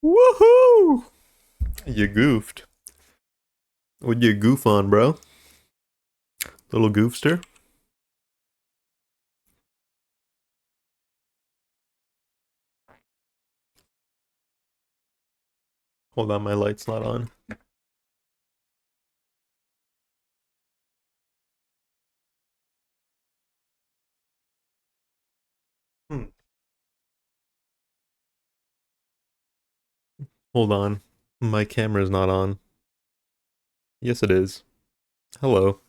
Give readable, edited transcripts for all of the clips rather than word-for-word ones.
Woohoo! You goofed. What'd you goof on, bro? Little goofster? Hold on, my light's not on. Hmm. Hold on. My camera's not on. Yes, it is. Hello.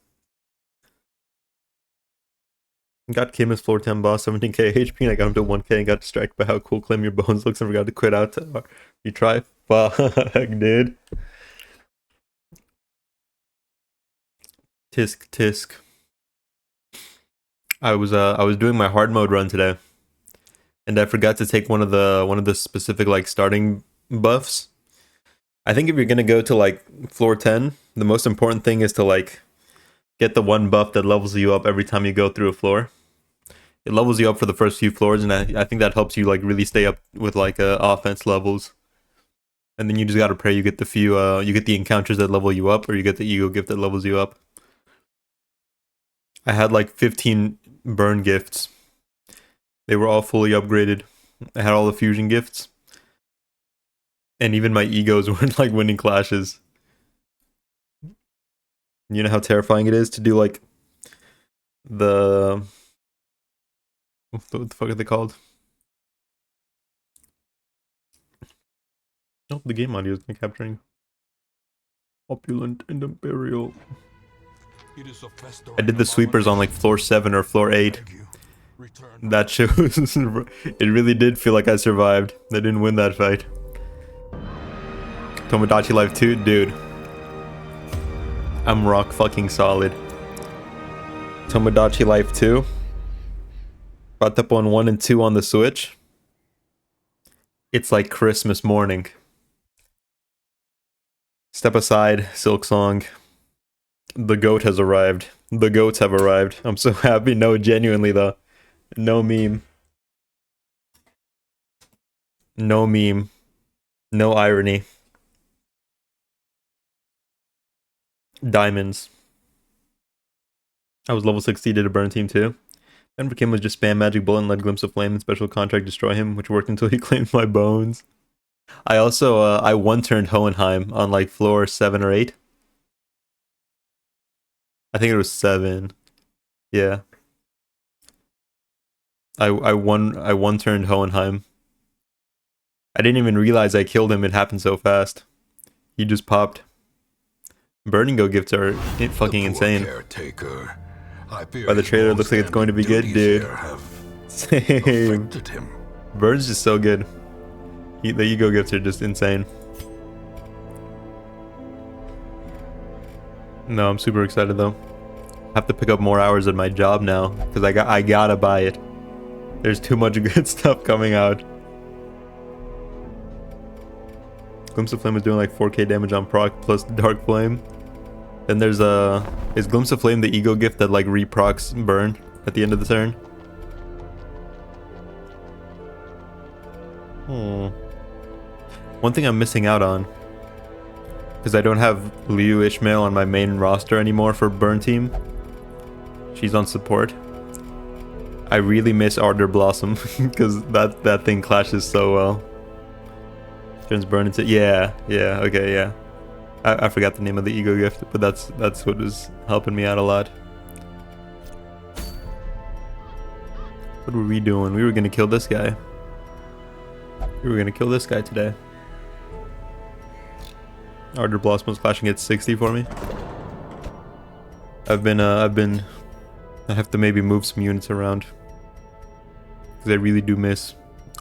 Got Kim as floor 10 boss, 17k HP, and I got him to 1k and got distracted by how cool Claim Your Bones looks and forgot to quit out. You try? Fuck, dude. Tisk tisk. I was doing my hard mode run today, and I forgot to take one of the specific like starting buffs. I think if you're gonna go to like floor 10, the most important thing is to like get the one buff that levels you up every time you go through a floor. It levels you up for the first few floors, and I think that helps you like really stay up with like offense levels. And then you just gotta pray you get the few you get the encounters that level you up, or you get the ego gift that levels you up. I had like 15 burn gifts. They were all fully upgraded. I had all the fusion gifts. And even my egos weren't like winning clashes. You know how terrifying it is to do like the what the fuck are they called? Oh, the game audio is capturing. Opulent and imperial. I did the sweepers on like floor 7 or floor 8. That shows. It really did feel like I survived. I didn't win that fight. Tomodachi Life 2, dude. I'm rock fucking solid. Tomodachi Life 2. Brought up on 1 and 2 on the Switch. It's like Christmas morning. Step aside, Silk Song. The goat has arrived. The goats have arrived. I'm so happy. No, genuinely though. No meme. No meme. No irony. Diamonds. I was level 60, did a burn team too. Then for Kim was just spam magic bullet and let glimpse of flame and special contract destroy him, which worked until he claimed my bones. I also I one-turned Hohenheim on like floor 7 or 8. I think it was 7. Yeah. I one-turned Hohenheim. I didn't even realize I killed him. It happened so fast. He just popped. Burning Go gifts are fucking insane. By the trailer, it looks like it's going to be good, dude. Same. Bird's just so good. The ego gifts are just insane. No, I'm super excited though. I have to pick up more hours at my job now because I gotta buy it. There's too much good stuff coming out. Glimpse of Flame is doing like 4k damage on proc plus Dark Flame. Then there's is Glimpse of Flame the ego gift that like reprocs burn at the end of the turn? One thing I'm missing out on, because I don't have Liu Ishmael on my main roster anymore for burn team. She's on support. I really miss Ardor Blossom because that thing clashes so well. Turns burn into okay, yeah. I forgot the name of the ego gift, but that's what was helping me out a lot. What were we doing? We were gonna kill this guy. We were gonna kill this guy today. Ardor Blossom was clashing at 60 for me. I have to maybe move some units around because I really do miss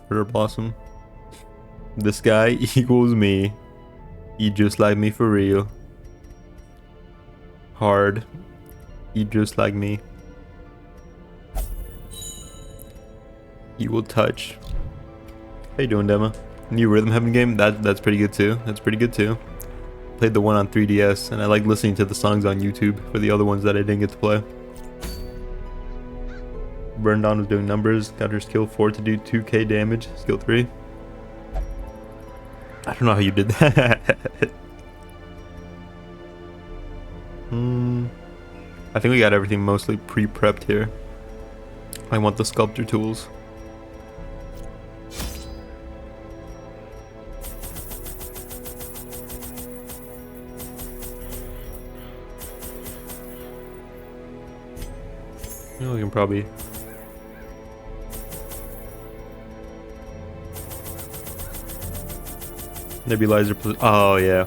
Ardor Blossom. This guy equals me. He just like me for real. Hard. He just like me. He will touch. How you doing, Dema? New Rhythm Heaven game? That's pretty good too. That's pretty good too. Played the one on 3DS, and I like listening to the songs on YouTube for the other ones that I didn't get to play. Burn Dawn was doing numbers. Got her skill 4 to do 2k damage. Skill 3. don't know how you did that. I think we got everything mostly pre-prepped here. I want the sculptor tools. You know, we can probably... Nebulizer... Oh, yeah.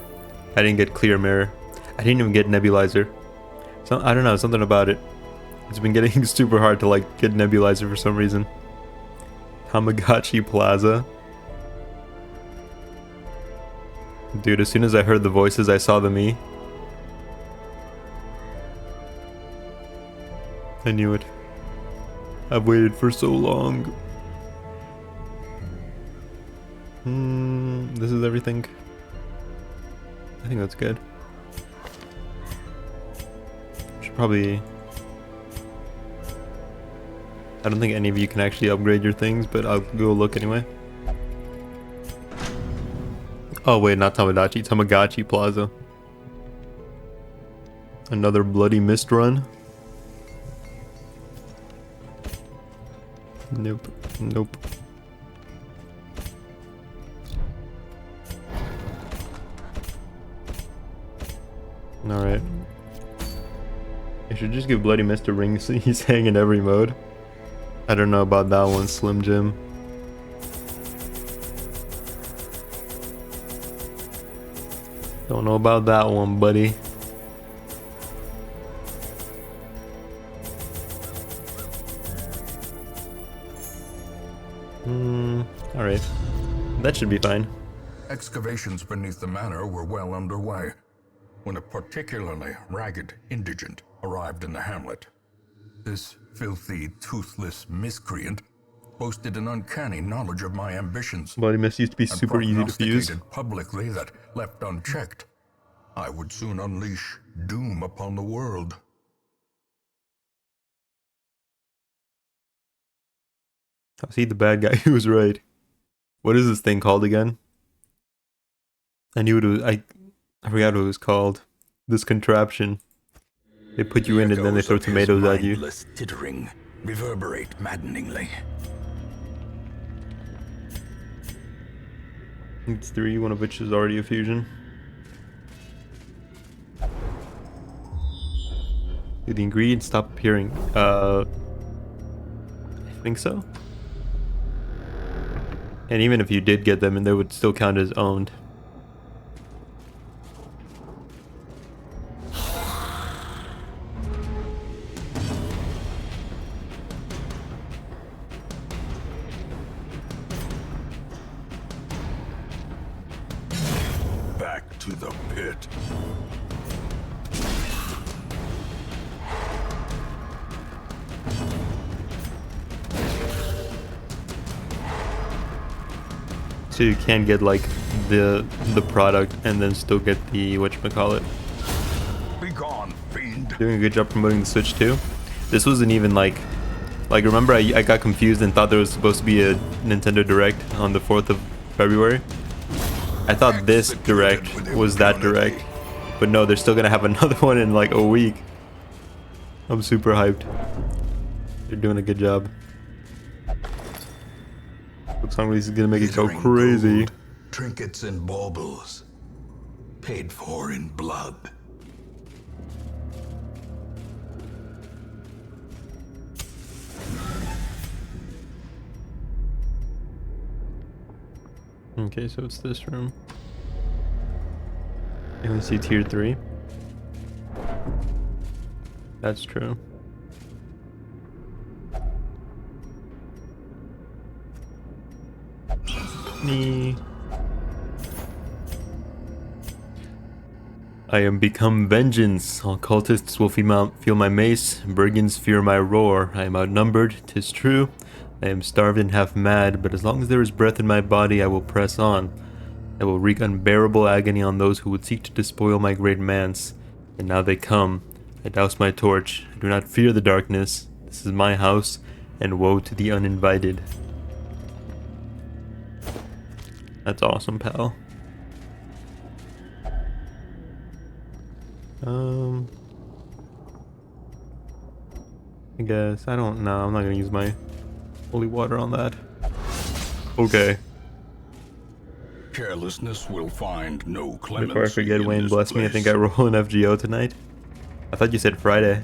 I didn't get clear mirror. I didn't even get nebulizer. So, I don't know, something about it. It's been getting super hard to, like, get nebulizer for some reason. Tamagotchi Plaza. Dude, as soon as I heard the voices, I saw the me. I knew it. I've waited for so long. This is everything. I think that's good. Should probably... I don't think any of you can actually upgrade your things, but I'll go look anyway. Oh wait, not Tamagotchi, Tamagotchi Plaza. Another bloody mist run. Nope, nope. Alright. I should just give Bloody Mist a ring so he's hanging in every mode. I don't know about that one, Slim Jim. Don't know about that one, buddy. Alright. That should be fine. Excavations beneath the manor were well underway when a particularly ragged indigent arrived in the hamlet. This filthy, toothless miscreant boasted an uncanny knowledge of my ambitions. Bloody Mist used to be super easy to fuse. Prognosticated publicly that, left unchecked, I would soon unleash doom upon the world. I see the bad guy who was right. What is this thing called again? I knew it was... I forgot what it was called. This contraption. They put you in and then they throw tomatoes at you. Mindless tittering reverberate maddeningly. It's 3, one of which is already a fusion. Did the ingredients stop appearing? I think so. And even if you did get them, and they would still count as owned. Back to the pit. So you can get like the product and then still get the whatchamacallit. Be gone, fiend. Doing a good job promoting the Switch too. This wasn't even like remember I got confused and thought there was supposed to be a Nintendo Direct on the 4th of February. I thought this Direct was that Direct, but no, they're still gonna have another one in like a week. I'm super hyped. They're doing a good job. Looks like this is gonna make it go crazy. Gold, trinkets and baubles, paid for in blood. Okay, so it's this room. And we see tier 3. That's true. Me. I am become vengeance. All cultists will feel my mace. Brigands fear my roar. I am outnumbered, 'tis true. I am starved and half mad, but as long as there is breath in my body, I will press on. I will wreak unbearable agony on those who would seek to despoil my great manse. And now they come. I douse my torch. I do not fear the darkness. This is my house, and woe to the uninvited. That's awesome, pal. I guess I don't know. I'm not gonna use my holy water on that. Okay. Carelessness will find no clemency. Before I forget, in Wayne, this bless me. I think I place. roll an FGO tonight. I thought you said Friday.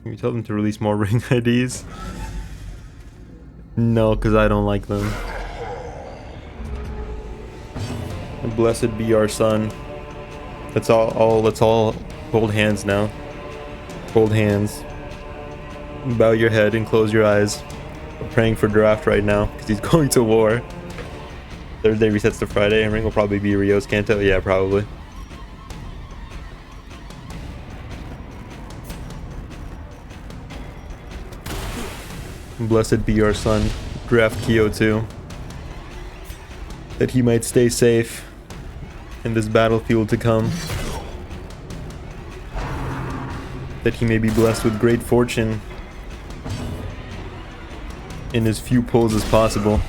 Can you tell them to release more ring IDs? No, because I don't like them. Blessed be our son. Let's all hold hands now. Hold hands. Bow your head and close your eyes. We're praying for draft right now because he's going to war. Thursday resets to Friday, and ring will probably be Rio's Kanto. Yeah, probably. Blessed be our son. Draft Kyo too. That he might stay safe in this battlefield to come. That he may be blessed with great fortune in as few pulls as possible.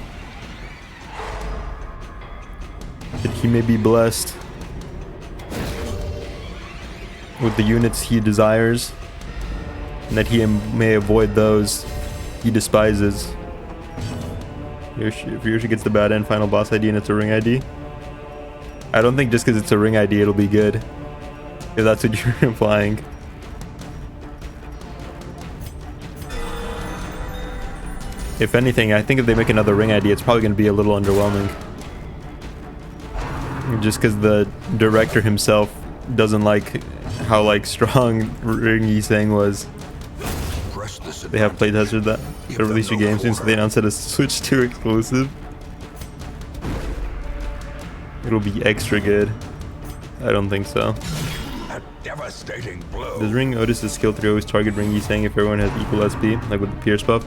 That he may be blessed with the units he desires, and that he may avoid those he despises. If Yoshi gets the bad end final boss ID and it's a ring ID, I don't think just because it's a ring ID it'll be good. If that's what you're implying. If anything, I think if they make another ring ID, it's probably going to be a little underwhelming. Just because the director himself doesn't like how strong Ring Yiseng was. They have playtesters that release your game soon, so they announced it as Switch 2 exclusive. It'll be extra good. I don't think so. A devastating blow. Does Ring Otis' skill 3 always target Ring Yiseng if everyone has equal SP, like with the Pierce buff?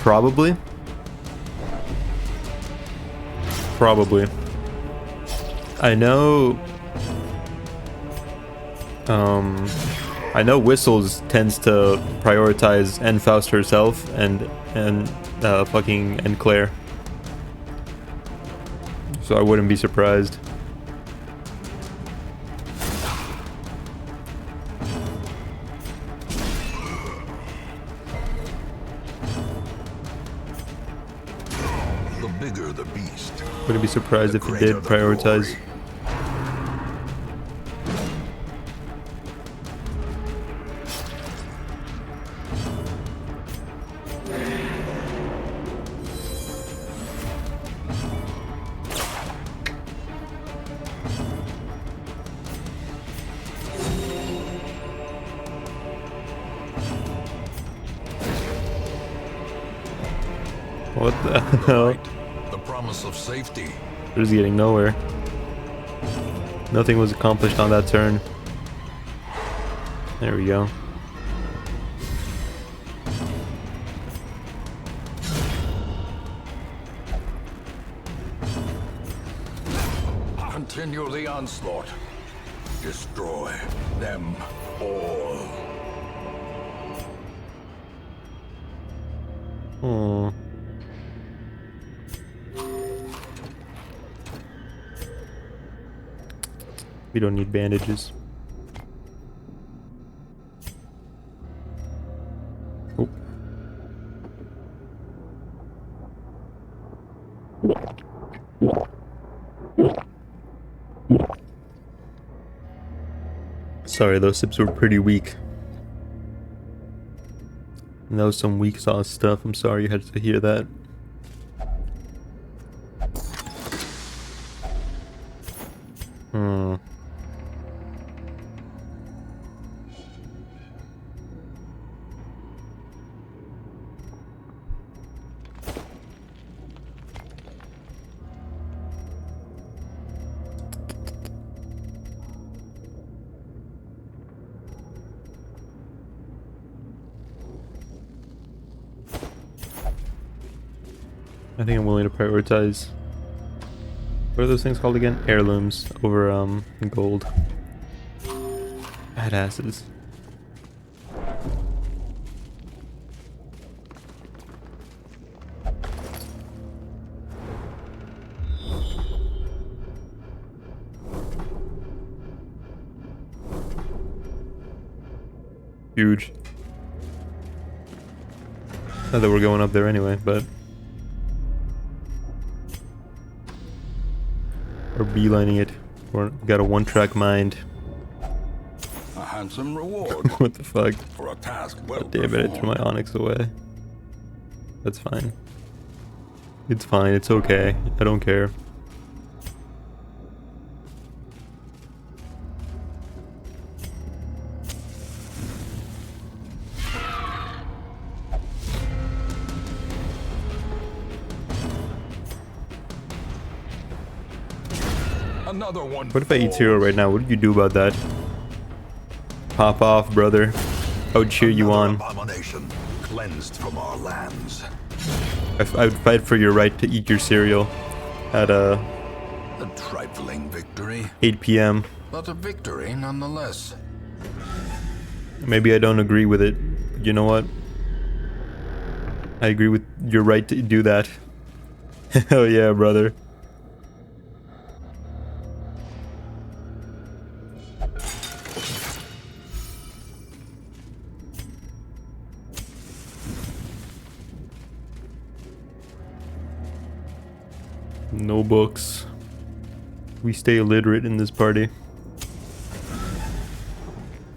Probably. Probably. I know Whistles tends to prioritize Faust herself and Claire. So I wouldn't be surprised. The bigger the beast. Wouldn't be surprised if it did prioritize. What the hell? The promise of safety. We're just getting nowhere. Nothing was accomplished on that turn. There we go. Continue the onslaught. Destroy them all. Oh. We don't need bandages. Oh. Sorry, those sips were pretty weak. And that was some weak sauce stuff. I'm sorry you had to hear that. I think I'm willing to prioritize, what are those things called again? Heirlooms over gold. Badasses. Huge. Not that we're going up there anyway, but we're beelining it. We got a one-track mind. A handsome reward What the fuck? for a task well God damn it, I threw my onyx away. That's fine. It's fine, it's okay. I don't care. Another one. What if I eat cereal right now? What would you do about that? Pop off, brother. I would cheer you on. Abomination cleansed from our lands. I would fight for your right to eat your cereal at A trifling victory, 8 p.m. but a victory nonetheless. Maybe I don't agree with it. You know what? I agree with your right to do that. Hell yeah, brother. No books. We stay illiterate in this party.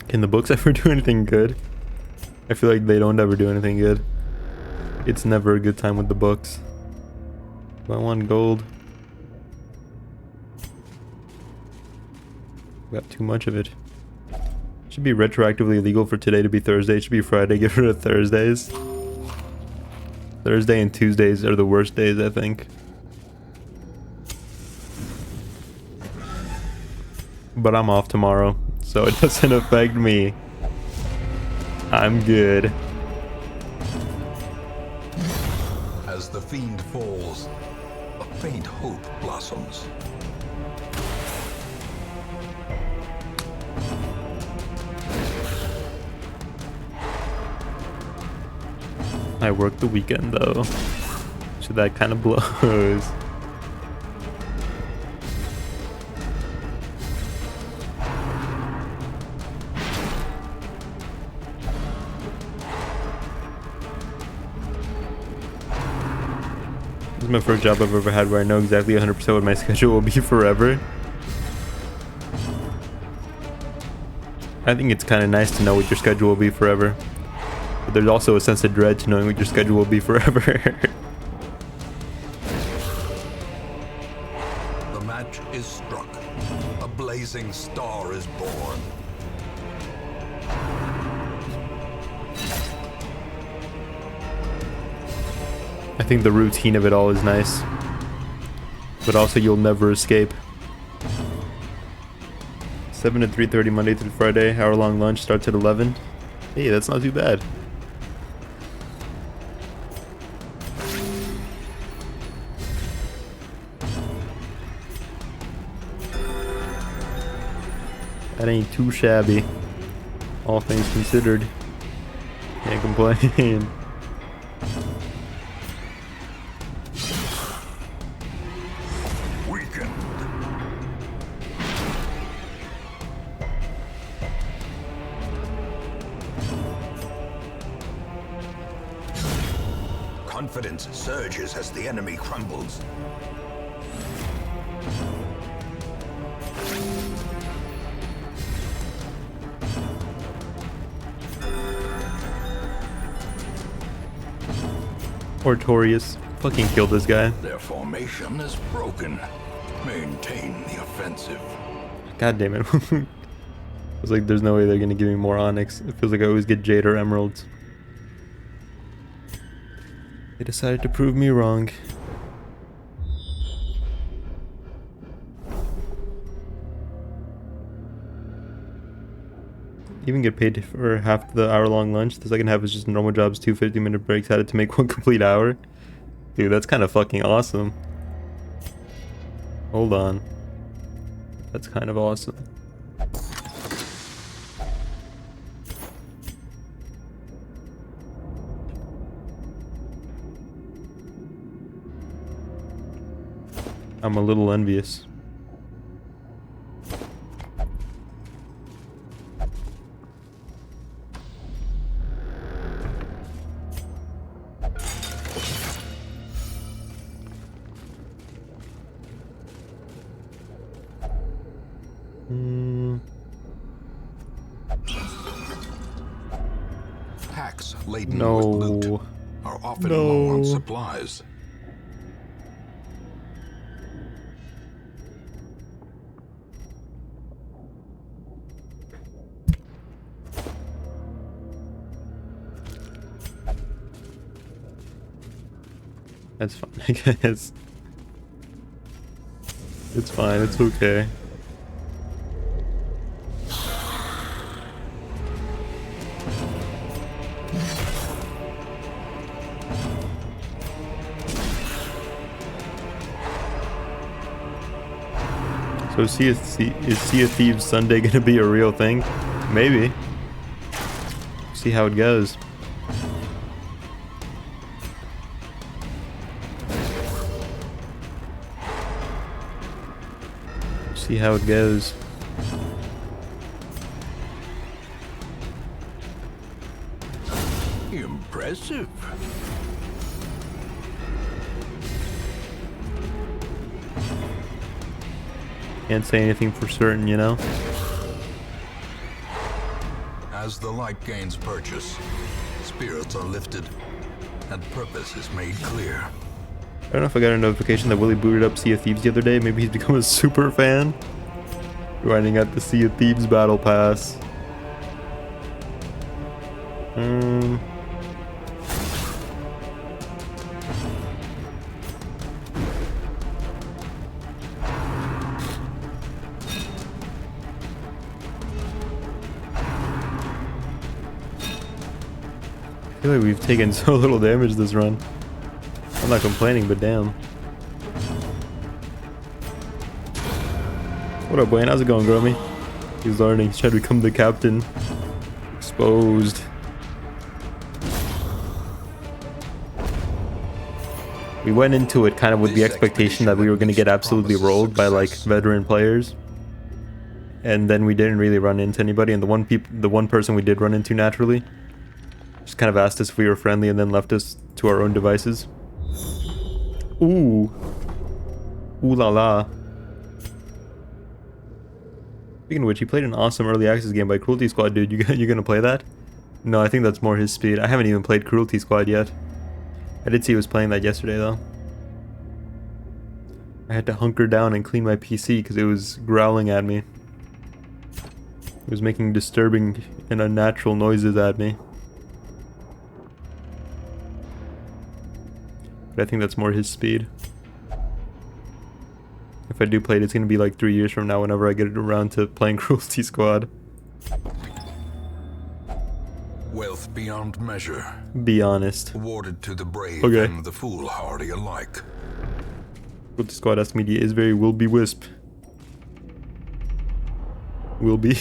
Can the books ever do anything good? I feel like they don't ever do anything good. It's never a good time with the books. Do I want gold? Got too much of it. Should be retroactively illegal for today to be Thursday. It should be Friday. Get rid of Thursdays. Thursday and Tuesdays are the worst days, I think. But I'm off tomorrow, so it doesn't affect me. I'm good. As the fiend falls, a faint hope blossoms. I work the weekend though, so that kind of blows. This is my first job I've ever had where I know exactly 100% what my schedule will be forever. I think it's kind of nice to know what your schedule will be forever. But there's also a sense of dread to knowing what your schedule will be forever. The match is struck. A blazing star is born. I think the routine of it all is nice. But also you'll never escape. 7 to 3:30 Monday through Friday. Hour-long lunch starts at 11. Hey, that's not too bad. That ain't too shabby. All things considered. Can't complain. Weakened. Confidence surges as the enemy crumbles. Ortorius. Fucking kill this guy. Their formation is broken. Maintain the offensive. God damn it. I was like, there's no way they're gonna give me more Onyx. It feels like I always get Jade or Emeralds. They decided to prove me wrong. Even get paid for half the hour-long lunch. The second half is just normal jobs, 2 50-minute breaks. Had it to make one complete hour. Dude, that's kind of fucking awesome. Hold on. That's kind of awesome. I'm a little envious. Mm, Packs laden with loot no. are often low on No. supplies. That's fine, I guess. It's fine, it's okay. So is Sea of Thieves Sunday gonna be a real thing? Maybe. See how it goes. See how it goes. Impressive. Can't say anything for certain, you know? As the light gains purchase, spirits are lifted, and purpose is made clear. I don't know if I got a notification that Willie booted up Sea of Thieves the other day. Maybe he's become a super fan. Grinding out the Sea of Thieves Battle Pass. I feel like we've taken so little damage this run. I'm not complaining, but damn. What up, Wayne? How's it going, Grummy? He's learning. He's trying to become the captain. Exposed. We went into it kind of with the expectation that we were going to get absolutely rolled by like veteran players. And then we didn't really run into anybody, and the one person we did run into naturally just kind of asked us if we were friendly and then left us to our own devices. Ooh. Ooh la la. Speaking of which, he played an awesome early access game by Cruelty Squad, dude. You gonna play that? No, I think that's more his speed. I haven't even played Cruelty Squad yet. I did see he was playing that yesterday, though. I had to hunker down and clean my PC because it was growling at me. It was making disturbing and unnatural noises at me. But I think that's more his speed. If I do play it, it's going to be like 3 years from now whenever I get around to playing Cruelty Squad. Wealth beyond measure. Be honest. Awarded to the brave Okay. and the foolhardy alike. Cruelty Squad Ask Media is very will be wisp. Will be.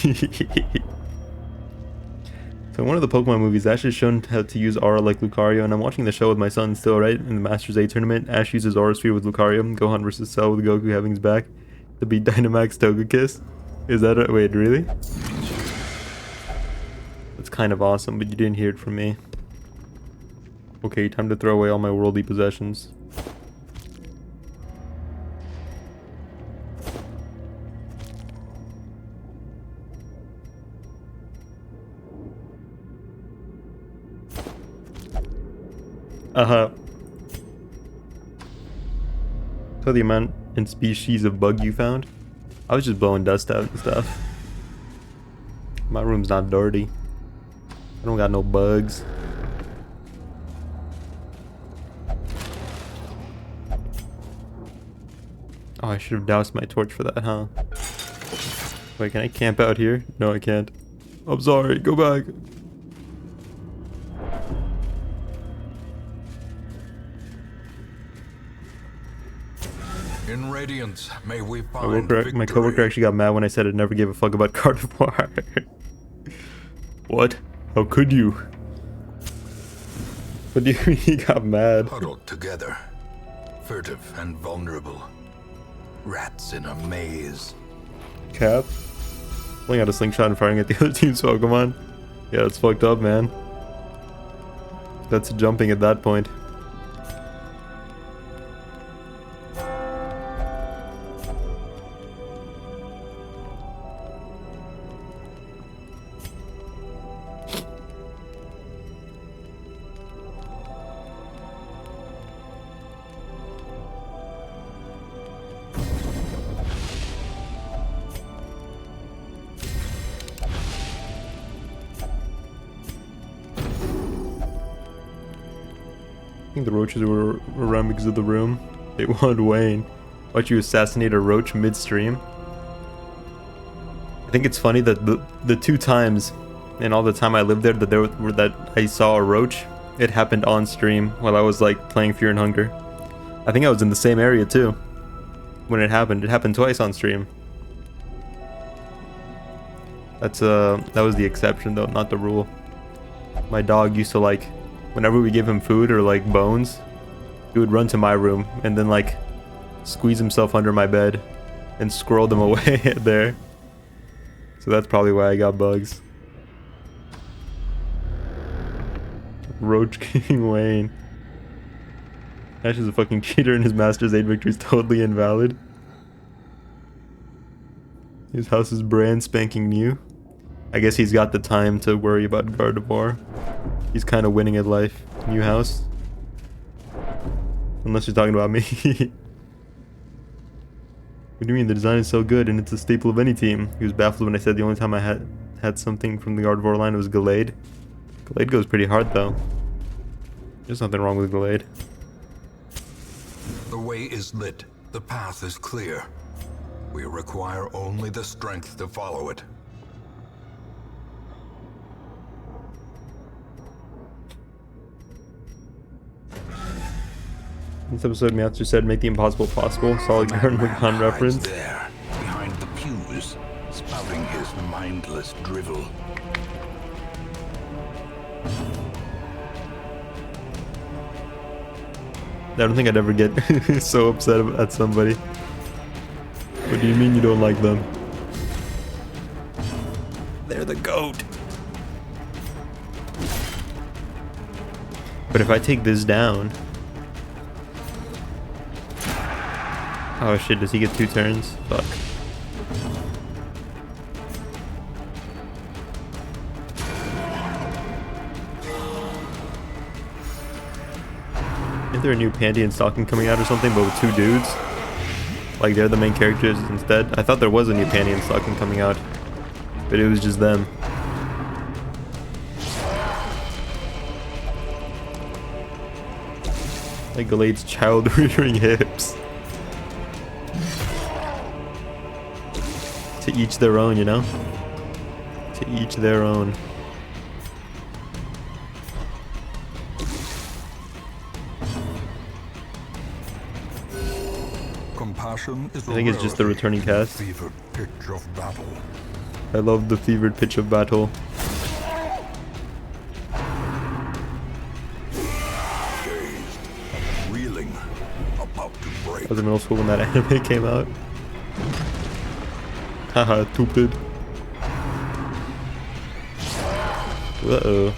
So in one of the Pokemon movies, Ash is shown how to use Aura like Lucario, and I'm watching the show with my son still, right? In the Masters A tournament, Ash uses Aura Sphere with Lucario, Gohan versus Cell with Goku having his back to beat Dynamax Togekiss. Is that a... wait, really? That's kind of awesome, but you didn't hear it from me. Okay, time to throw away all my worldly possessions. So the amount and species of bug you found? I was just blowing dust out and stuff. My room's not dirty. I don't got no bugs. Oh, I should have doused my torch for that, huh? Wait, can I camp out here? No, I can't. I'm sorry, go back. In Radiance, may we find My coworker actually got mad when I said I never gave a fuck about Gardevoir. What? How could you? What do you mean he got mad? Huddled together, furtive and vulnerable. Rats in a maze. Cap? Pulling out a slingshot and firing at the other team's Pokemon? Yeah, that's fucked up, man. That's jumping at that point. think the roaches were around because of the room. They wanted Wayne. Why'd you assassinate a roach midstream? I think it's funny that the 2 times in all the time I lived there that I saw a roach, it happened on stream while I was like playing Fear and Hunger. I think I was in the same area too when it happened. It happened twice on stream. That was the exception though, not the rule. My dog used to like, whenever we give him food or like bones, he would run to my room and then like squeeze himself under my bed and scroll them away there. So that's probably why I got bugs. Roach King Wayne. Ash is a fucking cheater and his Master's 8 victory is totally invalid. His house is brand spanking new. I guess he's got the time to worry about Gardevoir. He's kind of winning at life. New house. Unless you're talking about me. What do you mean? The design is so good and it's a staple of any team. He was baffled when I said the only time I had something from the Gardevoir line was Gallade. Gallade goes pretty hard though. There's nothing wrong with Gallade. The way is lit. The path is clear. We require only the strength to follow it. This episode, Meowster said, "Make the impossible possible." Solid Garen Lagan reference. There, behind the pews, spouting his mindless drivel. I don't think I'd ever get so upset at somebody. What do you mean you don't like them? They're the GOAT. But if I take this down... Oh shit, does he get 2 turns? Fuck. Is there a new Panty and Stocking coming out or something, but with 2 dudes? Like they're the main characters instead? I thought there was a new Panty and Stocking coming out, but it was just them. Like Gallade's child-rearing hips. To each their own, you know? To each their own. Compassion is I think it's just the returning cast. fevered pitch of battle. I love the fevered pitch of battle. Dazed, reeling, about to break. I was in middle school when that anime came out. Haha, stupid. Uh-oh.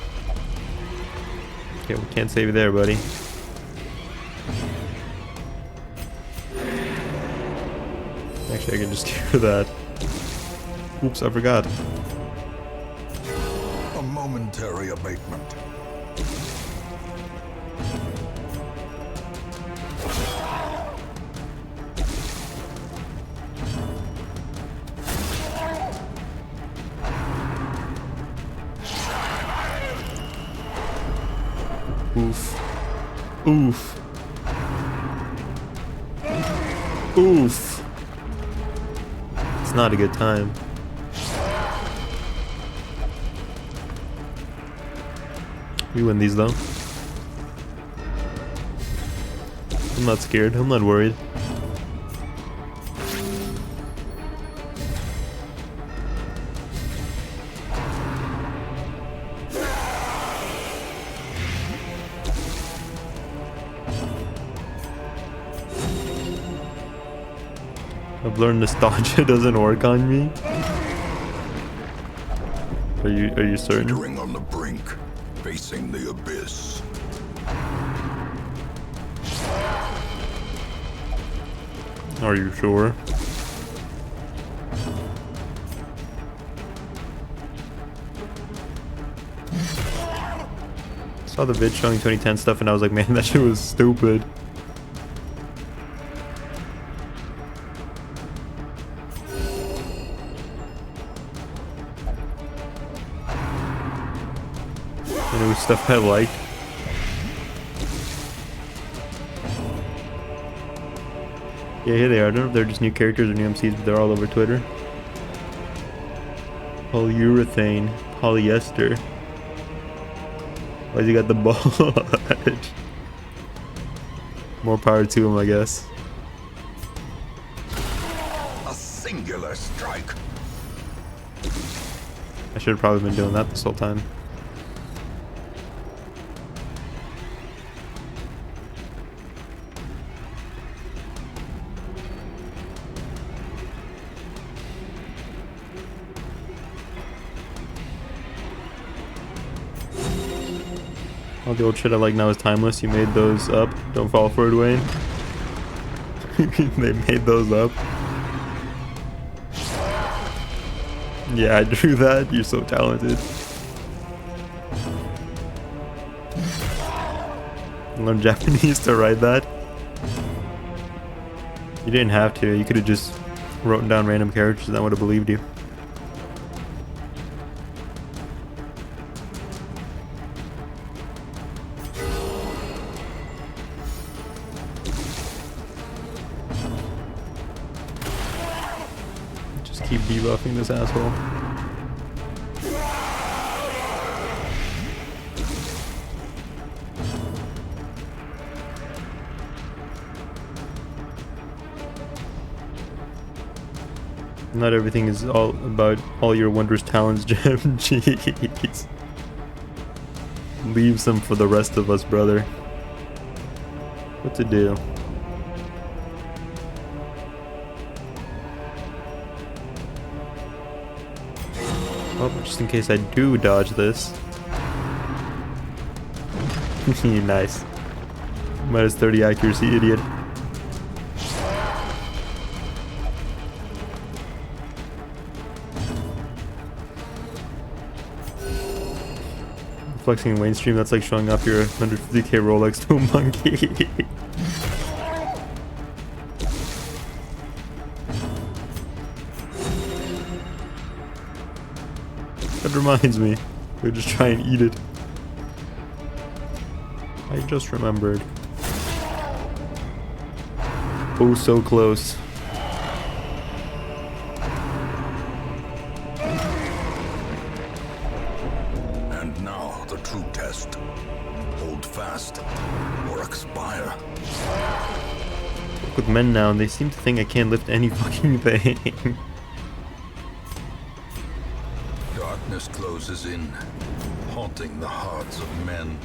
Okay, we can't save you there, buddy. Actually, I can just cure that. Oops, I forgot. A momentary abatement. Oof. Oof. Oof. It's not a good time. We win these though. I'm not scared. I'm not worried. I've learned nostalgia doesn't work on me. Are you certain? Teetering on the brink, facing the abyss. Are you sure? Saw the vid showing 2010 stuff and I was like, man, that shit was stupid. New stuff I liked. Yeah, here they are. I don't know if they're just new characters or new MCs, but they're all over Twitter. Polyurethane, polyester. Why's he got the bulge? More power to him, I guess. A singular strike. I should have probably been doing that this whole time. All the old shit I like now is timeless. You made those up. Don't fall for it, Wayne. They made those up. Yeah, I drew that. You're so talented. Learn Japanese to write that. You didn't have to. You could have just written down random characters and I would have believed you. Just keep debuffing this asshole. Not everything is all about all your wondrous talents, Gem. Jeez. Leave some for the rest of us, brother. What to do? Oh, just in case I do dodge this. Nice. Minus 30 accuracy, idiot. Flexing in Wayne stream, that's like showing off your 150k Rolex to a monkey. That reminds me, we just try and eat it. I just remembered. Oh, so close. And now the true test. Hold fast or expire. Work with men now, and they seem to think I can't lift any fucking thing. Darkness closes in, haunting the hearts of men.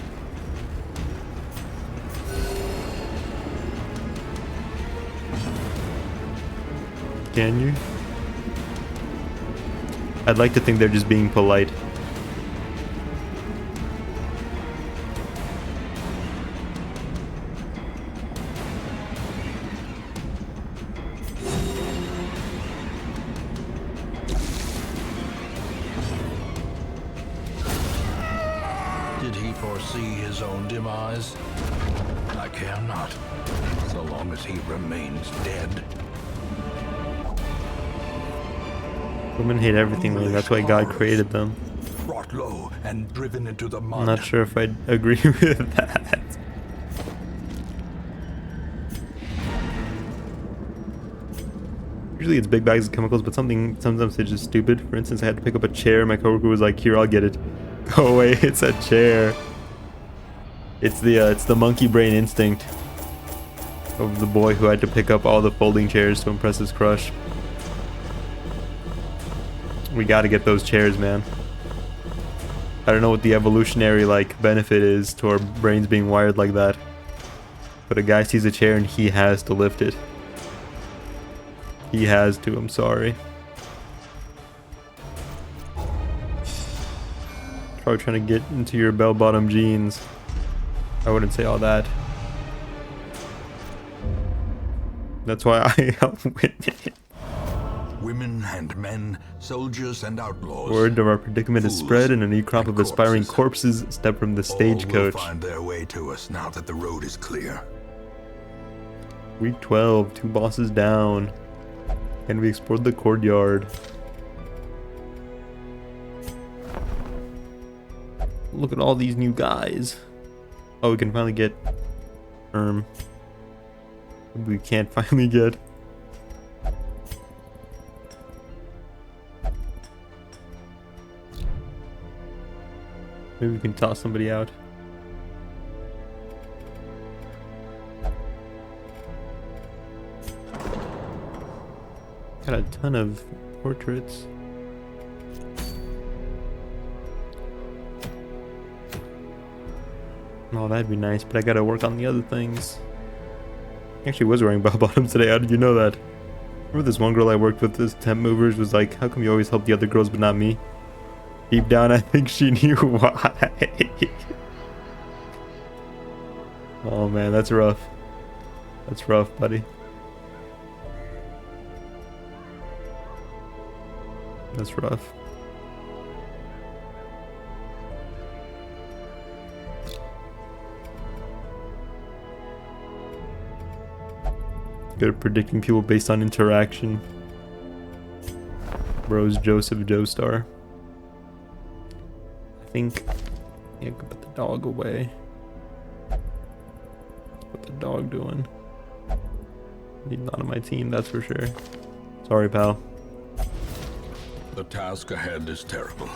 Can you? I'd like to think they're just being polite. Did he foresee his own demise? I care not, so long as he remains dead. Women hate everything, Wayne. That's why God created them. Brought low and driven into the mud. I'm not sure if I'd agree with that. Usually it's big bags of chemicals, but sometimes it's just stupid. For instance, I had to pick up a chair. My coworker was like, "Here, I'll get it." Go away! It's a chair. It's the monkey brain instinct of the boy who had to pick up all the folding chairs to impress his crush. We gotta get those chairs, man. I don't know what the evolutionary benefit is to our brains being wired like that, but a guy sees a chair and he has to lift it. He has to. I'm sorry. Probably trying to get into your bell-bottom jeans. I wouldn't say all that. That's why I help women. Women and men, soldiers and outlaws. Word of our predicament is spread, and a new crop of aspiring corpses step from the stagecoach. All will find their way to us now that the road is clear. Week 12, 2 bosses down. And we explored the courtyard. Look at all these new guys. Oh, we can finally get we can't finally get Maybe we can toss somebody out. Got a ton of portraits. Oh, that'd be nice, but I gotta work on the other things. I actually was wearing bell bottoms today. How did you know that? Remember this one girl I worked with, this temp movers, was like, how come you always help the other girls but not me? Deep down, I think she knew why. Oh man, that's rough. That's rough, buddy. That's rough. Good at predicting people based on interaction. Bros Joseph Joestar. I think I could put the dog away. What the dog doing? He's not on my team, that's for sure. Sorry, pal. The task ahead is terrible,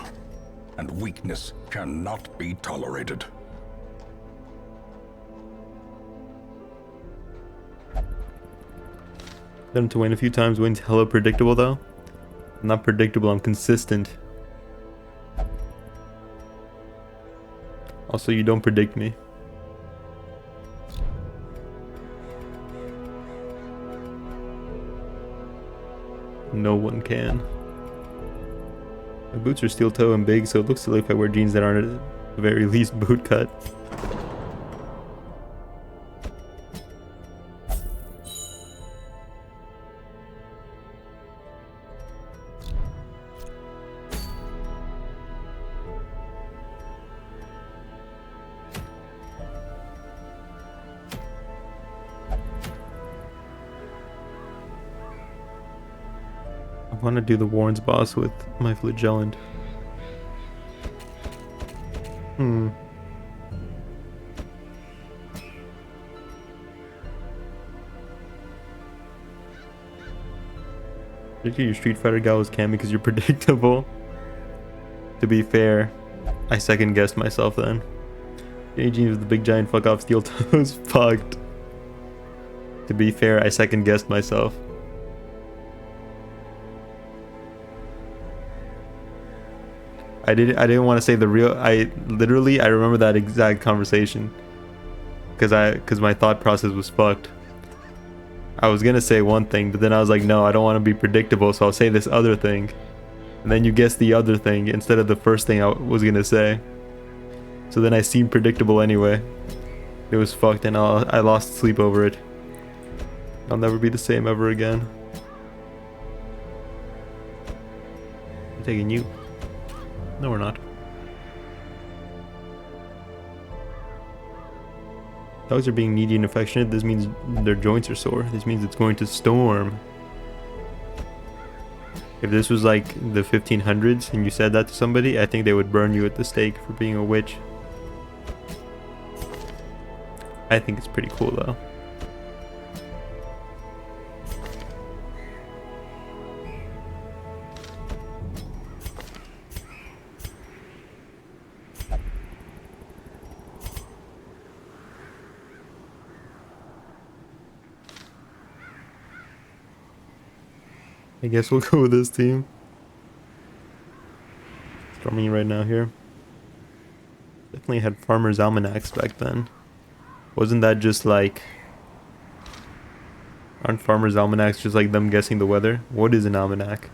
and weakness cannot be tolerated. Done to win a few times. Win's hella predictable though. I'm not predictable, I'm consistent. Also, you don't predict me. No one can. My boots are steel toe and big, so it looks silly if I wear jeans that aren't at the very least boot cut. I want to do the Warren's boss with my Flagellant. Particularly your Street Fighter guy was Cammy because you're predictable. To be fair, I second guessed myself then. Jenny Jeans with the big giant fuck off steel toes fucked. To be fair, I second guessed myself. I didn't want to say the real. I remember that exact conversation because my thought process was fucked. I was gonna say one thing, but then I was like, no, I don't want to be predictable, so I'll say this other thing. And then you guessed the other thing instead of the first thing I was gonna say. So then I seemed predictable anyway. It was fucked, and I lost sleep over it. I'll never be the same ever again. I'm taking you. No, we're not. Dogs are being needy and affectionate. This means their joints are sore. This means it's going to storm. If this was like the 1500s and you said that to somebody, I think they would burn you at the stake for being a witch. I think it's pretty cool though. I guess we'll go with this team. Storming right now here. Definitely had farmers' almanacs back then. Wasn't that just like... Aren't farmers' almanacs just like them guessing the weather? What is an almanac?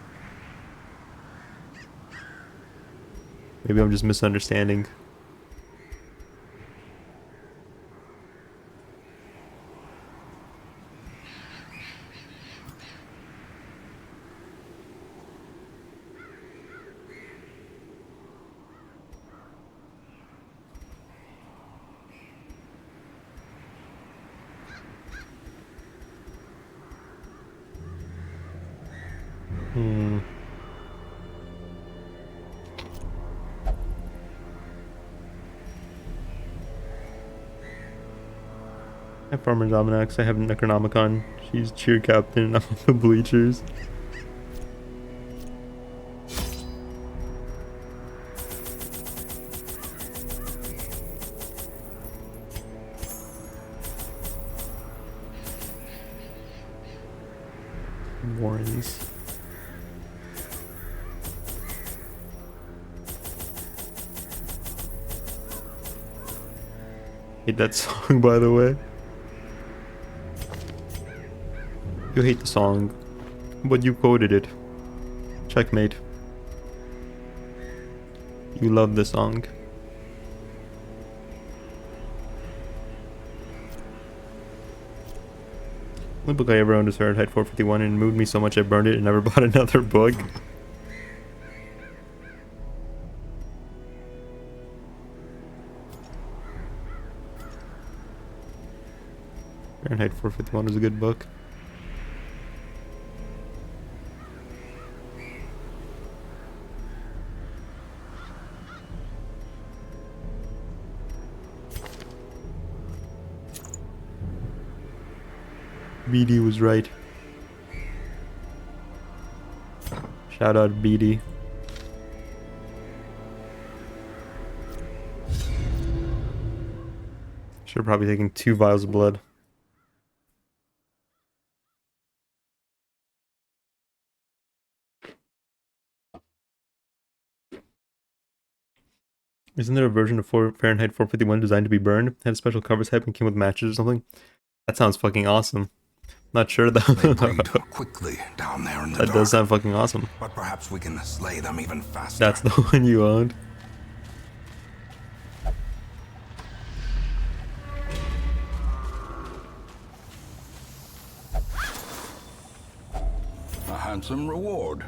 Maybe I'm just misunderstanding. I have Farmer's Almanacs, I have Necronomicon. She's cheer captain, I'm on the bleachers. Warrens. Hate that song, by the way. You hate the song, but you quoted it. Checkmate. You love the song. The book I ever owned is Fahrenheit 451 and it moved me so much I burned it and never bought another book. Fahrenheit 451 was a good book. BD was right. Shout out BD. Should have probably taken 2 vials of blood. Isn't there a version of Fahrenheit 451 designed to be burned? Had a special cover type and came with matches or something? That sounds fucking awesome. Not sure though. They breed quickly down there in the That dark, does sound fucking awesome. but perhaps we can slay them even faster. That's the one you owned. A handsome reward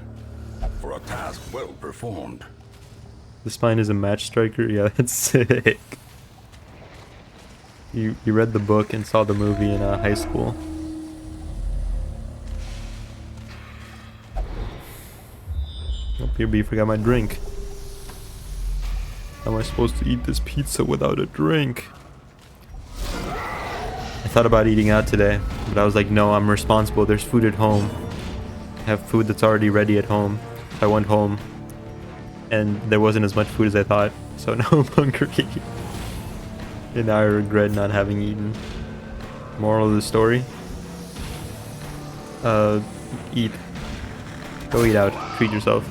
for a task well performed. The spine is a match striker? Yeah, that's sick. You read the book and saw the movie in high school. Oh, PB, forgot my drink. How am I supposed to eat this pizza without a drink? I thought about eating out today, but I was like, no, I'm responsible. There's food at home. I have food that's already ready at home. I went home, and there wasn't as much food as I thought, so now I'm hungry. And now I regret not having eaten. Moral of the story? Eat. Go eat out. Treat yourself.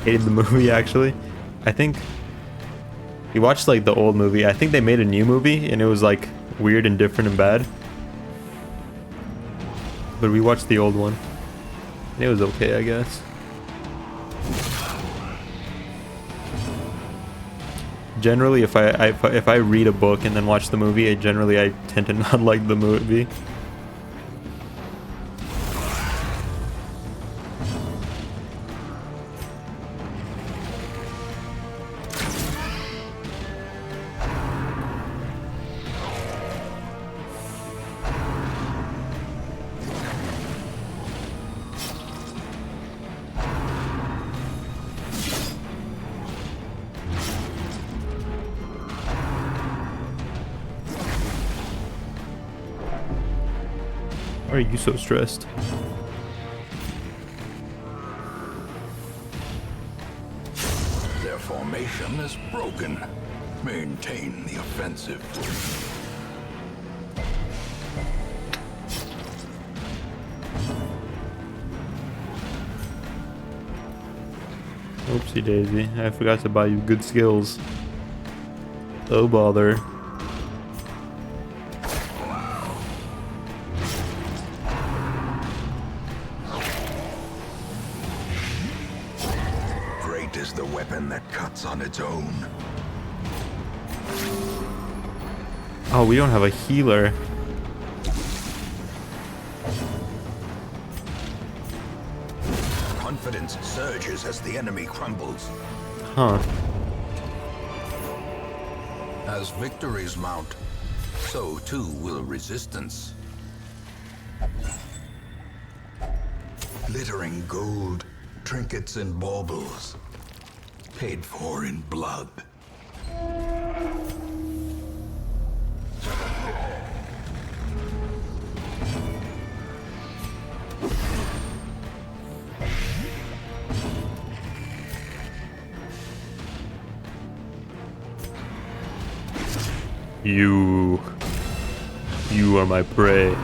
Hated the movie, actually. I think we watched like the old movie. I think they made a new movie and it was like weird and different and bad. But we watched the old one. And it was okay, I guess. Generally, if I read a book and then watch the movie, I tend to not like the movie. Why are you so stressed? Their formation is broken. Maintain the offensive. Oopsie daisy, I forgot to buy you good skills. Oh bother. Great is the weapon that cuts on its own. Oh, we don't have a healer. Confidence surges as the enemy crumbles. Huh. As victories mount, so too will resistance. Glittering gold, trinkets and baubles, paid for in blood. You are my prey.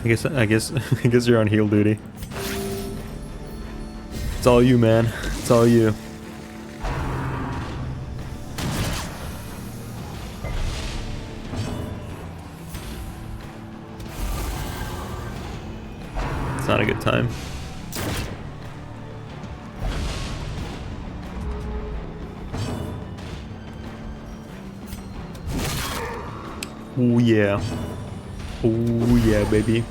I guess you're on heal duty. It's all you, man. It's all you. It's not a good time. Oh yeah. Oh yeah, baby.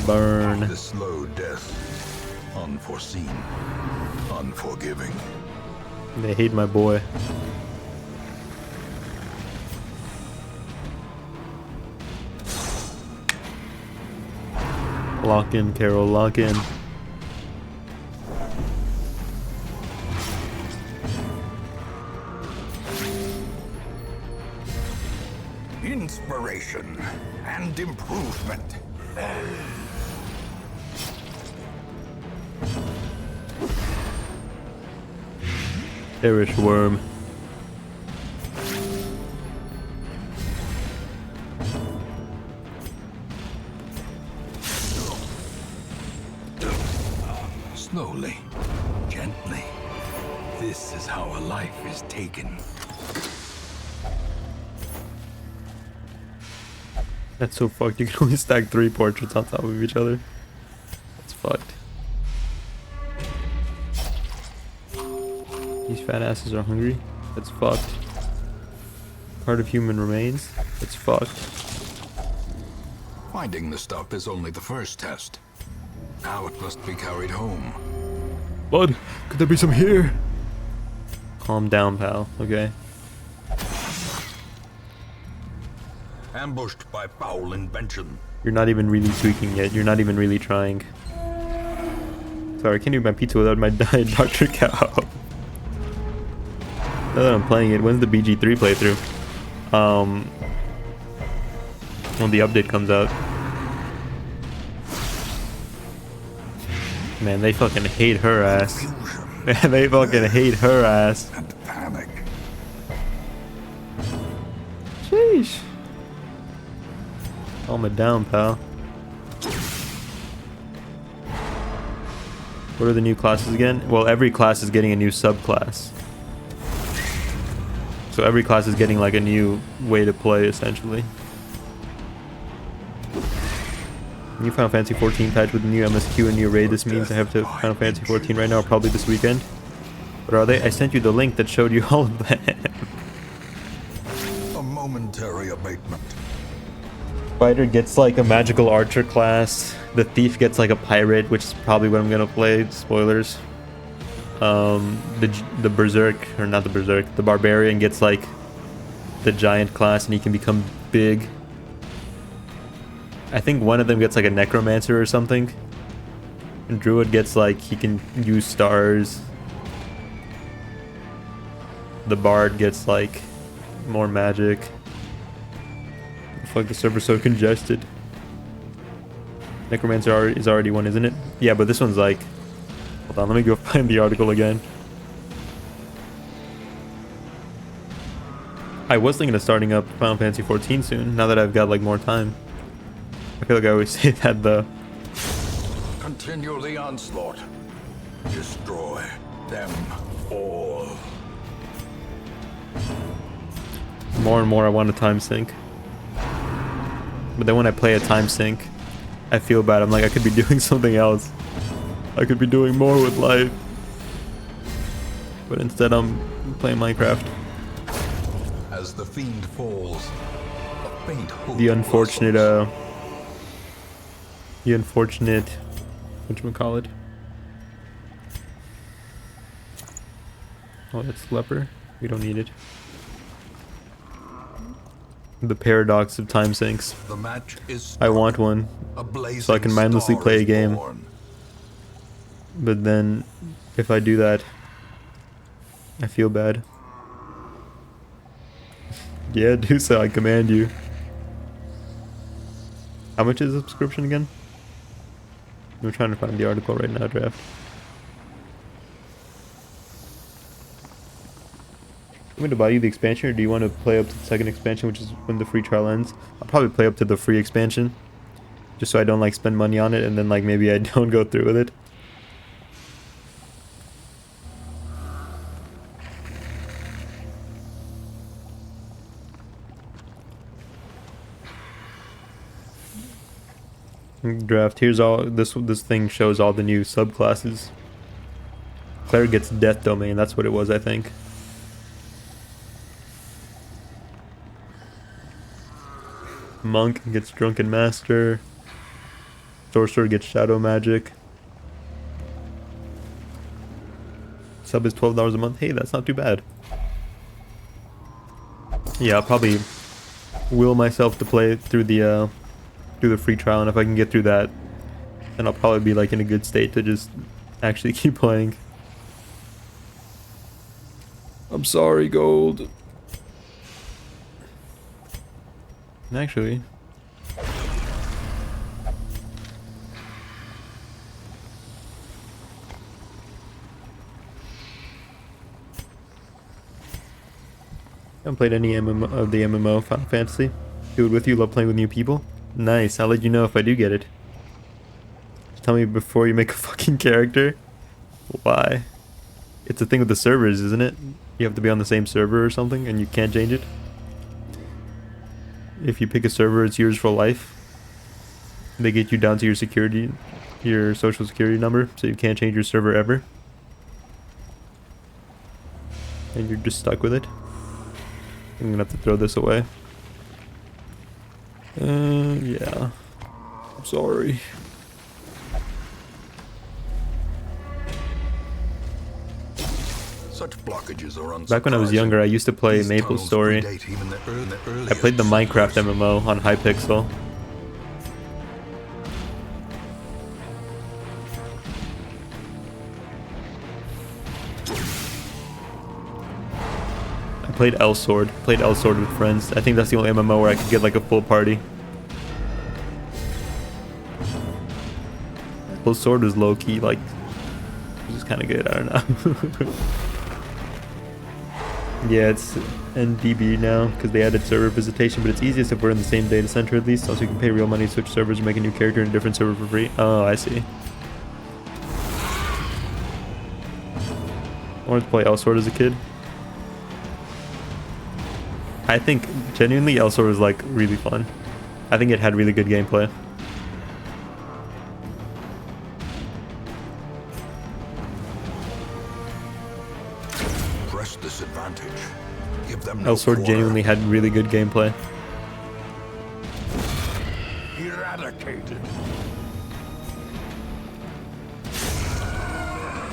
Burn. The slow death. Unforeseen. Unforgiving. They hate my boy. Lock in, Carol, lock in. Inspiration and improvement. Perish worm. Slowly, gently. This is how a life is taken. That's so fucked. You can only stack 3 portraits on top of each other. That's fucked. These fat asses are hungry. That's fucked. Part of human remains. That's fucked. Finding the stuff is only the first test. Now it must be carried home. Bud, could there be some here? Calm down, pal. Okay. Ambushed by foul invention. You're not even really tweaking yet. You're not even really trying. Sorry, I can't eat my pizza without my diet Dr. Cow. Now that I'm playing it, when's the BG3 playthrough? When the update comes out. Man, they fucking hate her ass. Man, they fucking hate her ass. And panic. Sheesh. Calm it down, pal. What are the new classes again? Well, every class is getting a new subclass. So every class is getting like a new way to play, essentially. New Final Fantasy 14 patch with the new MSQ and new raid. This means I have to Final Fantasy 14 right now, probably this weekend. What are they? I sent you the link that showed you all of them. A momentary abatement. Fighter gets like a magical archer class. The thief gets like a pirate, which is probably what I'm gonna play. Spoilers. The berserk, or not the berserk, the barbarian gets like the giant class and he can become big. I think one of them gets like a necromancer or something. And druid gets like, he can use stars. The bard gets like more magic. Fuck, the server's so congested. Necromancer is already one, isn't it? Yeah, but this one's like, hold on, let me go find the article again. I was thinking of starting up Final Fantasy 14 soon, now that I've got like more time. I feel like I always say that though. Continue the onslaught. Destroy them all. More and more I want a time sync. But then when I play a time sync, I feel bad. I'm like, I could be doing something else. I could be doing more with life. But instead I'm playing Minecraft. As the fiend falls, a faint hope The unfortunate, blossoms. whatchamacallit? Oh, that's leper. We don't need it. The paradox of time sinks. The match is I want one, so I can mindlessly play a game. But then, if I do that, I feel bad. Yeah, do so, I command you. How much is the subscription again? I'm trying to find the article right now, Draft. I'm going to buy you the expansion, or do you want to play up to the second expansion, which is when the free trial ends? I'll probably play up to the free expansion, just so I don't like spend money on it, and then like maybe I don't go through with it. Draft. Here's all this thing shows all the new subclasses. Claire gets Death Domain. That's what it was, I think. Monk gets Drunken Master. Sorcerer gets Shadow Magic. Sub is $12 a month. Hey, that's not too bad. Yeah, I'll probably will myself to play through the free trial, and if I can get through that, then I'll probably be like in a good state to just actually keep playing. I'm sorry, Gold. Actually, I haven't played any MMO of the MMO Final Fantasy. Do it with you. Love playing with new people. Nice. I'll let you know if I do get it. Just tell me before you make a fucking character. Why? It's a thing with the servers, isn't it? You have to be on the same server or something, and you can't change it. If you pick a server, it's yours for life. They get you down to your social security number, so you can't change your server ever. And you're just stuck with it. I'm gonna have to throw this away. Yeah. I'm sorry. Such blockages are unsurprising. Back when I was younger, I used to play MapleStory. I played the Minecraft MMO on Hypixel. I played Elsword. Played Elsword with friends. I think that's the only MMO where I could get like a full party. Elsword was low key, like, it was just kind of good. I don't know. Yeah, it's NDB now because they added server visitation, but it's easiest if we're in the same data center at least. Also, you can pay real money to switch servers or make a new character in a different server for free. Oh, I see. I wanted to play Elsword as a kid. I think genuinely Elsword was like really fun. I think it had really good gameplay. Press this advantage. Give them no Elsword quarter. genuinely had really good gameplay. Eradicated.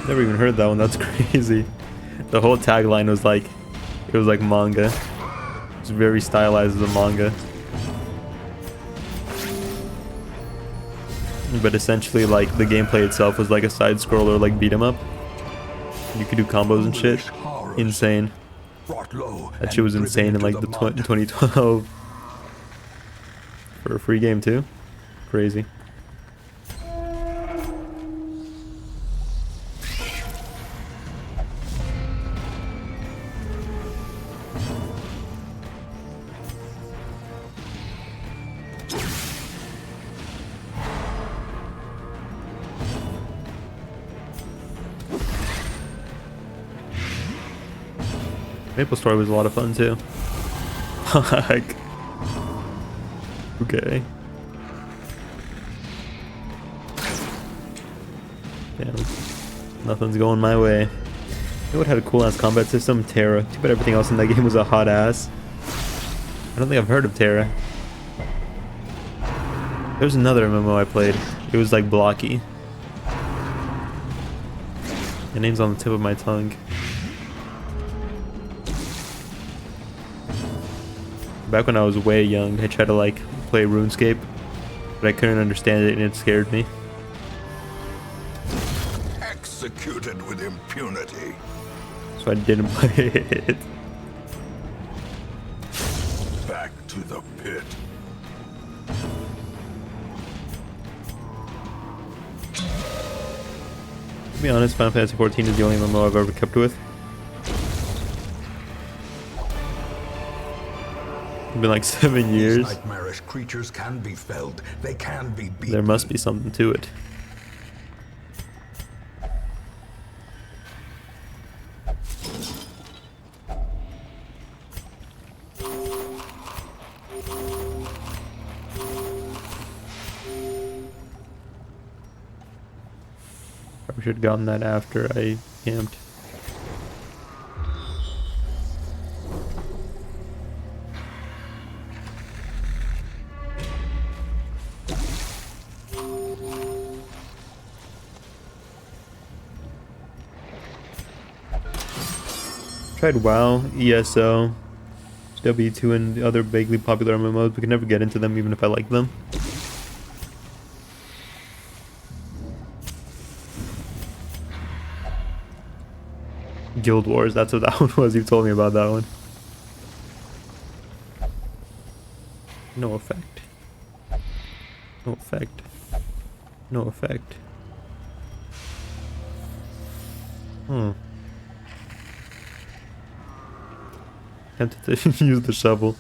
Never even heard that one. That's crazy. The whole tagline was like, it was like manga. It's very stylized as a manga. But essentially, like, the gameplay itself was like a side scroller, like beat 'em up. You could do combos and shit. Insane. That shit was insane in like the 2012. For a free game too. Crazy. MapleStory was a lot of fun too. Like, okay. Damn, nothing's going my way. You know what had a cool ass combat system? Terra. Too bad everything else in that game was a hot ass. I don't think I've heard of Terra. There's another MMO I played. It was like blocky. The name's on the tip of my tongue. Back when I was way young, I tried to like play RuneScape, but I couldn't understand it and it scared me. Executed with impunity. So I didn't play it. Back to the pit. To be honest, Final Fantasy XIV is the only MMO I've ever kept with. It's been like 7 These years. nightmarish creatures can be felled. They can be beaten. There must be something to it. Probably should have gotten that after I camped. Tried WoW, ESO, W2, and the other vaguely popular MMOs, but could never get into them even if I like them. Guild Wars, that's what that one was. You told me about that one. No effect. No effect. No effect. Tempted to use the shovel,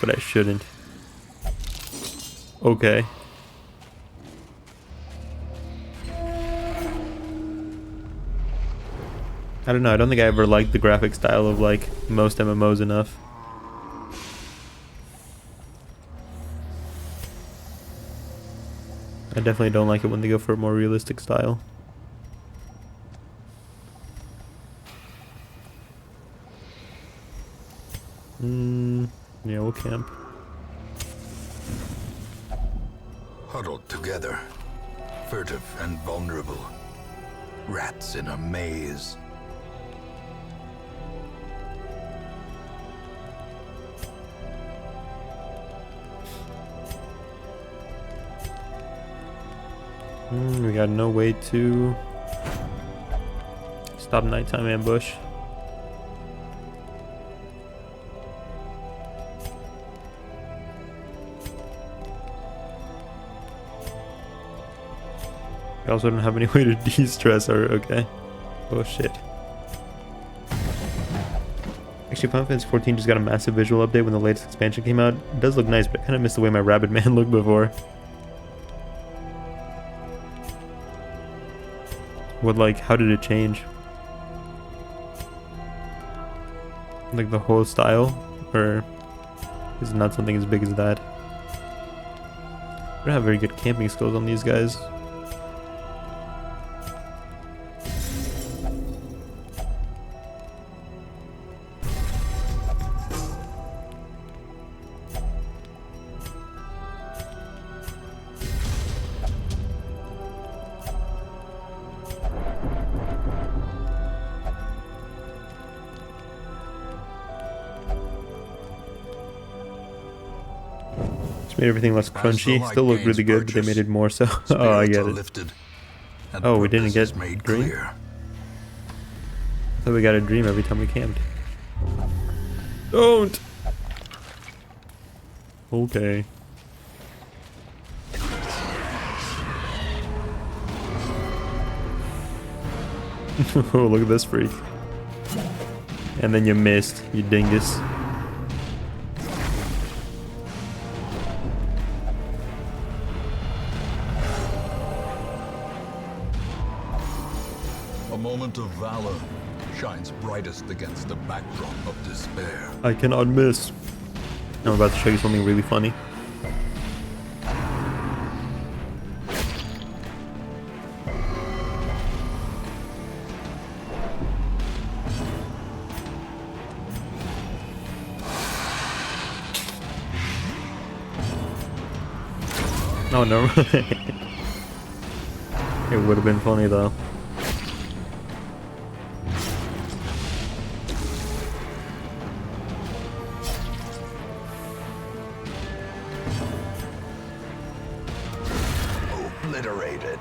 but I shouldn't. Okay. I don't know, I don't think I ever liked the graphic style of like most MMOs enough. I definitely don't like it when they go for a more realistic style. Yeah, we'll camp. Huddled together, furtive and vulnerable. Rats in a maze. We got no way to stop nighttime ambush. I also don't have any way to de-stress or okay. Oh shit. Actually, Final Fantasy 14 just got a massive visual update when the latest expansion came out. It does look nice, but I kind of missed the way my Rabid Man looked before. What, like, how did it change? Like the whole style? Or is it not something as big as that? I don't have very good camping skills on these guys. Made everything less crunchy. Still looked really good, but they made it more so. Oh, I get it. Oh, we didn't get dream? I thought we got a dream every time we camped. Don't! Okay. Oh, look at this freak. And then you missed, you dingus. A moment of valor shines brightest against a backdrop of despair. I cannot miss. I'm about to show you something really funny. Oh, no. It would have been funny though. Obliterated.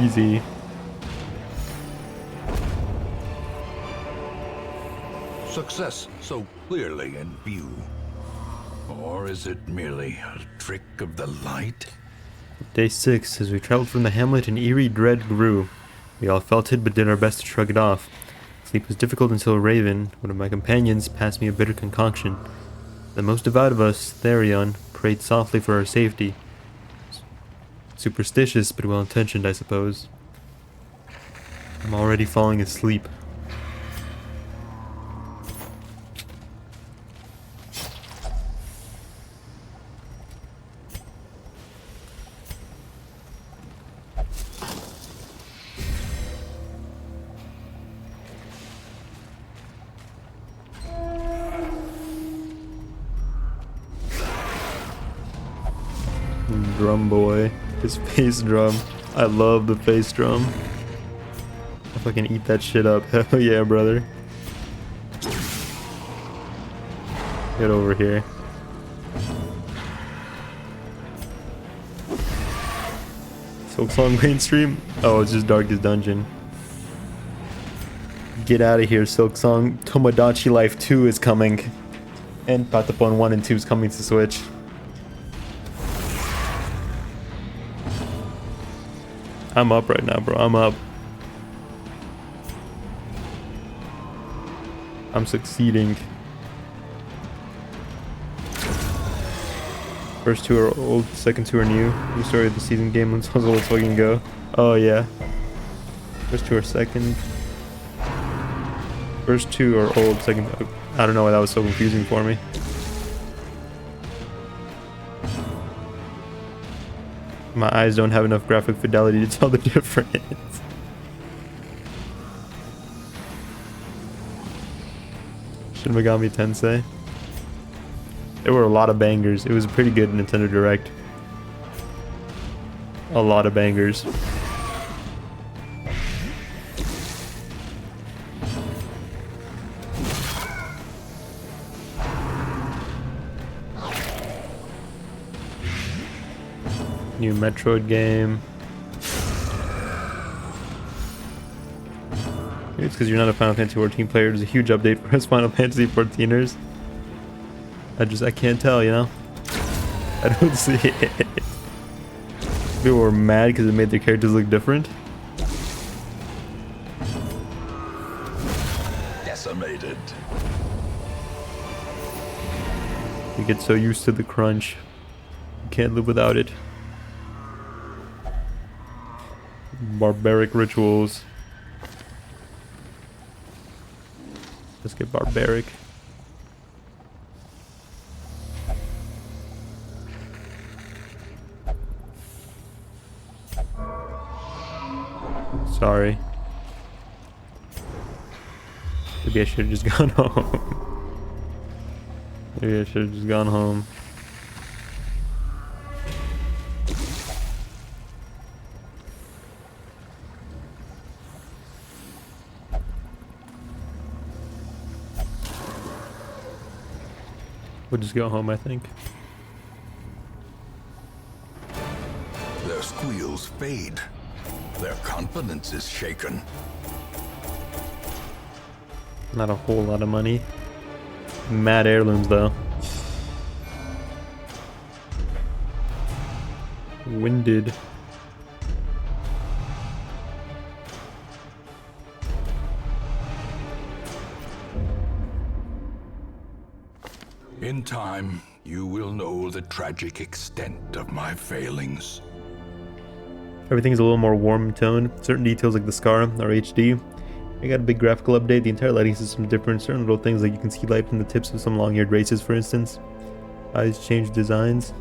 Easy. Success so clearly in view. Or is it merely a trick of the light? Day 6. As we traveled from the hamlet, an eerie dread grew. We all felt it, but did our best to shrug it off. Sleep was difficult until Raven, one of my companions, passed me a bitter concoction. The most devout of us, Therion, prayed softly for our safety. Superstitious, but well-intentioned, I suppose. I'm already falling asleep. Drum boy. His face drum. I love the face drum. If I can eat that shit up. Hell yeah, brother. Get over here. Silksong mainstream? Oh, it's just Darkest Dungeon. Get out of here, Silksong. Tomodachi Life 2 is coming. And Patapon 1 and 2 is coming to Switch. I'm up right now, bro. I'm up. I'm succeeding. First two are old, second two are new. New story of the season game. Let's fucking go. Oh yeah. First two are second. First two are old, second. I don't know why that was so confusing for me. My eyes don't have enough graphic fidelity to tell the difference. Shin Megami Tensei. There were a lot of bangers. It was a pretty good Nintendo Direct. A lot of bangers. New Metroid game. Maybe it's because you're not a Final Fantasy 14 player. There's a huge update for us Final Fantasy 14ers. I can't tell, you know? I don't see it. People were mad because it made their characters look different. Decimated. You get so used to the crunch. You can't live without it. Barbaric rituals. Let's get barbaric. Sorry. Maybe I should have just gone home. Maybe I should have just gone home. We'll just go home, I think. Their squeals fade. Their confidence is shaken. Not a whole lot of money. Mad heirlooms, though. Winded. In time, you will know the tragic extent of my failings. Everything's a little more warm toned. Certain details like the scar are HD. I got a big graphical update. The entire lighting system is different. Certain little things like you can see light from the tips of some long-haired races, for instance. Eyes change designs.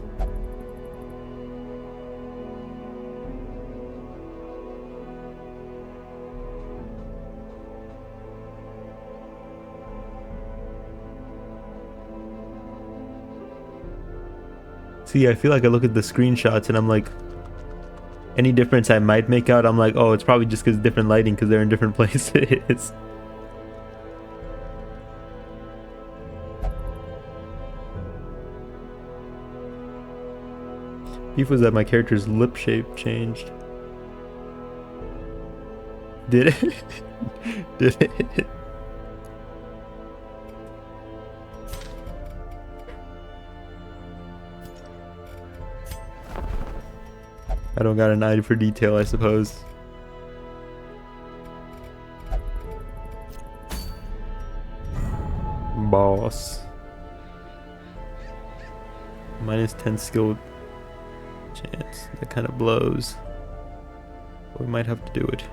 See, I feel like I look at the screenshots and I'm like, any difference I might make out, I'm like, oh, it's probably just because different lighting because they're in different places. Beef was that my character's lip shape changed. Did it? Did it? I don't got an eye for detail, I suppose. Boss. -10 skill chance. That kind of blows. We might have to do it.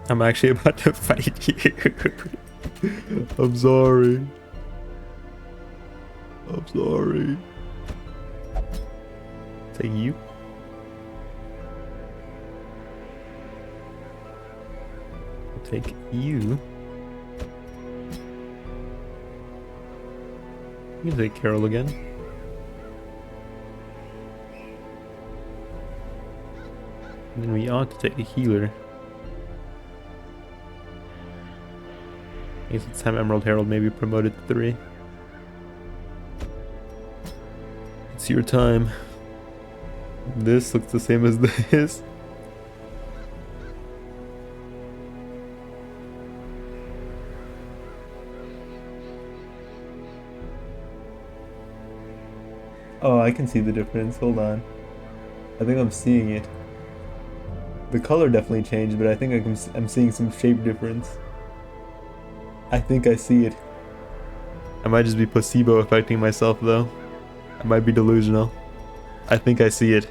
I'm actually about to fight you. I'm sorry. I'm sorry. Take you. I'll take you. You can take Carol again. And then we ought to take a healer. I guess it's time Emerald Herald maybe promoted to 3. It's your time. This looks the same as this. Oh, I can see the difference. Hold on. I think I'm seeing it. The color definitely changed, but I think I'm seeing some shape difference. I think I see it. I might just be placebo affecting myself though. I might be delusional. I think I see it.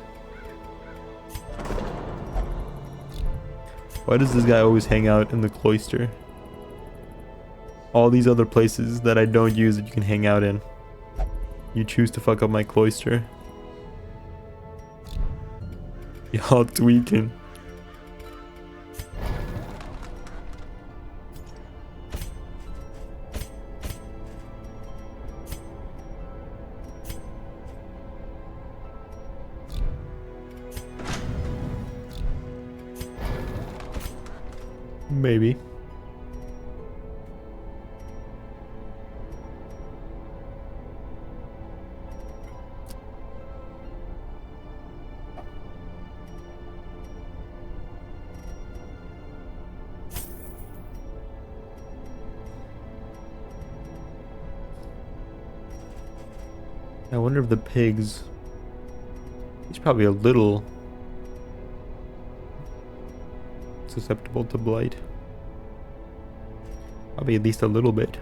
Why does this guy always hang out in the cloister? All these other places that I don't use that you can hang out in. You choose to fuck up my cloister. Y'all tweaking. Maybe. I wonder if the pigs... He's probably a little susceptible to blight. Probably at least a little bit.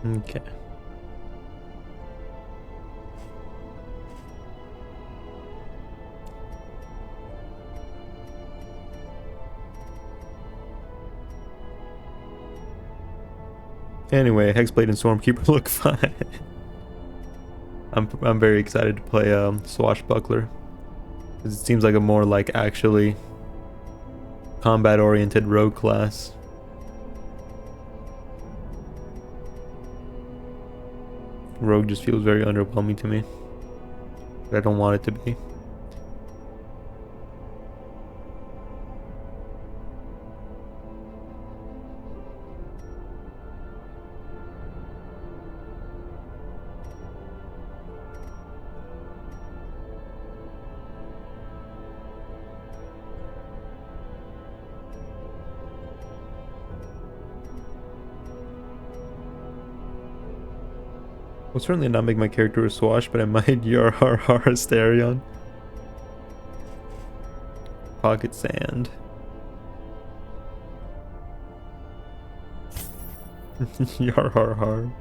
Okay. Anyway, Hexblade and Stormkeeper look fine. I'm very excited to play Swashbuckler, because it seems like a more like actually combat oriented rogue class. Rogue just feels very underwhelming to me, but I don't want it to be. I'll certainly not make my character a Swash, but I might Yarharhar Asterion. Pocket Sand. Yarharhar.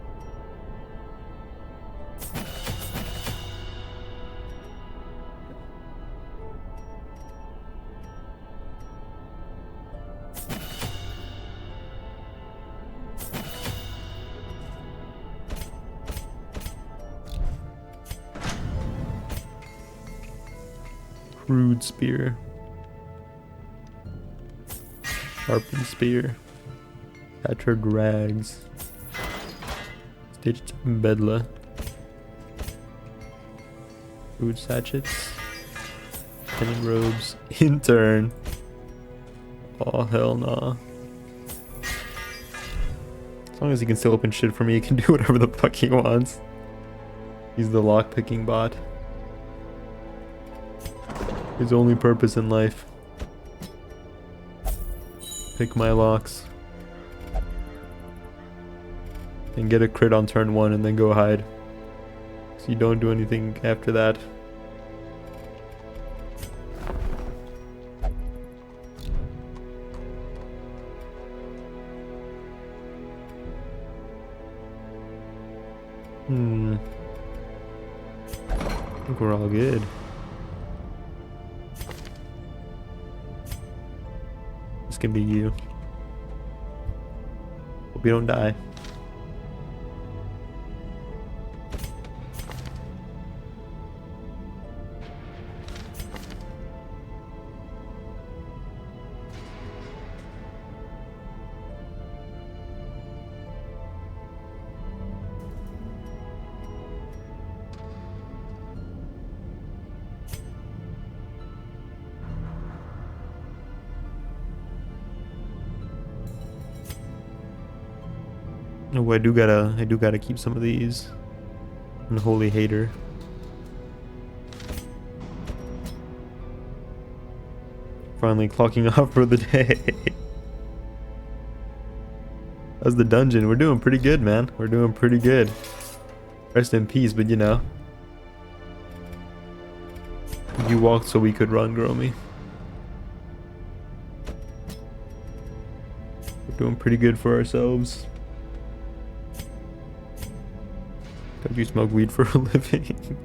Crude Spear. Sharpened Spear. Tattered Rags. Stitched Bedla. Food Sachets. Pendant robes in turn. Oh hell nah. As long as he can still open shit for me, he can do whatever the fuck he wants. He's the lock-picking bot. His only purpose in life. Pick my locks. And get a crit on turn 1 and then go hide. So you don't do anything after that. I think we're all good. This can be you. Hope you don't die. Oh, I do gotta keep some of these. Unholy hater. Finally clocking off for the day. That's the dungeon. We're doing pretty good, man. We're doing pretty good. Rest in peace, but you know. You walked so we could run, Gromy. We're doing pretty good for ourselves. Don't you smoke weed for a living?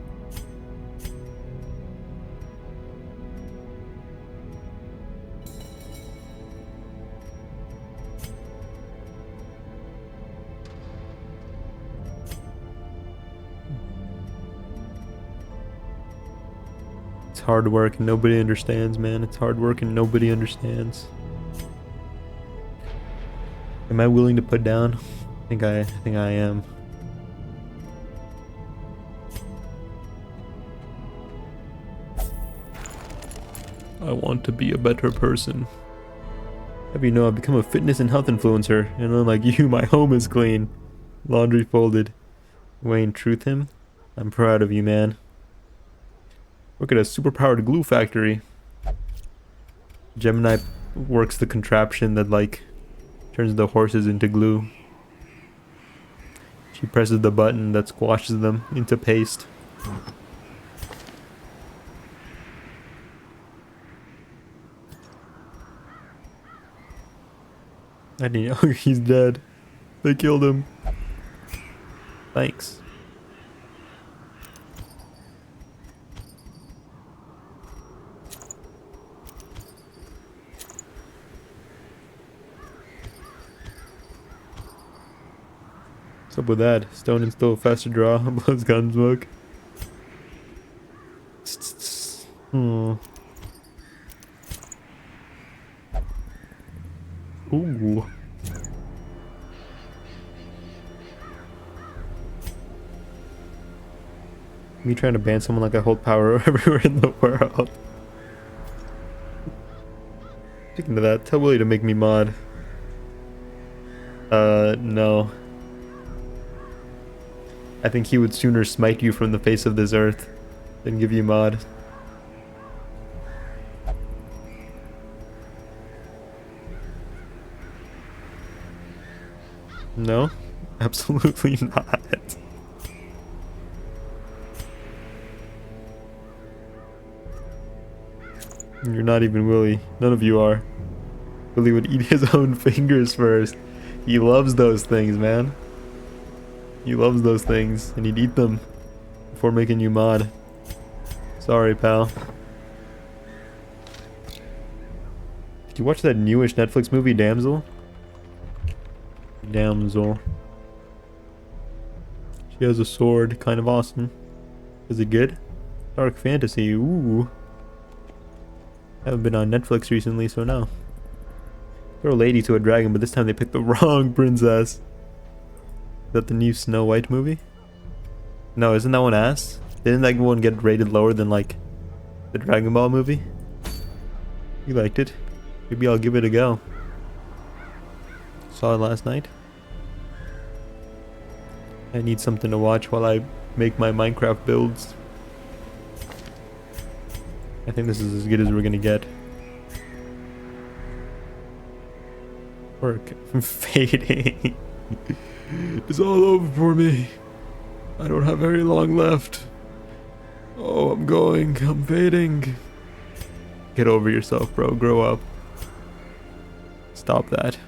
It's hard work and nobody understands, man. It's hard work and nobody understands. Am I willing to put down? I think I am. I want to be a better person. Have you know I've become a fitness and health influencer, and unlike you, my home is clean. Laundry folded. Wayne Trutham, I'm proud of you, man. Work at a superpowered glue factory. Gemini works the contraption that like turns the horses into glue. She presses the button that squashes them into paste. I didn't know he's dead. They killed him. Thanks. What's up with that? Stone and still faster draw. Blows Gunsmoke. Hmm. Ooh. Me trying to ban someone like I hold power everywhere in the world. Speaking of that, tell Willie to make me mod. No. I think he would sooner smite you from the face of this earth than give you mod. No, absolutely not. You're not even Willie. None of you are. Willie would eat his own fingers first. He loves those things, man. He loves those things, and he'd eat them before making you mod. Sorry, pal. Did you watch that newish Netflix movie, Damsel? Damsel. She has a sword, kind of awesome. Is it good? Dark fantasy, ooh. I haven't been on Netflix recently, so no. Throw a lady to a dragon, but this time they picked the wrong princess. Is that the new Snow White movie? No, isn't that one ass? Didn't that one get rated lower than like The Dragon Ball movie? You liked it? Maybe I'll give it a go. Saw it last night. I need something to watch while I make my Minecraft builds. I think this is as good as we're gonna get. Work. I'm fading. It's all over for me. I don't have very long left. Oh, I'm going. I'm fading. Get over yourself, bro. Grow up. Stop that.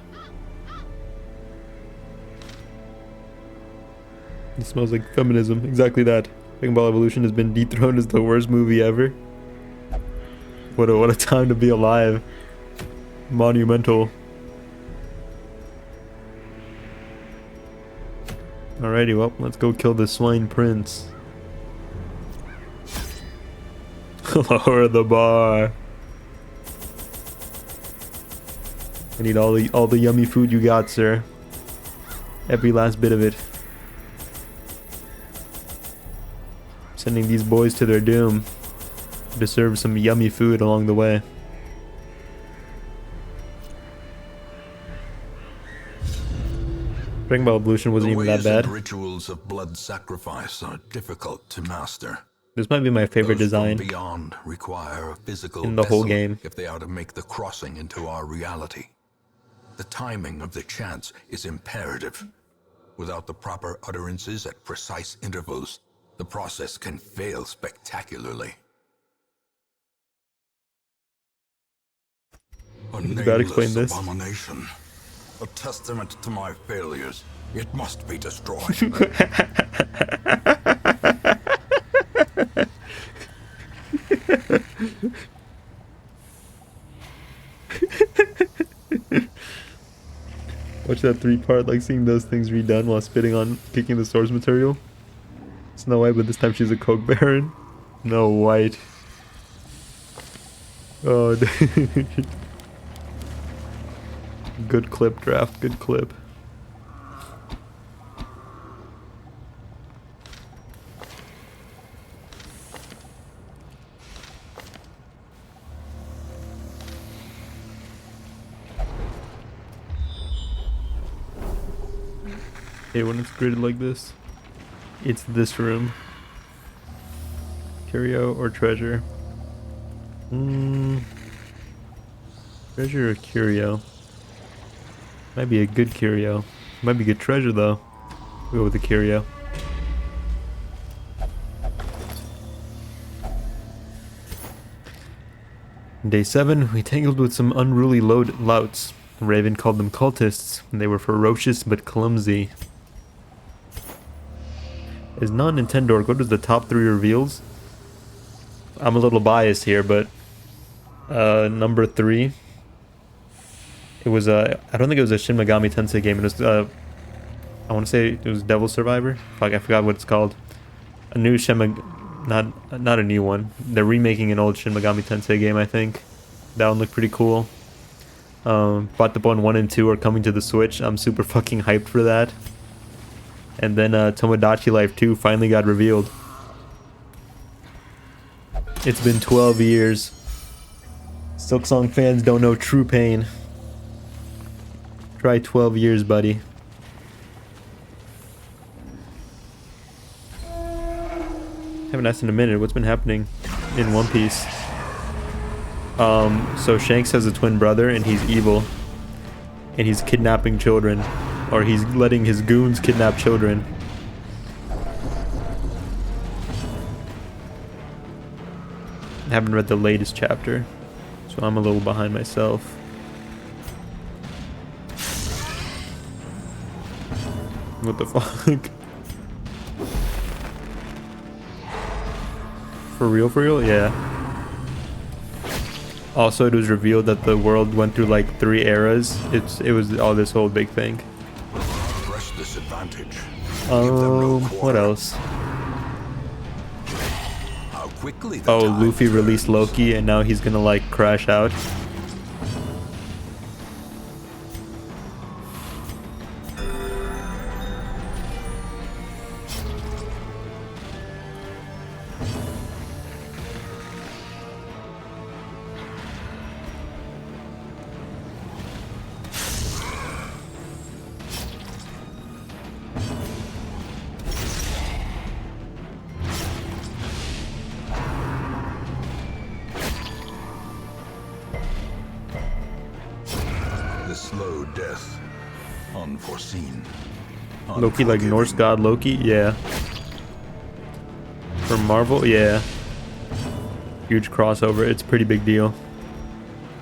It smells like feminism. Exactly that. Dragon Ball Evolution has been dethroned as the worst movie ever. What a time to be alive. Monumental. Alrighty, well, let's go kill the swine prince. Lower the bar. I need all the yummy food you got, sir. Every last bit of it. Sending these boys to their doom. Deserve some yummy food along the way. Dragon Ball Evolution wasn't even that bad. The rituals of blood sacrifice are difficult to master. This might be my favorite Those from design beyond require a physical in the whole vessel game. if they are to make the crossing into our reality. The timing of the chants is imperative. Without the proper utterances at precise intervals, the process can fail spectacularly. A gotta explain nameless this. abomination. A testament to my failures. It must be destroyed. Watch that 3-part, like seeing those things redone while spitting on kicking the source material. Snow White, but this time she's a Coke Baron. No White. Oh, dude. Good clip, Draft. Good clip. Hey, when it's gridded like this, it's this room. Curio or treasure? Treasure or curio? Might be a good curio. Might be good treasure though. We'll go with the curio. Day 7, we tangled with some unruly louts. Raven called them cultists. They were ferocious but clumsy. Is non-Nintendo, what is the top 3 reveals? I'm a little biased here, but number 3. It was I don't think it was a Shin Megami Tensei game. It was I want to say it was Devil Survivor. Fuck, I forgot what it's called. A new not a new one. They're remaking an old Shin Megami Tensei game, I think. That one looked pretty cool. Bought the one 1 and 2 are coming to the Switch. I'm super fucking hyped for that. And then Tomodachi Life 2 finally got revealed. It's been 12 years. Silksong fans don't know true pain. Try 12 years, buddy. Haven't asked in a minute what's been happening in One Piece. So Shanks has a twin brother and he's evil. And he's kidnapping children. Or he's letting his goons kidnap children. I haven't read the latest chapter, so I'm a little behind myself. What the fuck? For real? Yeah. Also, it was revealed that the world went through like 3 eras. It was all this whole big thing. Press this advantage. Give them no What quarter. else? How quickly the Oh, tide Luffy released turns. Loki, and now he's gonna like crash out. slow death. Unforeseen. Loki, like Norse god Loki? Yeah. From Marvel? Yeah. Huge crossover. It's a pretty big deal.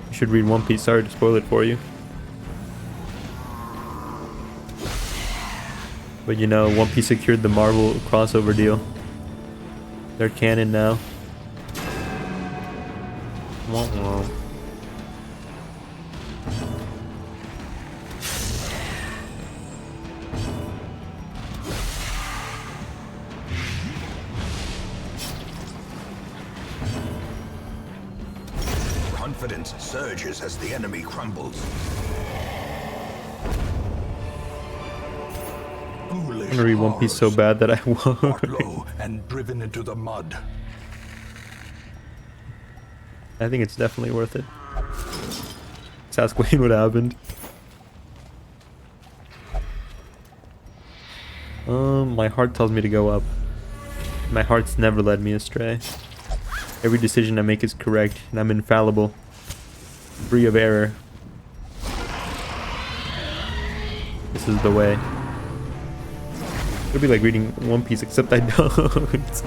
You should read One Piece. Sorry to spoil it for you. But you know, One Piece secured the Marvel crossover deal. They're canon now. Wah, wah. Confidence surges as the enemy crumbles. I'm gonna read One Piece so bad that I won't. Low and driven into the mud. I think it's definitely worth it. Let's ask Wayne what happened. My heart tells me to go up. My heart's never led me astray. Every decision I make is correct, and I'm infallible. Free of error. This is the way. It'll be like reading One Piece, except I don't.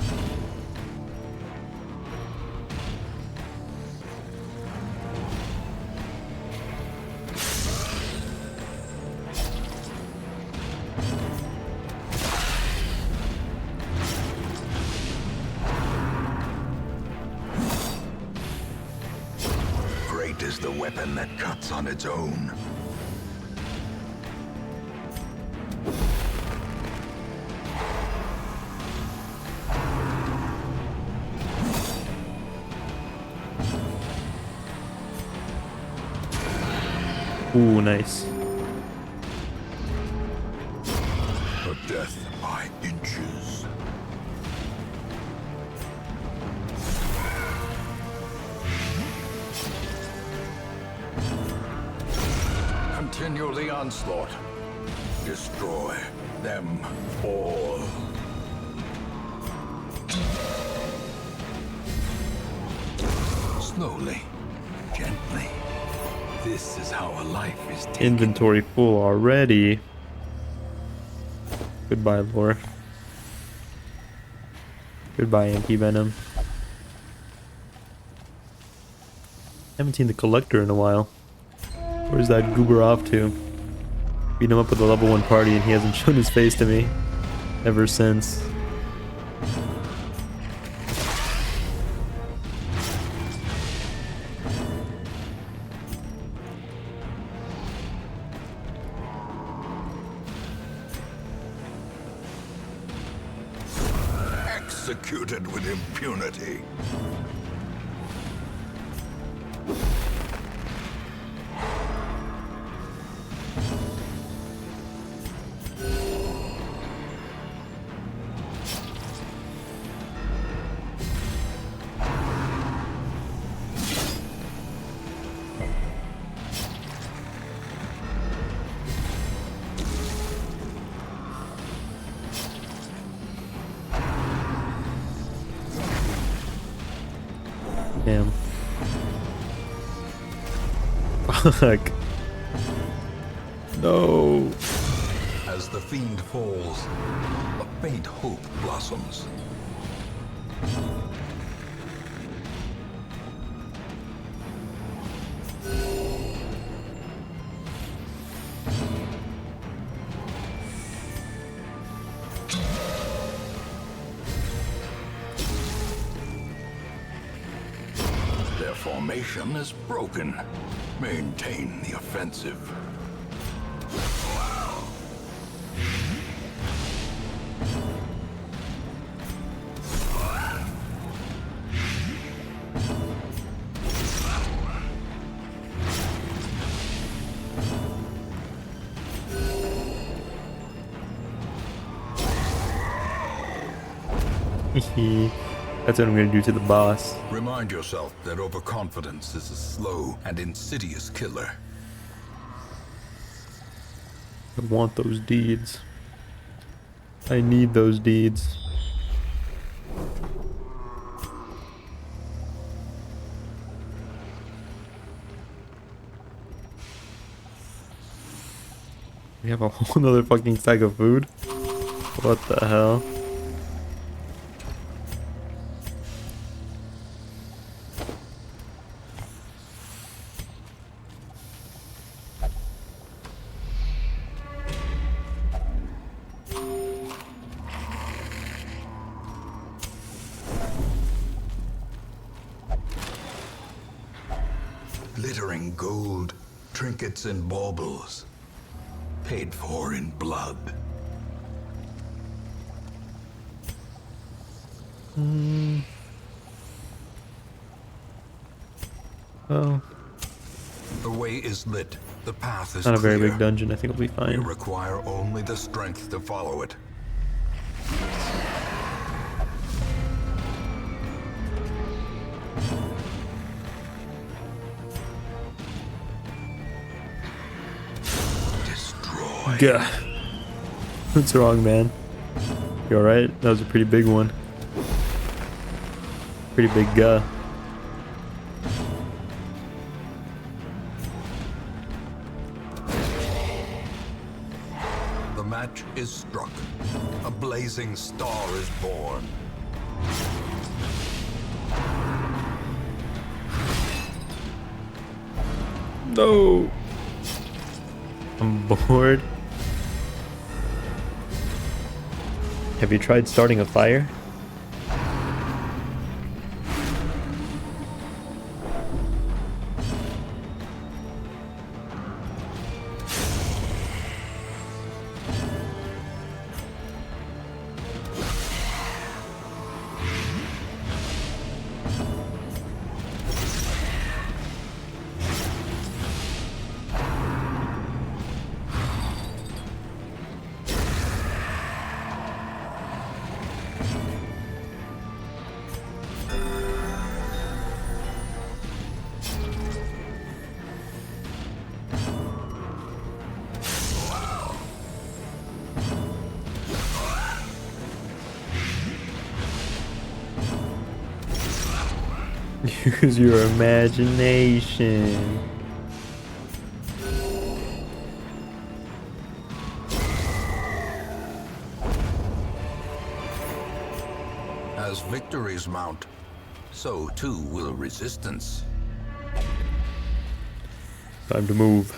Great is the weapon that cuts on its own. Ooh, nice. A death by inches. Continue the onslaught. Destroy them all. Slowly, gently. This is how a life is taken. Inventory full already. Goodbye, lore. Goodbye, Anti-Venom. Haven't seen the Collector in a while. Where's that goober off to? Beat him up with a level 1 party and he hasn't shown his face to me ever since. Executed with impunity. Damn. Fuck. No. As the fiend falls, a faint hope blossoms. Their formation is broken. Maintain the offensive. That's what I'm gonna do to the boss. Remind yourself that overconfidence is a slow and insidious killer. I want those deeds. I need those deeds. We have a whole nother fucking stack of food. What the hell? Glittering gold, trinkets and baubles, paid for in blood. Oh, The way is lit. The path is not a very clear. big dungeon. I think it'll be We fine. require only the strength to follow it. Destroy. Gah. What's wrong, man? You alright? That was a pretty big one. Pretty big guh. The match is struck. A blazing star is born. No! I'm bored. Have you tried starting a fire? Use your imagination. As victories mount, so too will resistance. Time to move.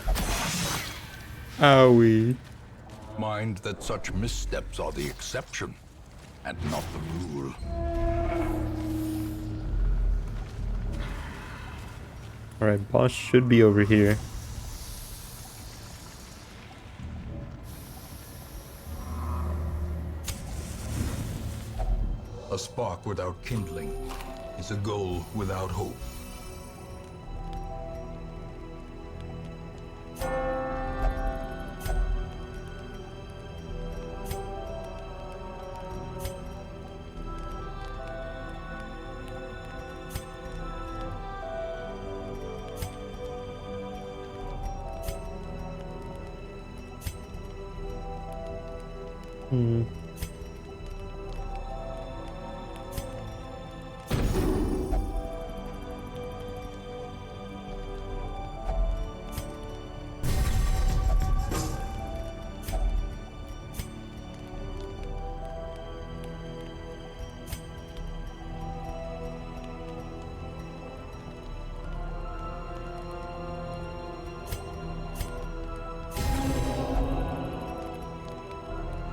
Owie. Mind that such missteps are the exception, and not the rule. Alright, boss should be over here. A spark without kindling is a goal without hope.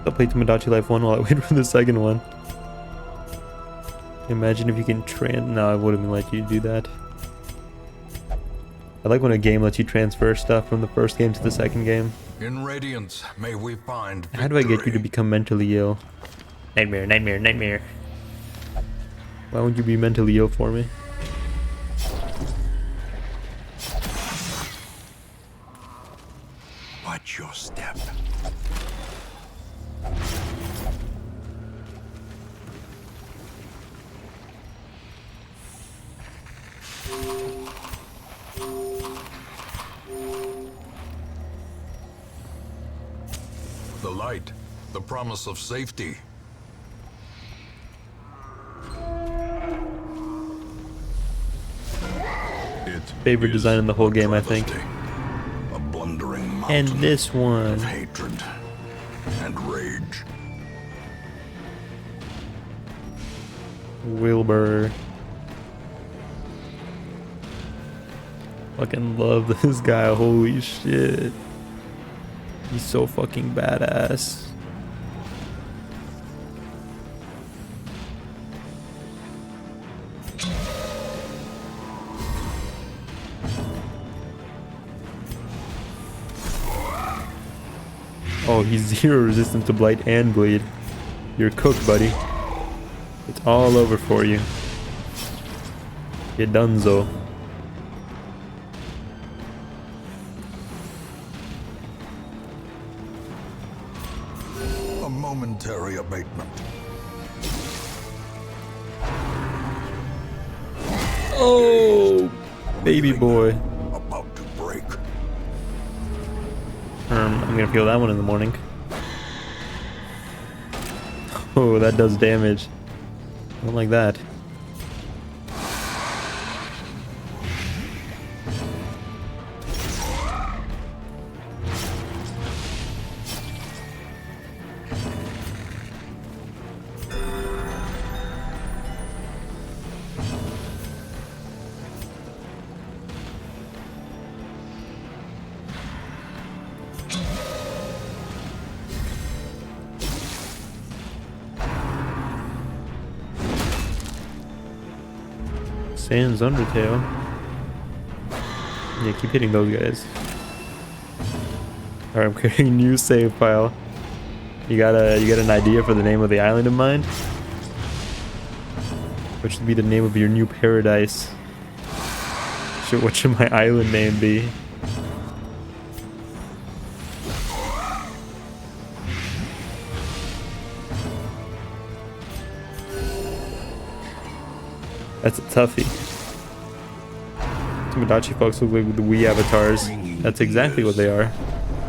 I'll play Tomodachi Life 1 while I wait for the second one. Imagine if you can No, I wouldn't let you do that. I like when a game lets you transfer stuff from the first game to the second game. In Radiance, may we find victory. How do I get you to become mentally ill? Nightmare, nightmare, nightmare. Why won't you be mentally ill for me? Watch your step. The light, the promise of safety. Favorite design in the whole game, I think. A blundering And mountain this one. of hatred. Wilbur. Fucking love this guy. Holy shit. He's so fucking badass. Oh, he's 0 resistance to blight and bleed. You're cooked, buddy. It's all over for you. You donezo. A momentary abatement. Oh, baby boy. About to break. I'm gonna feel that one in the morning. Oh, that does damage. I don't like that. Sans Undertale. Yeah, keep hitting those guys. Alright, I'm creating a new save file. You got an idea for the name of the island in mind? What should be the name of your new paradise? What should my island name be? That's a toughie. Tomodachi folks look like the Wii avatars. That's exactly what they are.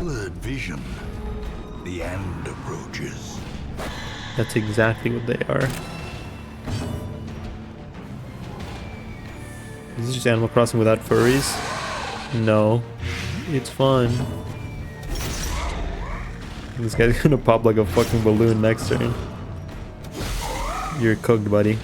Blurred vision. The end approaches. That's exactly what they are. Is this just Animal Crossing without furries? No. It's fun. This guy's gonna pop like a fucking balloon next turn. You're cooked, buddy.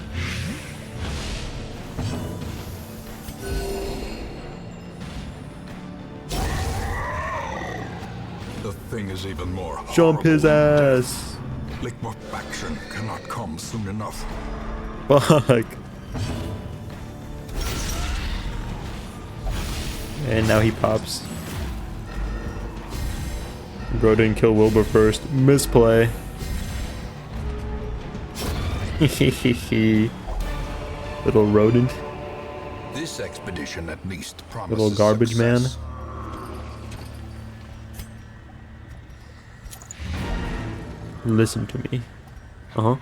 The thing is even more Jump his horrible. ass! Liquefaction cannot come soon enough. Fuck. And now he pops. Bro didn't kill Wilbur first. Misplay. Little rodent. This expedition at least promises Little garbage success. man. Listen to me. Uh-huh.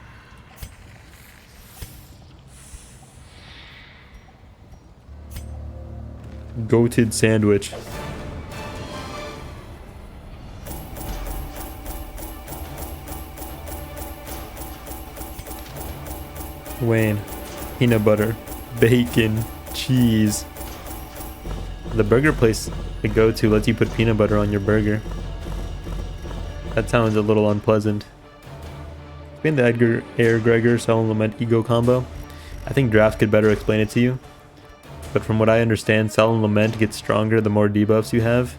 Goated sandwich. Wayne. Peanut butter. Bacon. Cheese. The burger place I go to lets you put peanut butter on your burger. That sounds a little unpleasant. Explain the Edgar Air Gregor Sullen Lament ego combo. I think Draft could better explain it to you. But from what I understand, Sullen Lament gets stronger the more debuffs you have.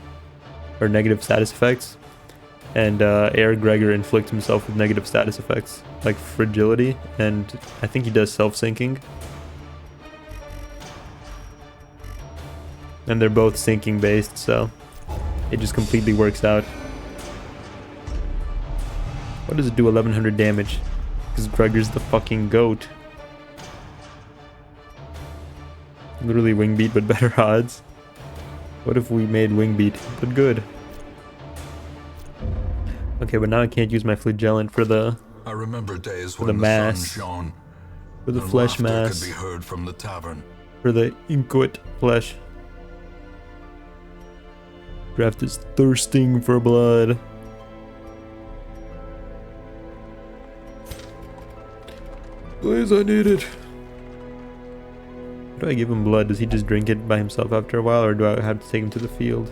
Or negative status effects. And Air Gregor inflicts himself with negative status effects. Like fragility. And I think he does self-syncing. And they're both syncing based, so it just completely works out. What does it do 1100 damage? Because Gregor's the fucking goat. Literally Wingbeat, but better odds. What if we made Wingbeat, but good? Okay, but now I can't use my Flagellant for the I remember days the when the mass. sun shone. for the and flesh laughter mass. could be heard from the tavern. For the inquit flesh. Draft is thirsting for blood. Please, I need it. Do I give him blood? Does he just drink it by himself after a while, or do I have to take him to the field?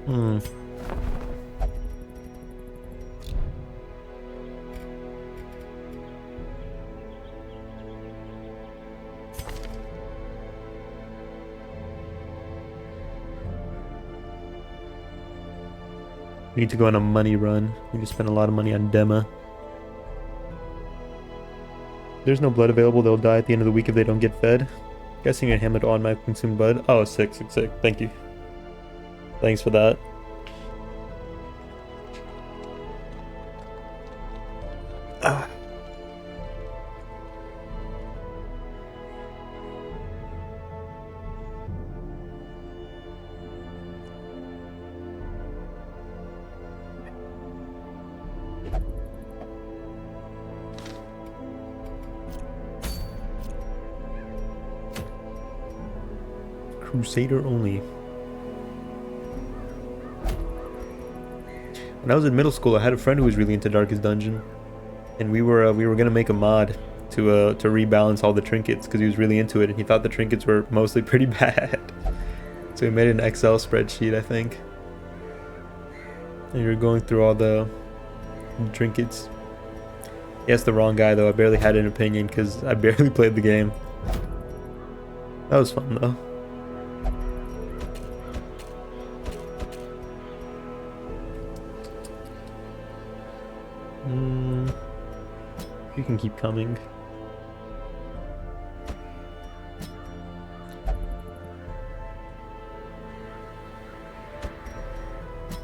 Hmm. We need to go on a money run. We need to spend a lot of money on Dema. There's no blood available. They'll die at the end of the week if they don't get fed. Guessing your Hamlet on might consume blood. Oh, sick. Thank you. Thanks for that. Ah. Crusader only. When I was in middle school, I had a friend who was really into Darkest Dungeon, and we were gonna make a mod to rebalance all the trinkets because he was really into it, and he thought the trinkets were mostly pretty bad. So we made an Excel spreadsheet, I think, and you were going through all the trinkets. Yes, the wrong guy though. I barely had an opinion because I barely played the game. That was fun though. You can keep coming.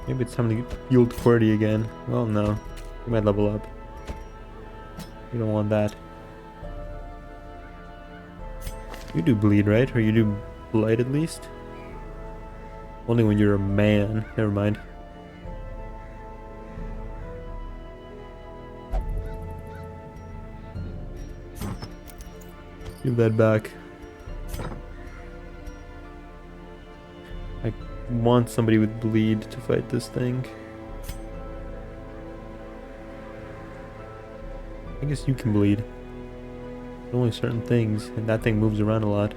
Maybe it's time to yield QWERTY again. Well, no. You might level up. You don't want that. You do bleed, right? Or you do blight at least? Only when you're a man. Never mind. Give that back. I want somebody with bleed to fight this thing. I guess you can bleed. Only certain things, and that thing moves around a lot.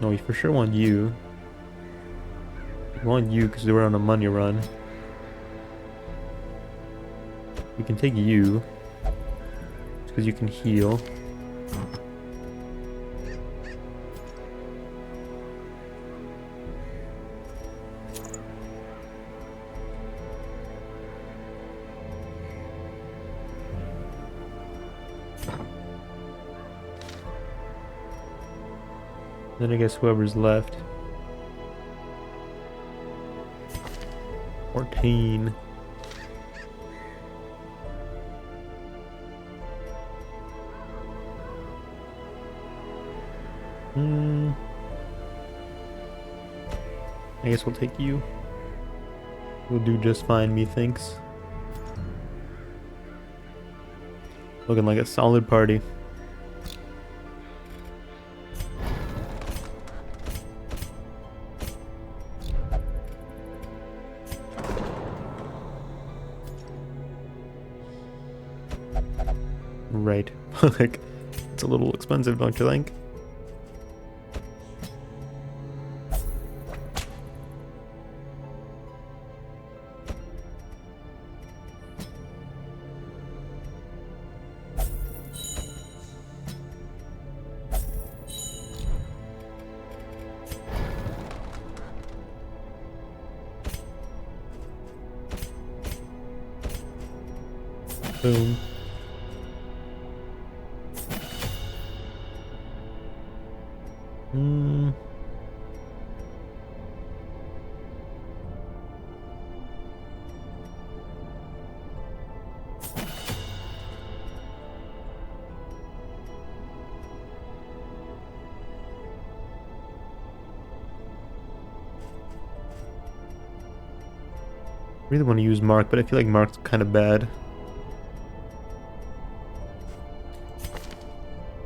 No, we for sure want you. We want you because we're on a money run. We can take you because you can heal. Then I guess whoever's left. 14. I guess we'll take you. We'll do just fine, methinks. Looking like a solid party. Right. Like, it's a little expensive, don't you think? Boom. Really want to use Mark, but I feel like Mark's kind of bad.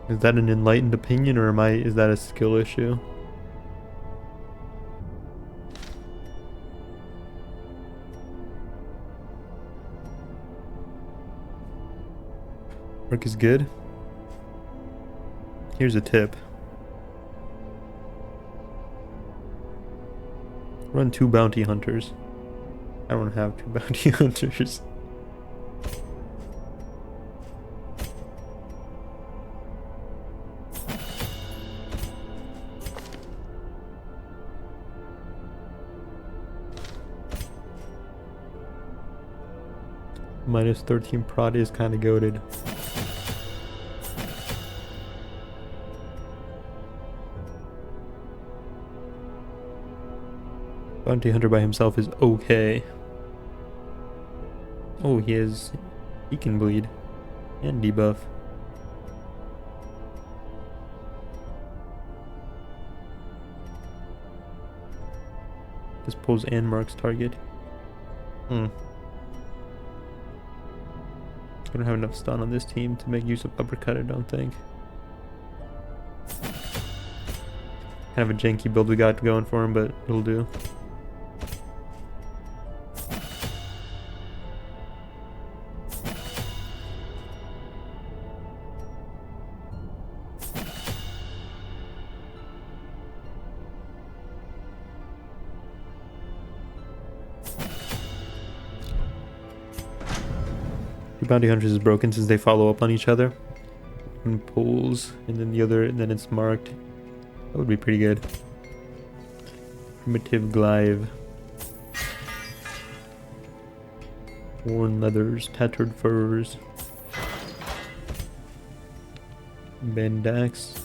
Is that an enlightened opinion, or is that a skill issue? Work is good. Here's a tip. Run 2 bounty hunters. I don't have 2 bounty hunters. Minus 13 prod is kind of goated. Bounty hunter by himself is okay. Oh, he can bleed and debuff. This pulls and marks target. I don't have enough stun on this team to make use of uppercut, I don't think. Kind of a janky build we got going for him, but it'll do. Bounty hunters is broken since they follow up on each other. And pulls, and then the other, and then it's marked. That would be pretty good. Primitive glaive. Worn leathers, tattered furs. Bandax.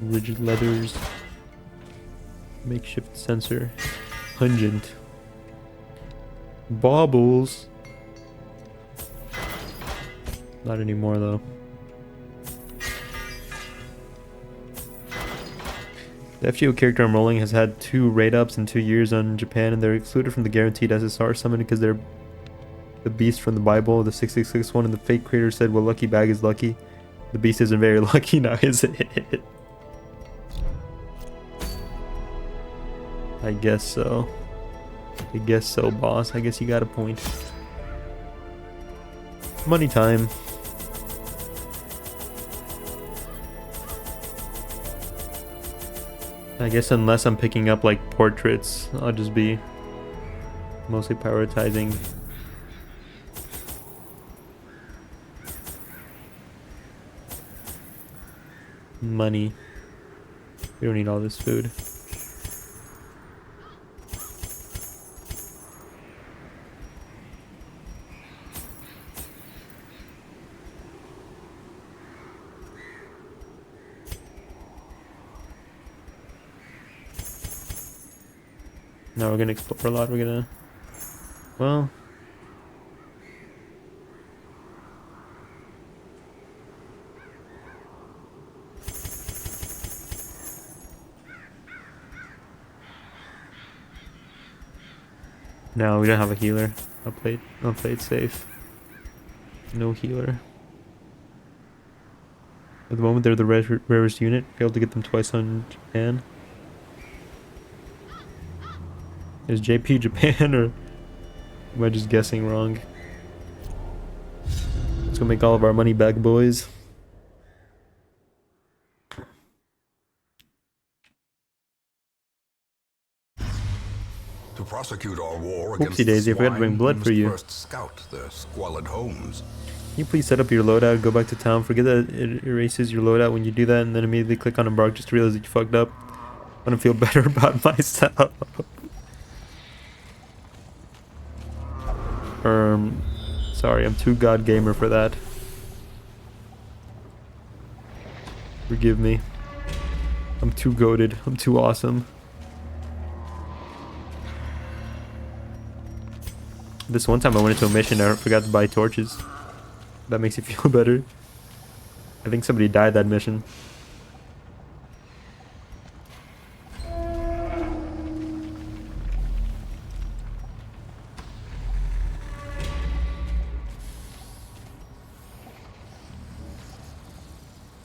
Rigid leathers. Makeshift sensor. Pungent. Baubles. Not anymore though. The FGO character I'm rolling has had 2 raid ups in 2 years on Japan, and they're excluded from the guaranteed SSR summon because they're the beast from the Bible, the 666 one, and the fake creator said, well, lucky bag is lucky. The beast isn't very lucky now, is it? I guess so. I guess so, boss. I guess you got a point. Money time. I guess unless I'm picking up like portraits, I'll just be mostly prioritizing money. We don't need all this food. No, we're gonna explore a lot. We're gonna... Well... No, we don't have a healer. I'll play it safe. No healer. At the moment, they're the rarest unit. Failed to get them twice on Japan. Is JP Japan, or am I just guessing wrong? Let's go make all of our money back, boys. To prosecute our war Oopsie against the daisy, I forgot to bring swine, blood we for must you. first scout their squalid homes. Can you please set up your loadout, go back to town, forget that it erases your loadout when you do that, and then immediately click on embark just to realize that you fucked up? I want to feel better about myself. Sorry, I'm too god gamer for that. Forgive me. I'm too goated. I'm too awesome. This one time I went into a mission and I forgot to buy torches. That makes you feel better. I think somebody died that mission.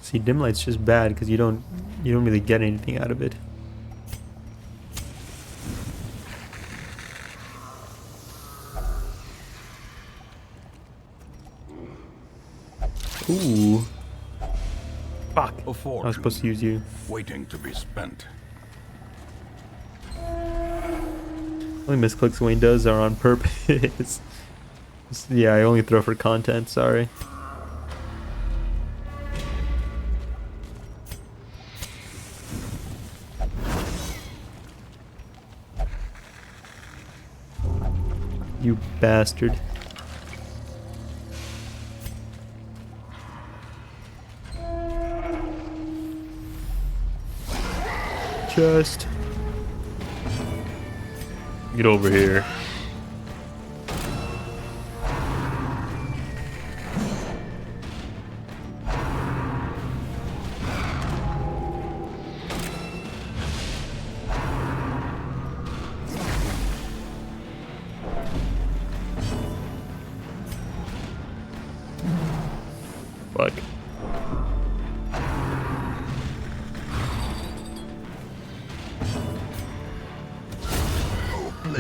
See, dim light's just bad because you don't really get anything out of it. Ooh. Fuck. A I was fortune supposed to use you. waiting to be spent. Only misclicks Wayne does are on purpose. Yeah, I only throw for content, sorry. You bastard. Just get over here. Fuck.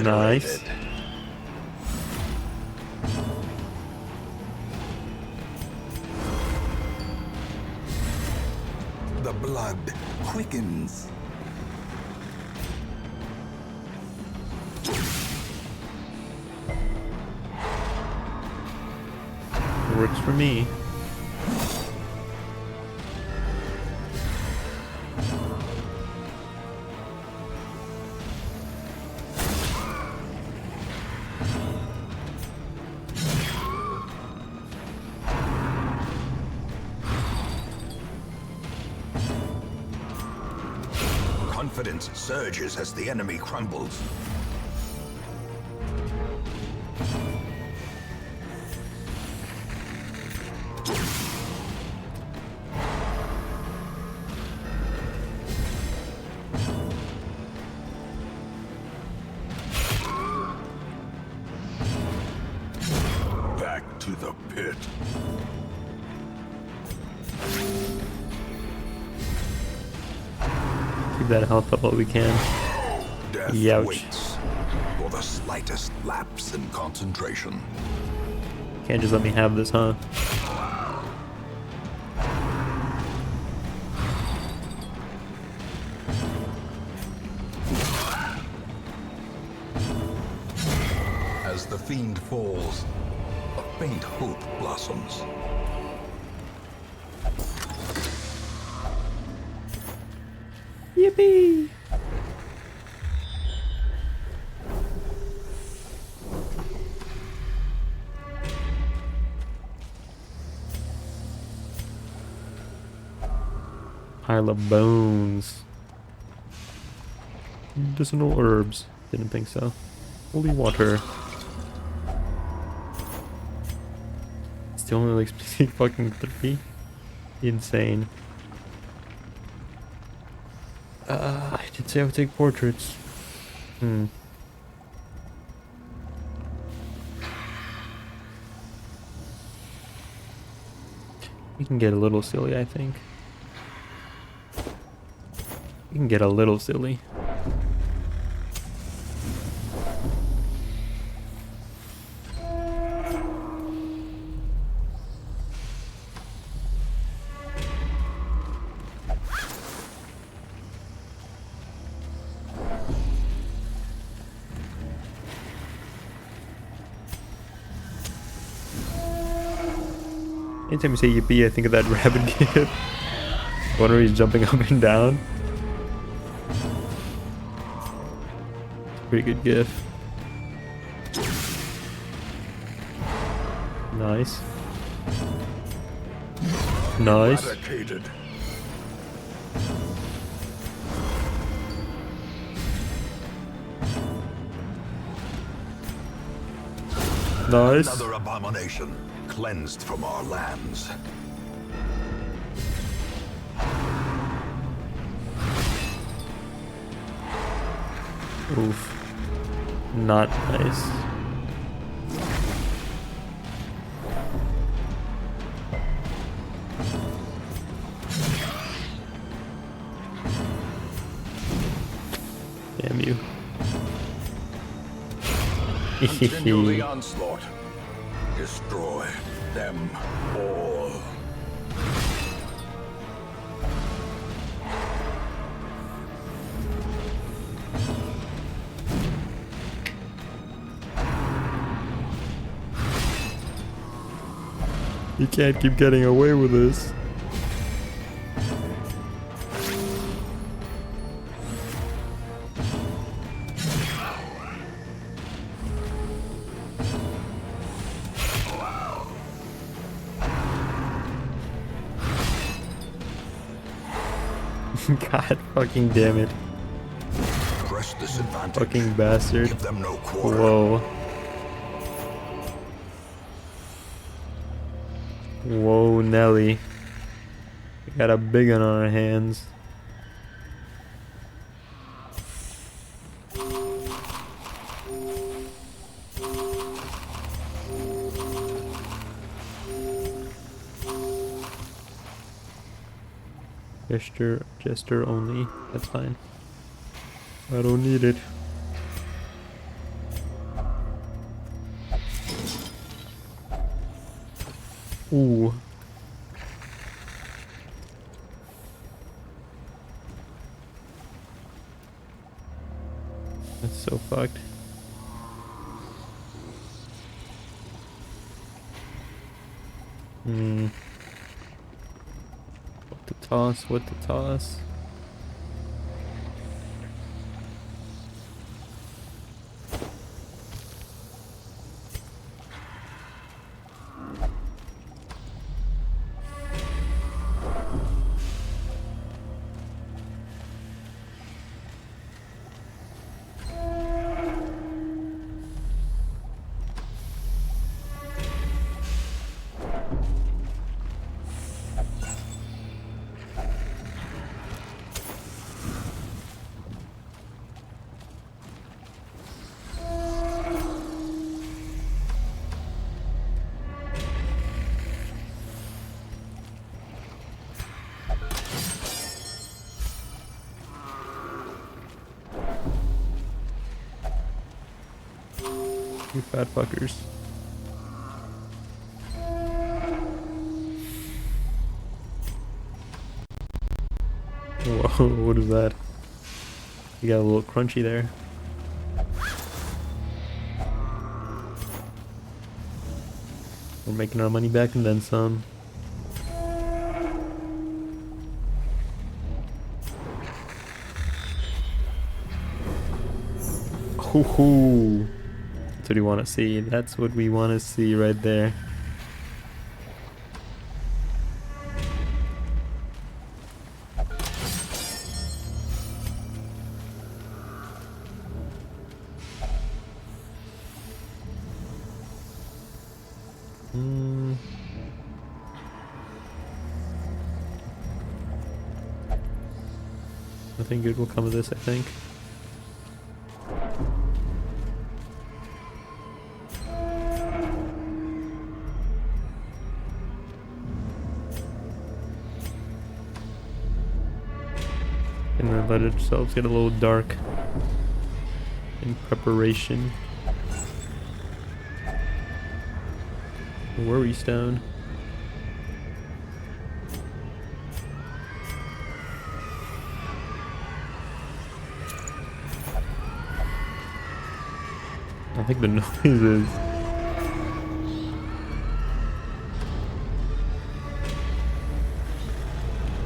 Nice. The blood quickens. Works for me. Confidence surges as the enemy crumbles. Back to the pit. Keep that health up while we can. Death Youch. waits for the slightest lapse in concentration. Can't just let me have this, huh? As the fiend falls, a faint hope blossoms. Yippee! Pile of bones. Medicinal herbs. Didn't think so. Holy water. Still only like fucking 3. Insane. I did say I would take portraits. You can get a little silly, I think. You can get a little silly. Anytime you say yippee, I think of that rabbit gif. One where he's jumping up and down. Pretty good gif. Nice. Nice. Eradicated. Nice. Another abomination cleansed from our lands. Oof. Not nice. Damn you. Continue the onslaught. Destroy them all. You can't keep getting away with this. God fucking damn it. Press this advantage. Fucking bastard. Give them no quarter. Whoa. Whoa, Nelly. We got a big one on our hands. Gesture only. That's fine. I don't need it. Ooh. That's so fucked. What to toss? What to toss? You fat fuckers. Whoa, what is that? You got a little crunchy there. We're making our money back and then some. Hoo-hoo. That's what you want to see. That's what we want to see right there. Nothing good will come of this, I think. And let ourselves get a little dark in preparation. Worry stone. I think the noise is.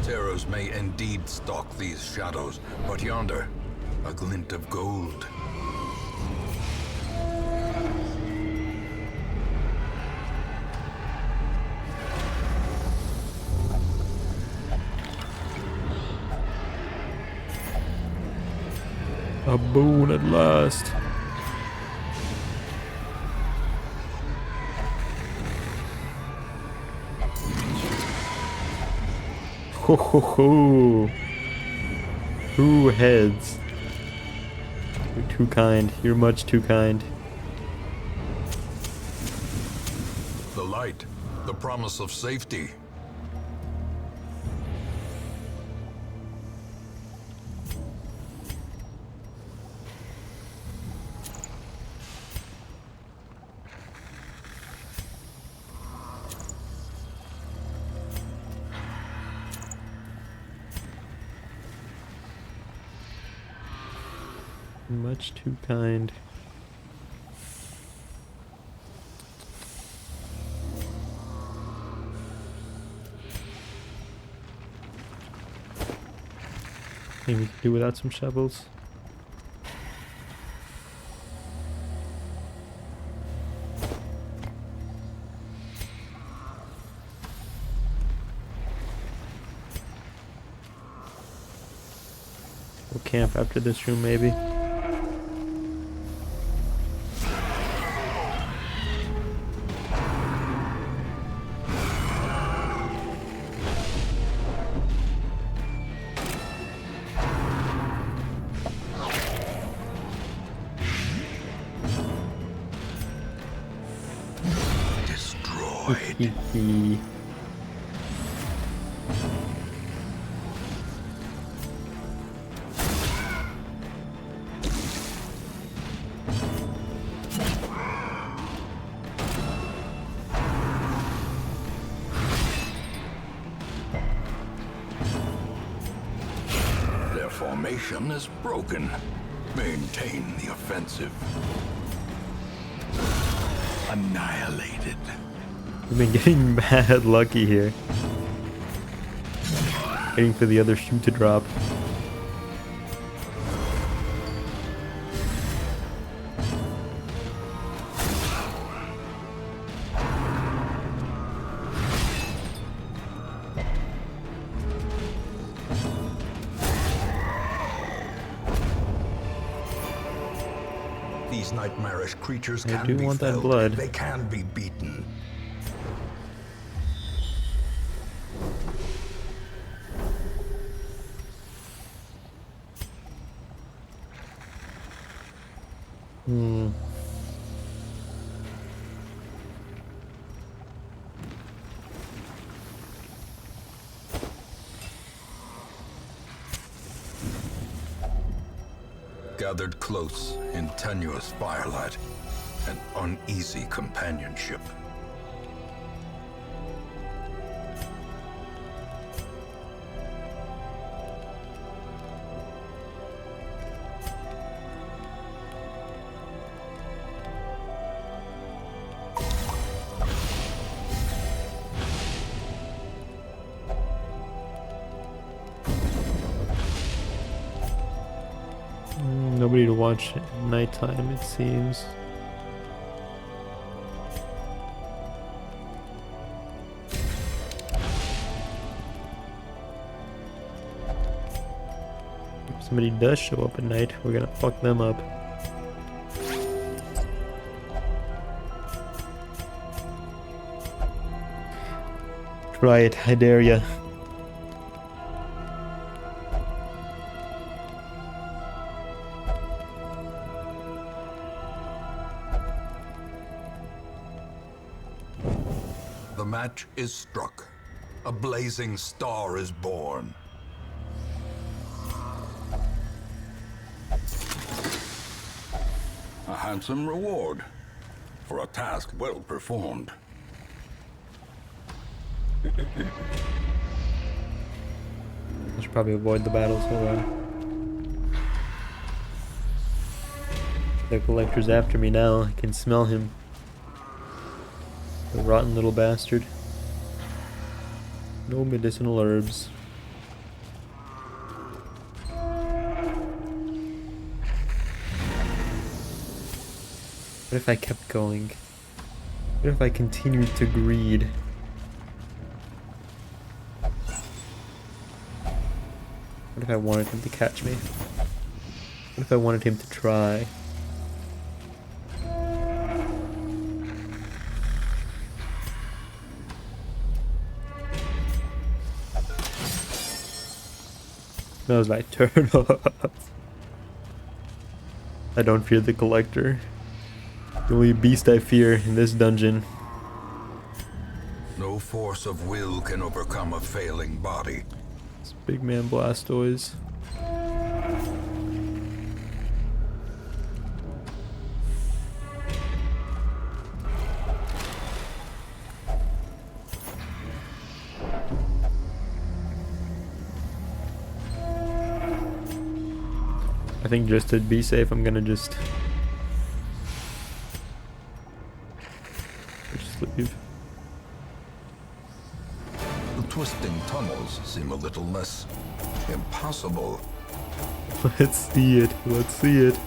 Terrors may indeed stalk these shadows, but yonder, a glint of gold. A boon at last. Ho ho ho! 2 heads. You're too kind. You're much too kind. The light, the promise of safety. Much too kind. Maybe we can do without some shovels. We'll camp after this room, maybe. Destroyed. Their formation is broken. Maintain the offensive. Annihilated. We've been getting mad lucky here. Waiting for the other shoe to drop. These nightmarish creatures I can do be want that felled. blood. They can be beaten. Gathered close in tenuous firelight, an uneasy companionship. Nobody to watch at nighttime, it seems. If somebody does show up at night, we're gonna fuck them up. Try it, I dare ya. The match is struck. A blazing star is born. A handsome reward for a task well performed. I should probably avoid the battles. Hold on. The collector's after me now. I can smell him. The rotten little bastard. No medicinal herbs. What if I kept going? What if I continued to greed? What if I wanted him to catch me? What if I wanted him to try? That was my turn off. I don't fear the collector. The only beast I fear in this dungeon. No force of will can overcome a failing body. It's Big Man Blastoise. I think just to be safe, I'm gonna just leave. The twisting tunnels seem a little less impossible Let's see it. Let's see it.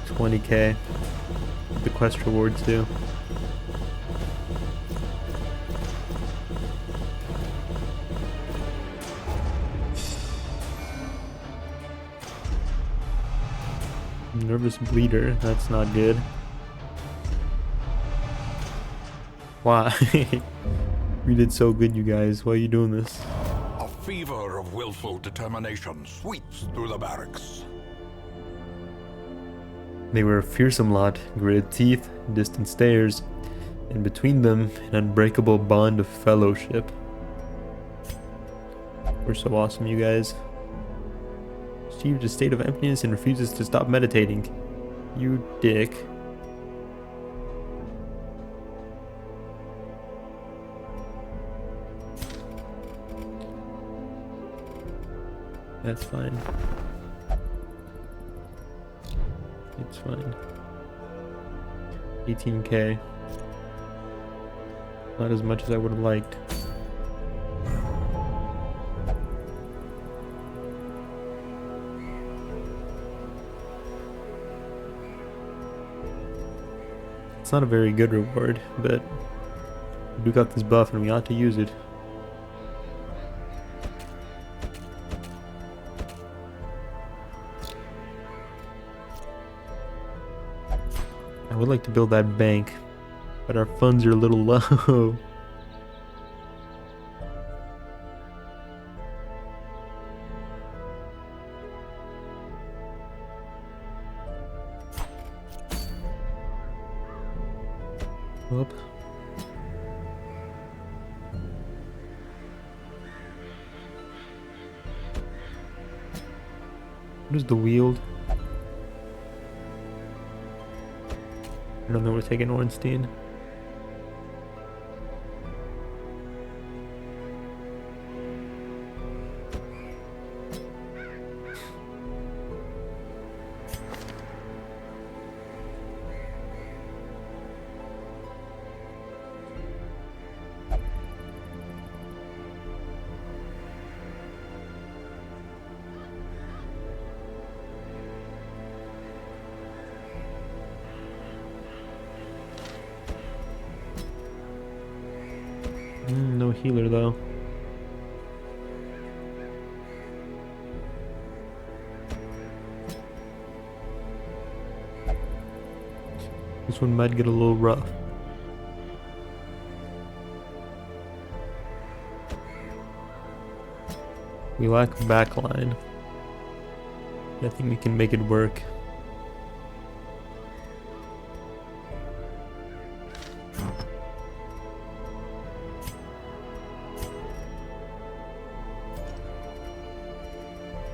$20K. The quest rewards too. Nervous bleeder. That's not good. Why? We did so good, you guys. Why are you doing this? A fever of willful determination sweeps through the barracks. They were a fearsome lot, gritted teeth, distant stares, and between them, an unbreakable bond of fellowship. We're so awesome, you guys. Achieved a state of emptiness and refuses to stop meditating. You dick. That's fine. It's fine. 18K. Not as much as I would have liked. It's not a very good reward, but we do got this buff and we ought to use it. I would like to build that bank, but our funds are a little low. Whoop. What is the wield? I don't know, we're taking Ornstein. No healer though. This one might get a little rough. We lack a backline. I think we can make it work.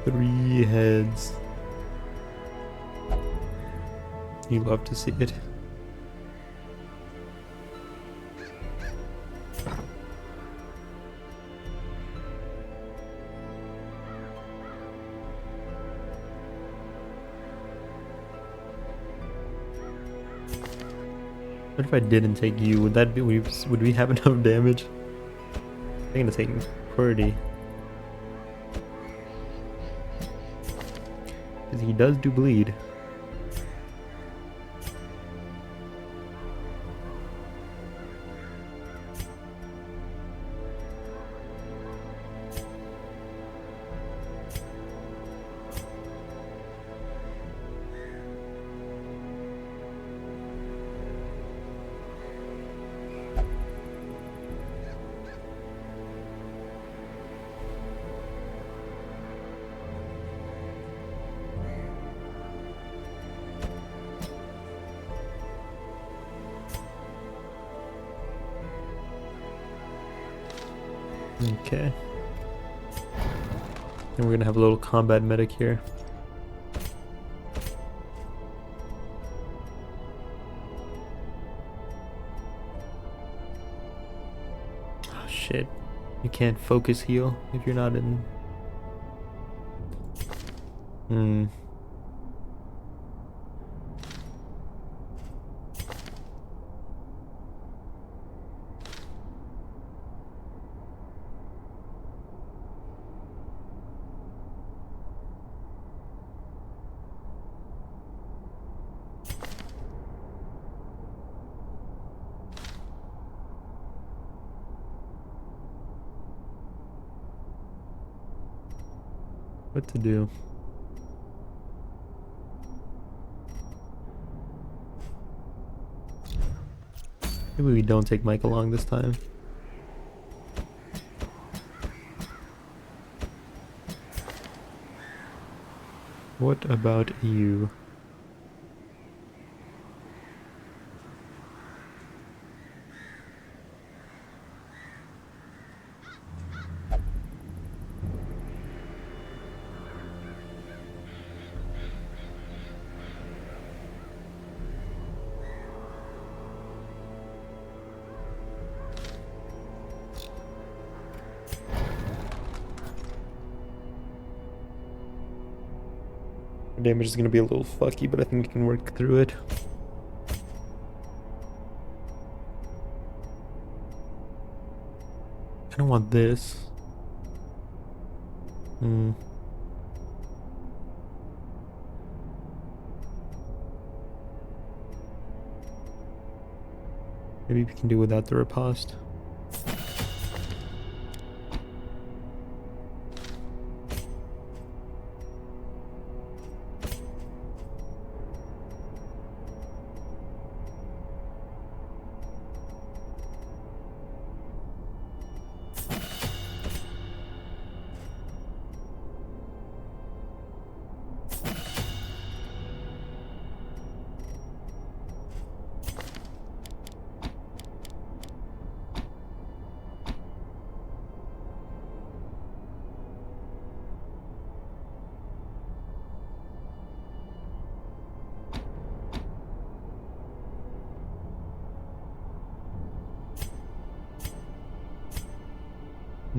Three heads. You love to see it. What if I didn't take you? Would that be would we have enough damage? I'm gonna take Qwerty. Because he does do bleed. Okay. And we're gonna have a little combat medic here. Oh shit. You can't focus heal if you're not in... What to do? Maybe we don't take Mike along this time. What about you? Damage is going to be a little fucky, but I think we can work through it. I don't want this. Maybe we can do without the riposte.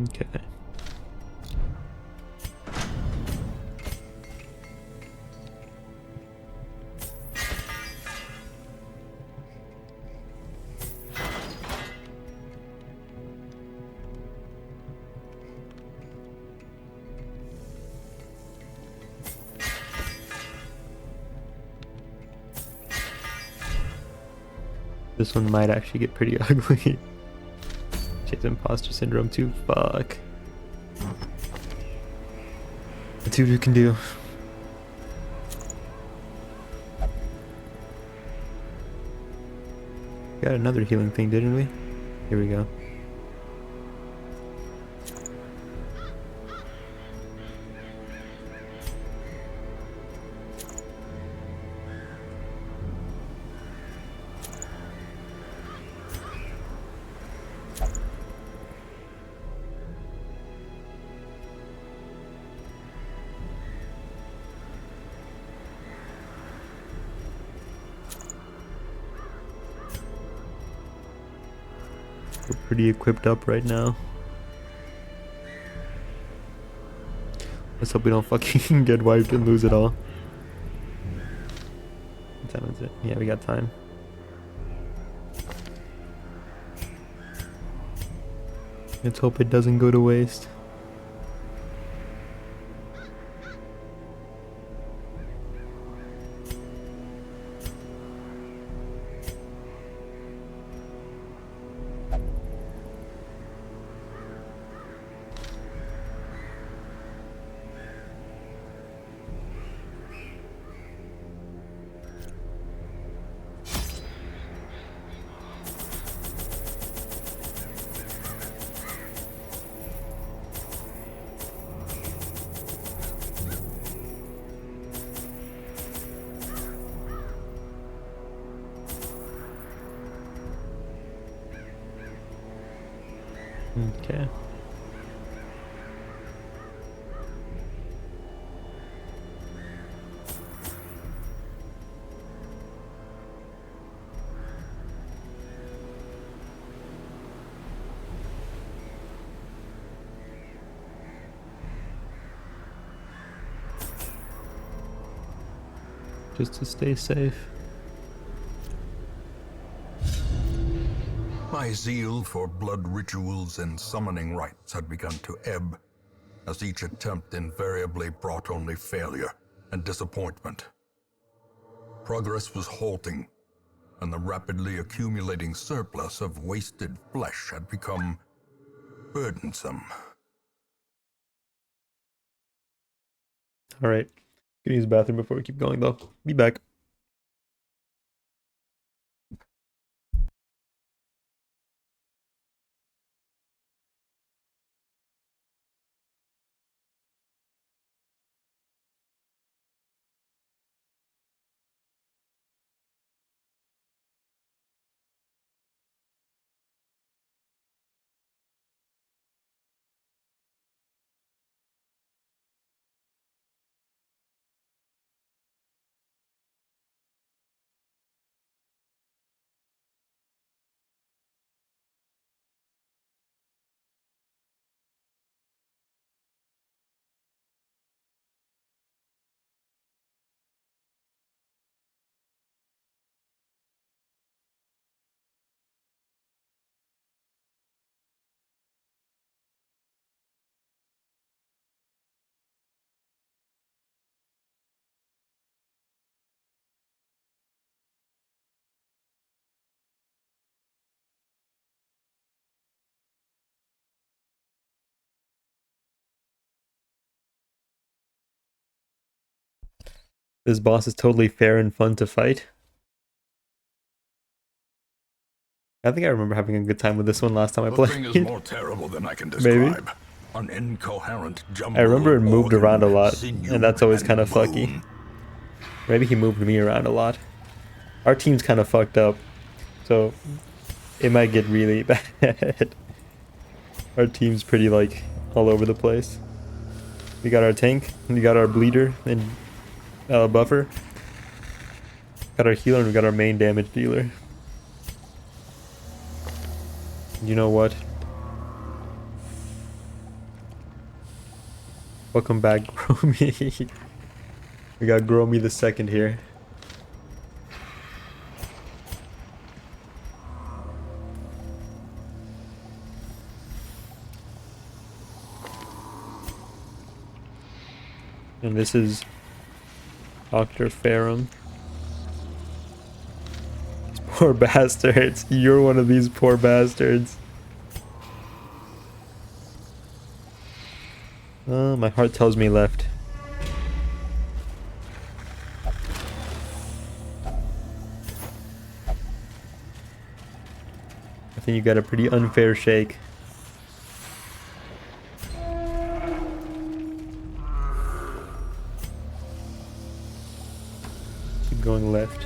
Okay. This one might actually get pretty ugly. Chase imposter syndrome too. Fuck. Let's see what we can do. Got another healing thing, didn't we? Here we go. We're pretty equipped up right now. Let's hope we don't fucking get wiped and lose it all. What time is it? Yeah, we got time. Let's hope it doesn't go to waste. Okay. Just to stay safe. My zeal for blood rituals and summoning rites had begun to ebb, as each attempt invariably brought only failure and disappointment. Progress was halting, and the rapidly accumulating surplus of wasted flesh had become burdensome. All right. Can use the bathroom before we keep going, though. Be back. This boss is totally fair and fun to fight. I think I remember having a good time with this one last time I The played. thing is more terrible than I can Maybe. describe. An incoherent jumble. I remember it of moved organ, around a lot, sinew, and that's always and kind of fucky. bone. Maybe he moved me around a lot. Our team's kind of fucked up, so it might get really bad. Our team's pretty, like, all over the place. We got our tank, we got our bleeder and buffer. Got our healer, and we got our main damage dealer. You know what? Welcome back, Gromy. We got Gromy the second here. And this is Dr. Ferrum. These poor bastards. You're one of these poor bastards. My heart tells me left. I think you got a pretty unfair shake. Keep going left.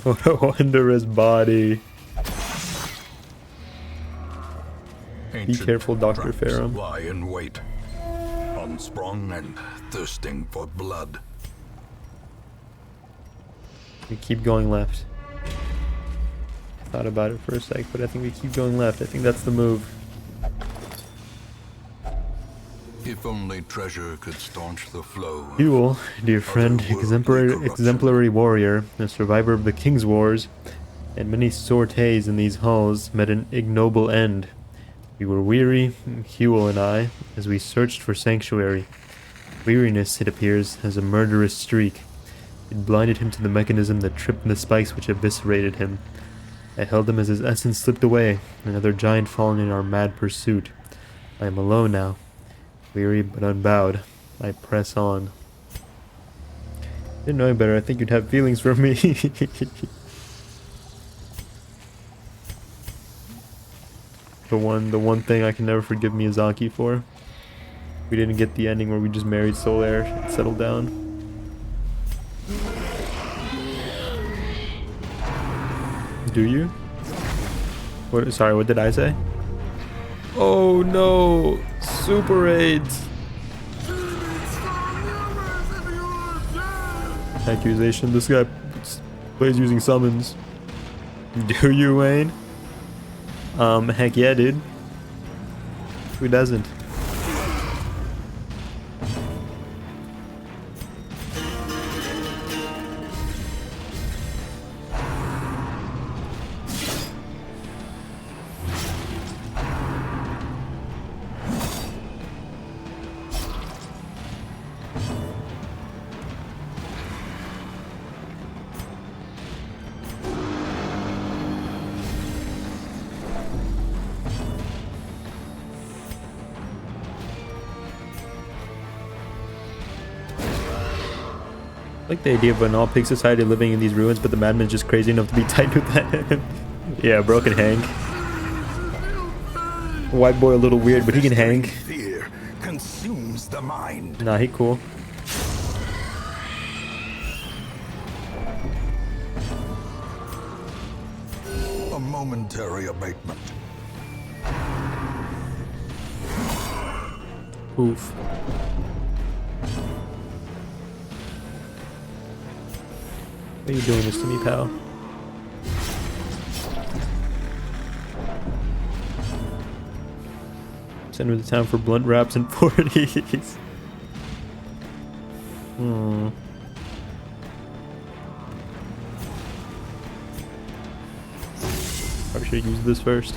What a wondrous body. Be careful, Dr. Ferrum. Lie in wait, unsprung and thirsting for blood. We keep going left. I thought about it for a sec, but I think we keep going left. I think that's the move. If only treasure could staunch the flow. Huel, dear friend, exemplary warrior, a survivor of the King's Wars, and many sorties in these halls, met an ignoble end. We were weary, Huel and I, as we searched for sanctuary. Weariness, it appears, has a murderous streak. It blinded him to the mechanism that tripped the spikes which eviscerated him. I held him as his essence slipped away, another giant fallen in our mad pursuit. I am alone now. Weary but unbowed, I press on. Didn't know better, I think you'd have feelings for me. The one thing I can never forgive Miyazaki for. We didn't get the ending where we just married Solaire and settled down. Do you? What? Sorry, what did I say? Oh no! Super AIDS! Accusation, this guy plays using summons. Do you, Wayne? Heck yeah, dude. Who doesn't? Like the idea of an all-pig society living in these ruins, but the madman's just crazy enough to be tied with that. Yeah, bro can hang. White boy a little weird, but he can hang. Fear consumes the mind. Nah, he cool. A momentary abatement. Oof. Why are you doing this to me, pal? Send him to town for blunt wraps and 40s. Hmm. Probably should have used this first.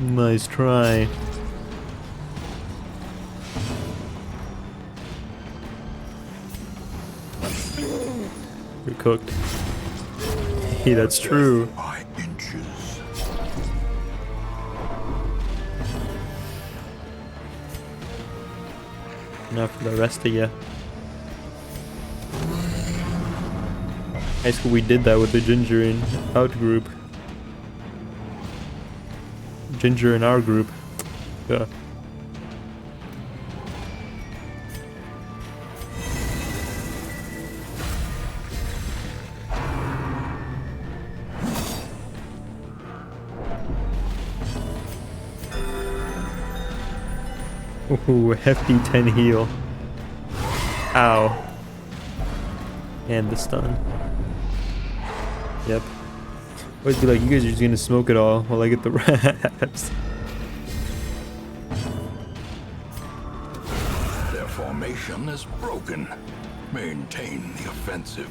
Nice try. You're cooked. Hey, that's true. By inches. Now for the rest of you. High school, we did that with the Ginger in out group. Ginger in our group. Yeah. Ooh, hefty 10 heal. Ow. And the stun. Yep. Always be like, you guys are just gonna smoke it all while I get the wraps. Their formation is broken. Maintain the offensive.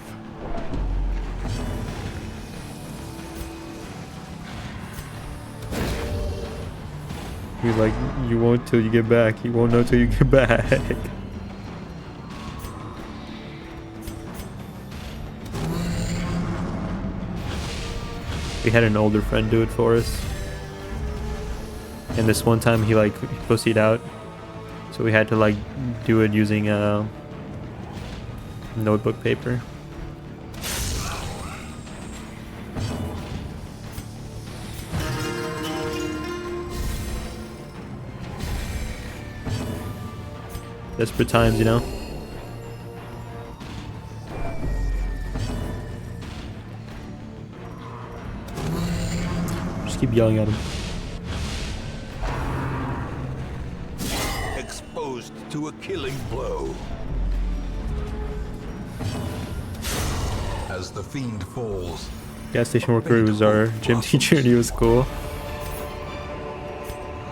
You're like, you won't till you get back. You won't know till you get back. We had an older friend do it for us. And this one time he like pussied out. So we had to like do it using notebook paper. Desperate times, you know? Just keep yelling at him. Exposed to a killing blow. As the fiend falls, Gas station worker who was our gym teacher and he was cool.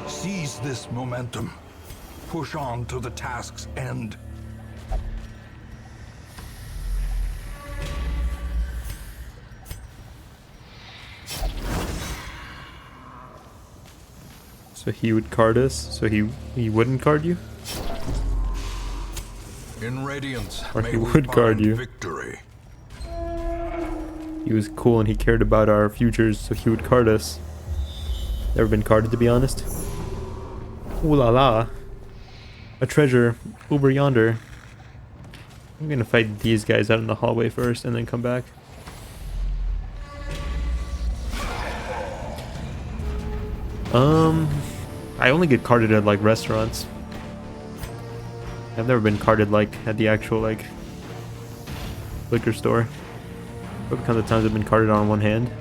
seize this momentum. Push on to the task's end. So he would card us, so he wouldn't card you? In radiance, Or may he we would card find you. victory. He was cool and he cared about our futures, so he would card us. Never been carded, to be honest. Ooh la la. A treasure over yonder. I'm gonna fight these guys out in the hallway first and then come back. I only get carded at like restaurants. I've never been carded like at the actual like liquor store. But because of times I've been carded on one hand.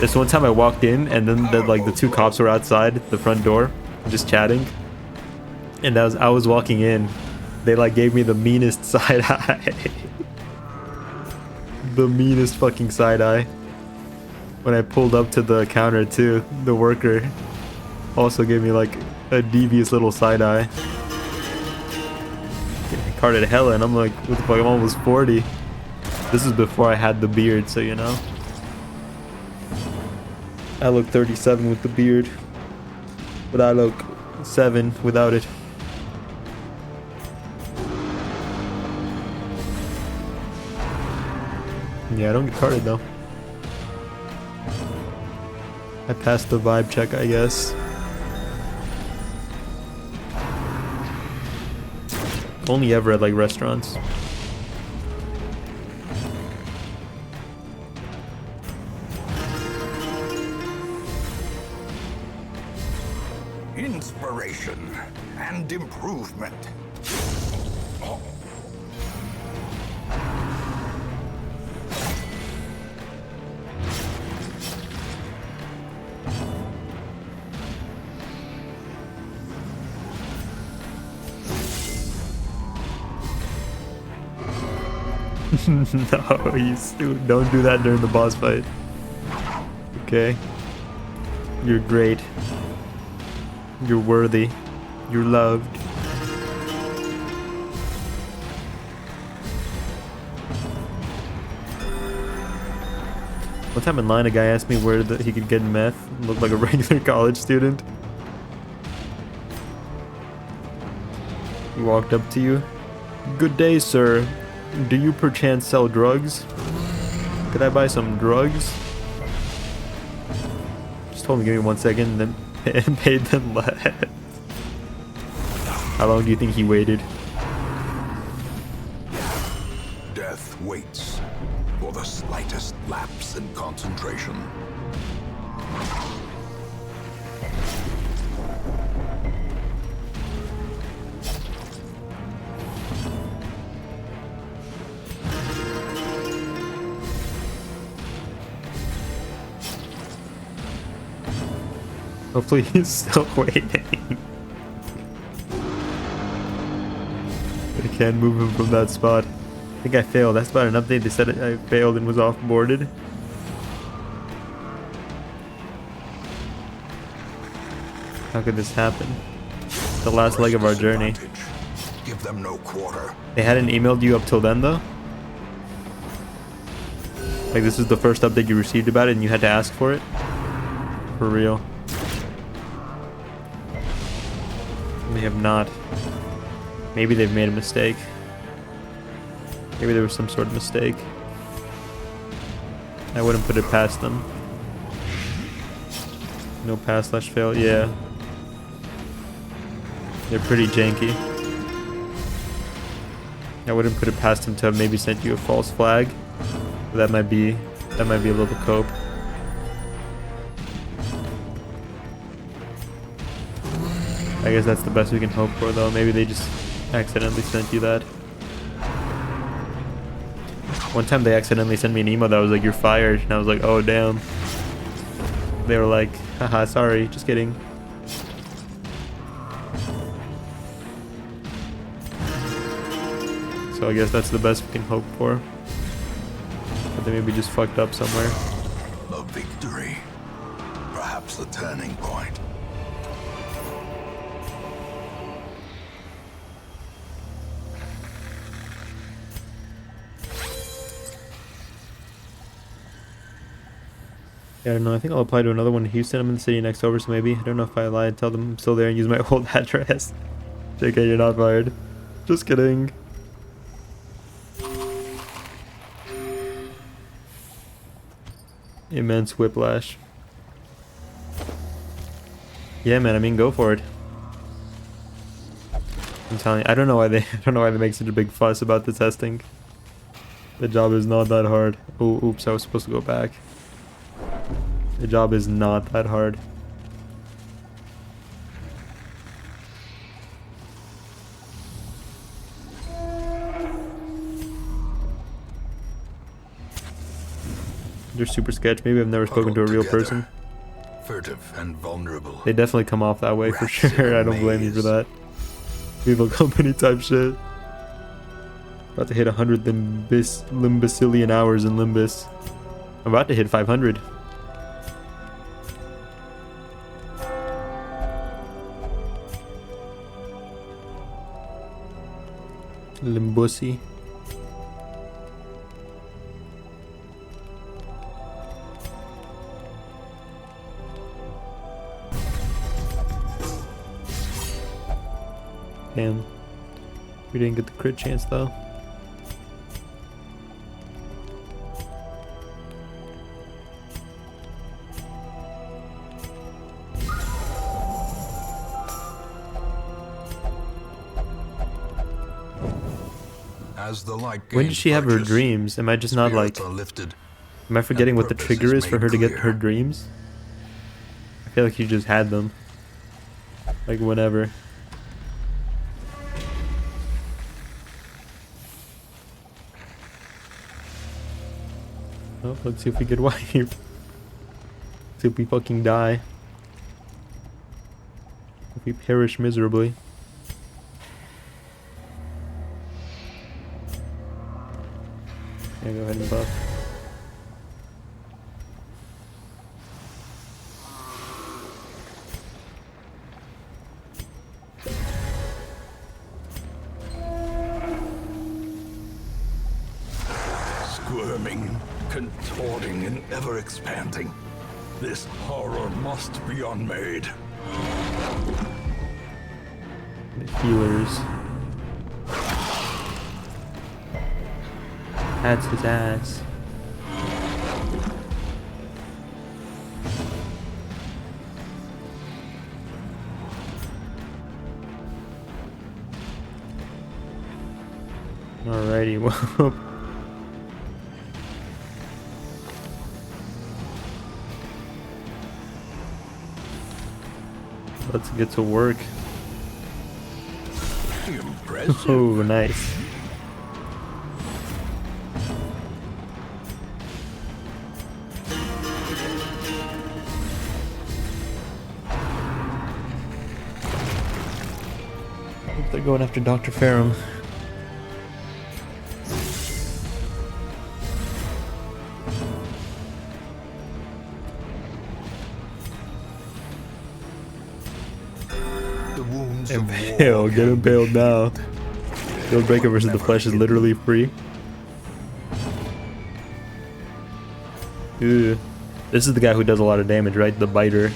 This one time I walked in and then the two cops were outside the front door just chatting. And as I was walking in, they like gave me the meanest side eye. The meanest fucking side eye. When I pulled up to the counter too, the worker also gave me like a devious little side eye. I carded hella and I'm like, what the fuck, I'm almost 40. This is before I had the beard, so you know. I look 37 with the beard, but I look 7 without it. Yeah, I don't get carded though. I passed the vibe check, I guess. Only ever at like restaurants. Inspiration and improvement. No, don't do that during the boss fight. Okay. You're great. You're worthy. You're loved. One time in line, a guy asked me where he could get meth. Looked like a regular college student. He walked up to you. Good day, sir. Do you perchance sell drugs? Could I buy some drugs? Just told him to give me 1 second and then paid them less. How long do you think he waited? Death waits for the slightest lapse in concentration. Hopefully he's still waiting. I can't move him from that spot. I think I failed. That's about an update. They said I failed and was off-boarded. How could this happen? The last leg of our journey. Give them no quarter. They hadn't emailed you up till then, though? Like, this is the first update you received about it and you had to ask for it? For real. They have not. Maybe they've made a mistake. Maybe there was some sort of mistake. I wouldn't put it past them. No pass/fail, yeah. They're pretty janky. I wouldn't put it past them to have maybe sent you a false flag. But that might be a little cope. I guess that's the best we can hope for, though. Maybe they just accidentally sent you that. One time they accidentally sent me an email that was like, "You're fired," and I was like, "Oh damn." They were like, "Haha, sorry, just kidding." So I guess that's the best we can hope for. But they maybe just fucked up somewhere. A victory. Perhaps the turning point. Yeah, I don't know. I think I'll apply to another one in Houston. I'm in the city next over, so maybe. I don't know if I lie and tell them I'm still there and use my old address. JK, you're not fired. Just kidding. Immense whiplash. Yeah, man. I mean, go for it. I'm telling you, I don't know why they make such a big fuss about the testing. The job is not that hard. Oh, oops! I was supposed to go back. The job is not that hard. They're super sketch. Maybe I've never spoken to a real person. Furtive and vulnerable. They definitely come off that way for sure. I don't blame you for that. Evil company type shit. About to hit 100 limbicillion hours in Limbus. I'm about to hit 500. Limbusi. Damn. We didn't get the crit chance though. As the light When gains did she have her purchase, dreams? Am I just not like... spirits are lifted. Am I forgetting what the purpose trigger is is for made her to get clear. her dreams? I feel like you just had them. Like whenever. Oh, let's see if we get wiped. See if we fucking die. If we perish miserably. Yeah, go ahead and buff. Squirming, contorting, and ever expanding. This horror must be unmade. The healers. That's his ass. Alrighty, well. Let's get to work. Impressive. Oh, nice. Hope they're going after Dr. Ferrum. The wounds of Impale, war get can be impaled now. healed. Shieldbreaker versus the Flesh is literally free. Ew. This is the guy who does a lot of damage, right? The biter.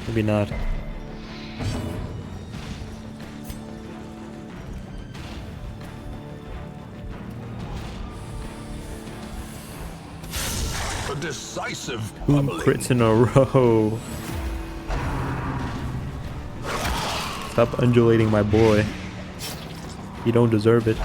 Maybe not. A decisive Two pummeling. crits in a row. Stop undulating my boy. You don't deserve it.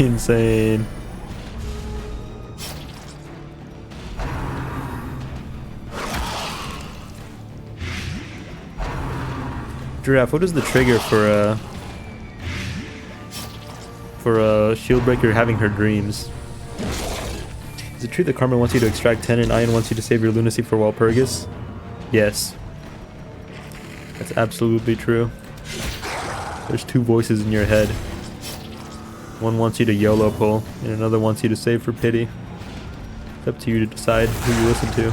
Insane. Giraffe, what is the trigger for Shieldbreaker having her dreams? Is it true that Carmen wants you to extract 10 and Ian wants you to save your lunacy for Walpurgis? Yes. That's absolutely true. There's two voices in your head. One wants you to YOLO pull, and another wants you to save for pity. It's up to you to decide who you listen to.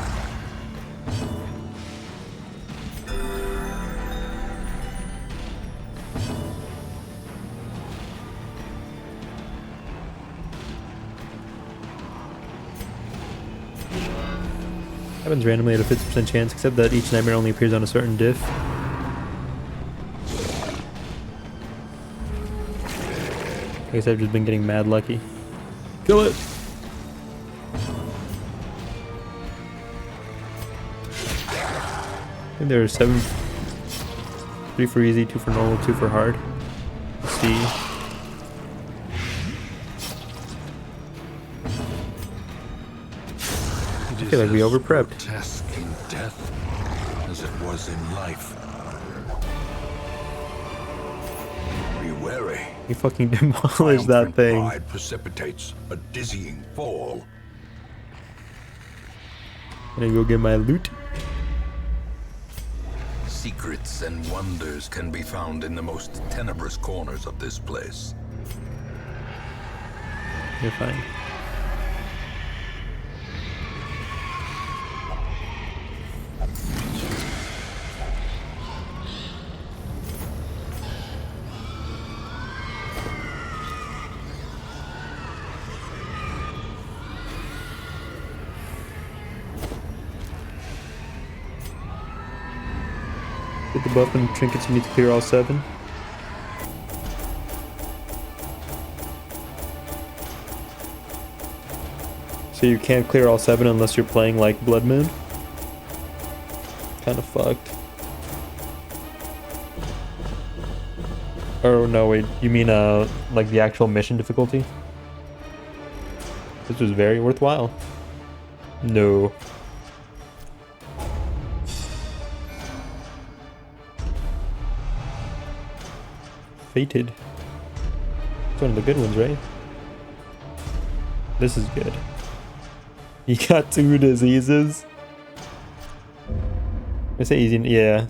Happens randomly at a 50% chance, except that each nightmare only appears on a certain diff. I guess I've just been getting mad lucky. Kill it! I think there are 7. 3 for easy, 2 for normal, 2 for hard. Let's see. I feel like we over-prepped. Grotesque in death as it was in life. Be wary. You fucking demolished that Triumphant thing. pride precipitates a dizzying fall. Gonna go get my loot. Secrets and wonders can be found in the most tenebrous corners of this place. You're fine. Get the buff and trinkets, you need to clear all 7. So you can't clear all 7 unless you're playing like Blood Moon? Kinda fucked. Oh no, wait, you mean like the actual mission difficulty? This was very worthwhile. No. Fated. It's one of the good ones, right? This is good. You got 2 diseases? I say easy, yeah.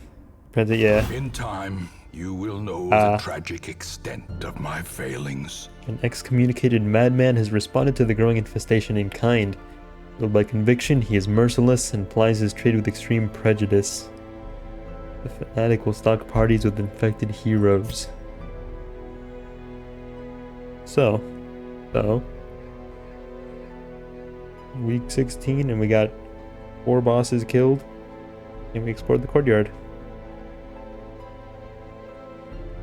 Depends, yeah. In time, you will know the tragic extent of my failings. An excommunicated madman has responded to the growing infestation in kind. Ruled by conviction, he is merciless and plies his trade with extreme prejudice. The fanatic will stalk parties with infected heroes. So, week 16 and we got 4 bosses killed and we explored the courtyard.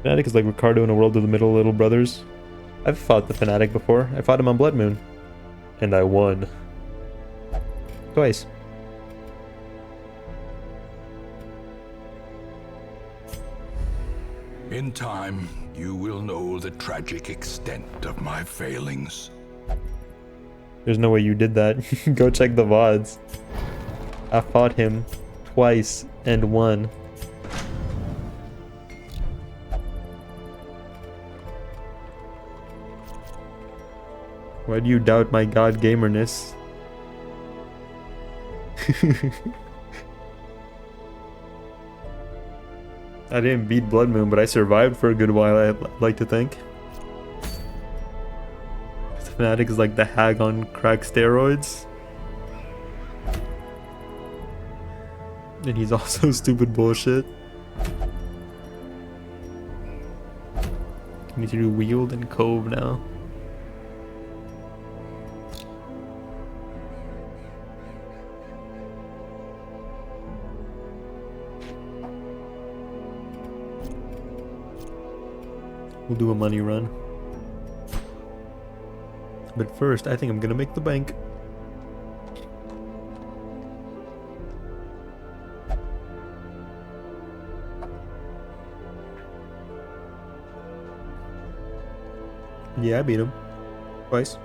Fanatic is like Ricardo in a world of the middle little brothers. I've fought the Fanatic before. I fought him on Blood Moon. And I won. Twice. In time, you will know the tragic extent of my failings. There's no way you did that. Go check the VODs. I fought him twice and won. Why do you doubt my god gamerness? I didn't beat Blood Moon, but I survived for a good while, I'd like to think. The Fanatic is like the hag on crack steroids. And he's also stupid bullshit. I need to do Wield and Cove now. We'll do a money run. But first, I think I'm gonna make the bank. Yeah, I beat him. Twice.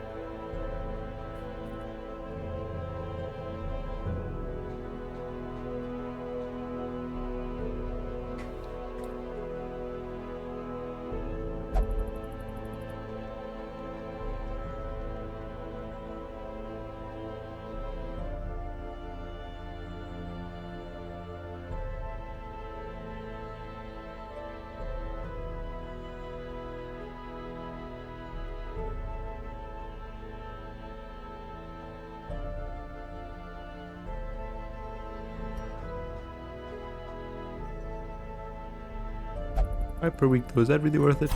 Per week though, is that really worth it?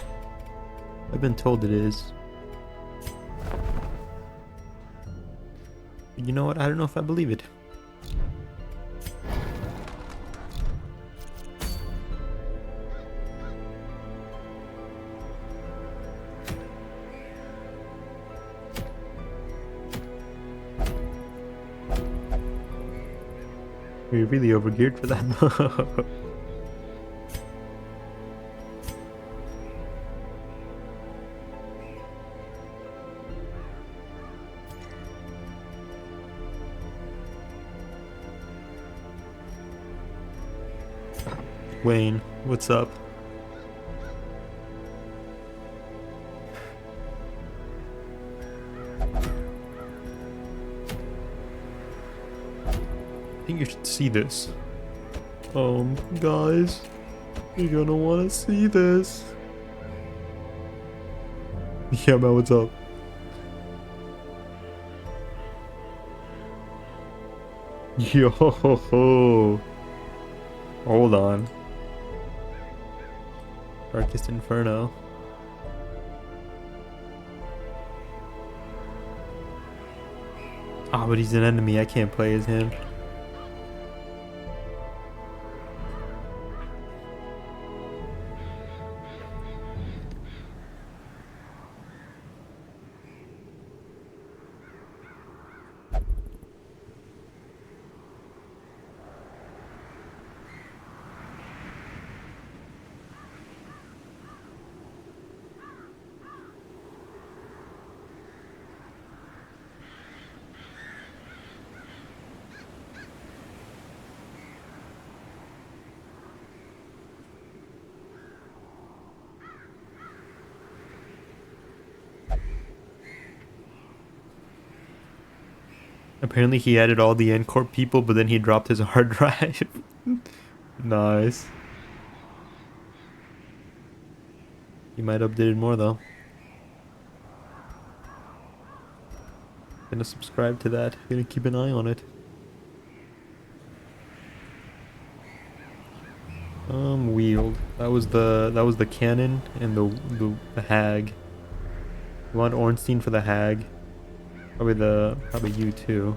I've been told it is. You know what? I don't know if I believe it. We're really overgeared for that. Wayne, what's up? I think you should see this. Guys, you're gonna wanna see this. Yeah, man, what's up? Yo, hold on. Darkest Inferno. Ah, but he's an enemy. I can't play as him. Apparently he added all the N-Corp people, but then he dropped his hard drive. Nice. He might update it more though. Gonna subscribe to that. Gonna keep an eye on it. Wield. That was the cannon and the hag. You want Ornstein for the hag. Probably you too.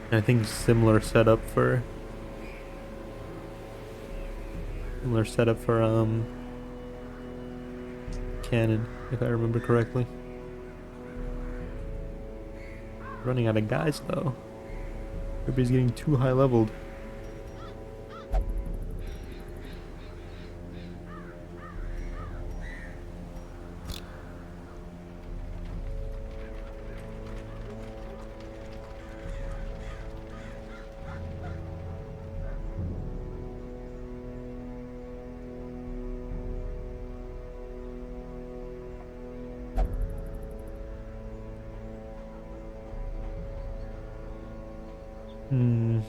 And I think similar setup for cannon, if I remember correctly. Running out of guys though. Everybody's getting too high leveled. Hmm.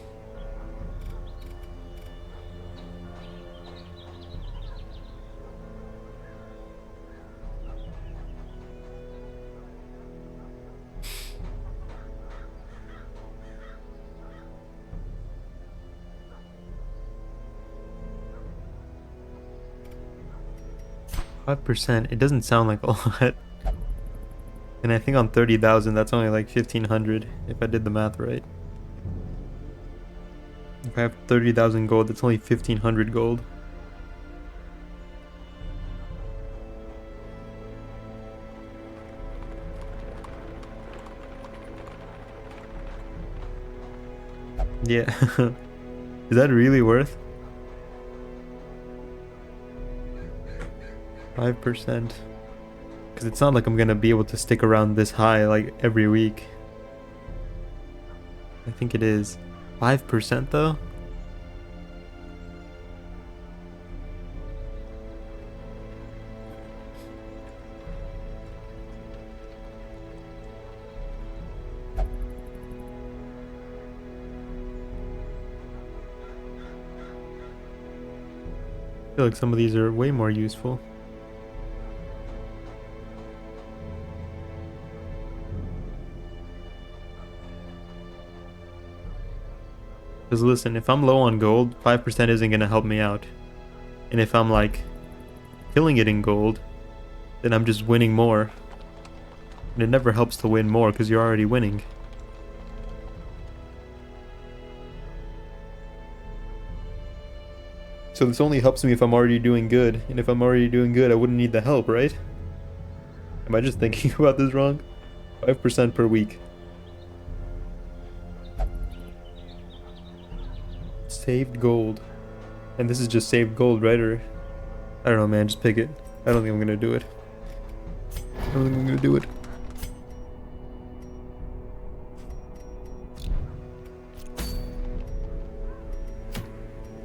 5%. It doesn't sound like a lot. And I think on 30,000, that's only like 1,500 if I did the math right. If I have 30,000 gold, that's only 1,500 gold. Yeah. Is that really worth 5%? Because it's not like I'm gonna be able to stick around this high like every week. I think it is 5% though. I feel like some of these are way more useful. Because listen, if I'm low on gold, 5% isn't going to help me out. And if I'm like killing it in gold, then I'm just winning more. And it never helps to win more because you're already winning. So this only helps me if I'm already doing good. And if I'm already doing good, I wouldn't need the help, right? Am I just thinking about this wrong? 5% per week. Saved gold. And this is just saved gold, right? Or I don't know, man, just pick it. I don't think I'm gonna do it. I don't think I'm gonna do it.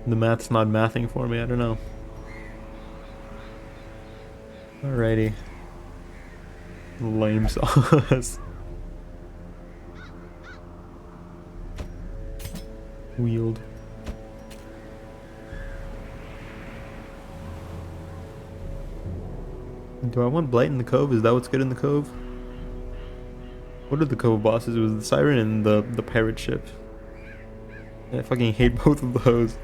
The math's not mathing for me, I don't know. Alrighty. Lame sauce. Wield. Do I want Blight in the Cove? Is that what's good in the Cove? What are the Cove bosses? It was the Siren and the pirate ship. And I fucking hate both of those.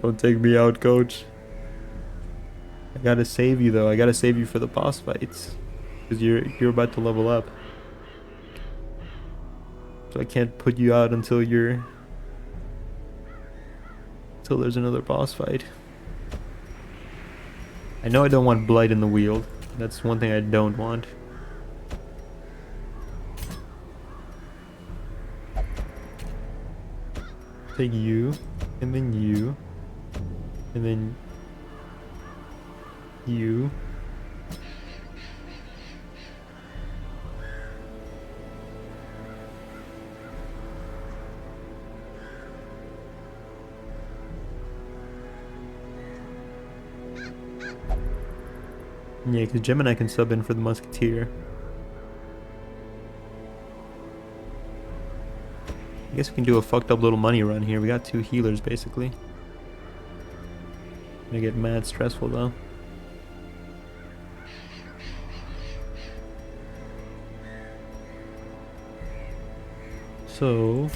Don't take me out, coach. I gotta save you though. I gotta save you for the boss fights. Because you're about to level up. So I can't put you out until there's another boss fight. I know I don't want Blight in the Wield. That's one thing I don't want. Take you, and then you, and then you. Yeah, because Gemini can sub in for the Musketeer. guess we can do a fucked up little money run here. We got 2 healers basically. Gonna get mad stressful though. So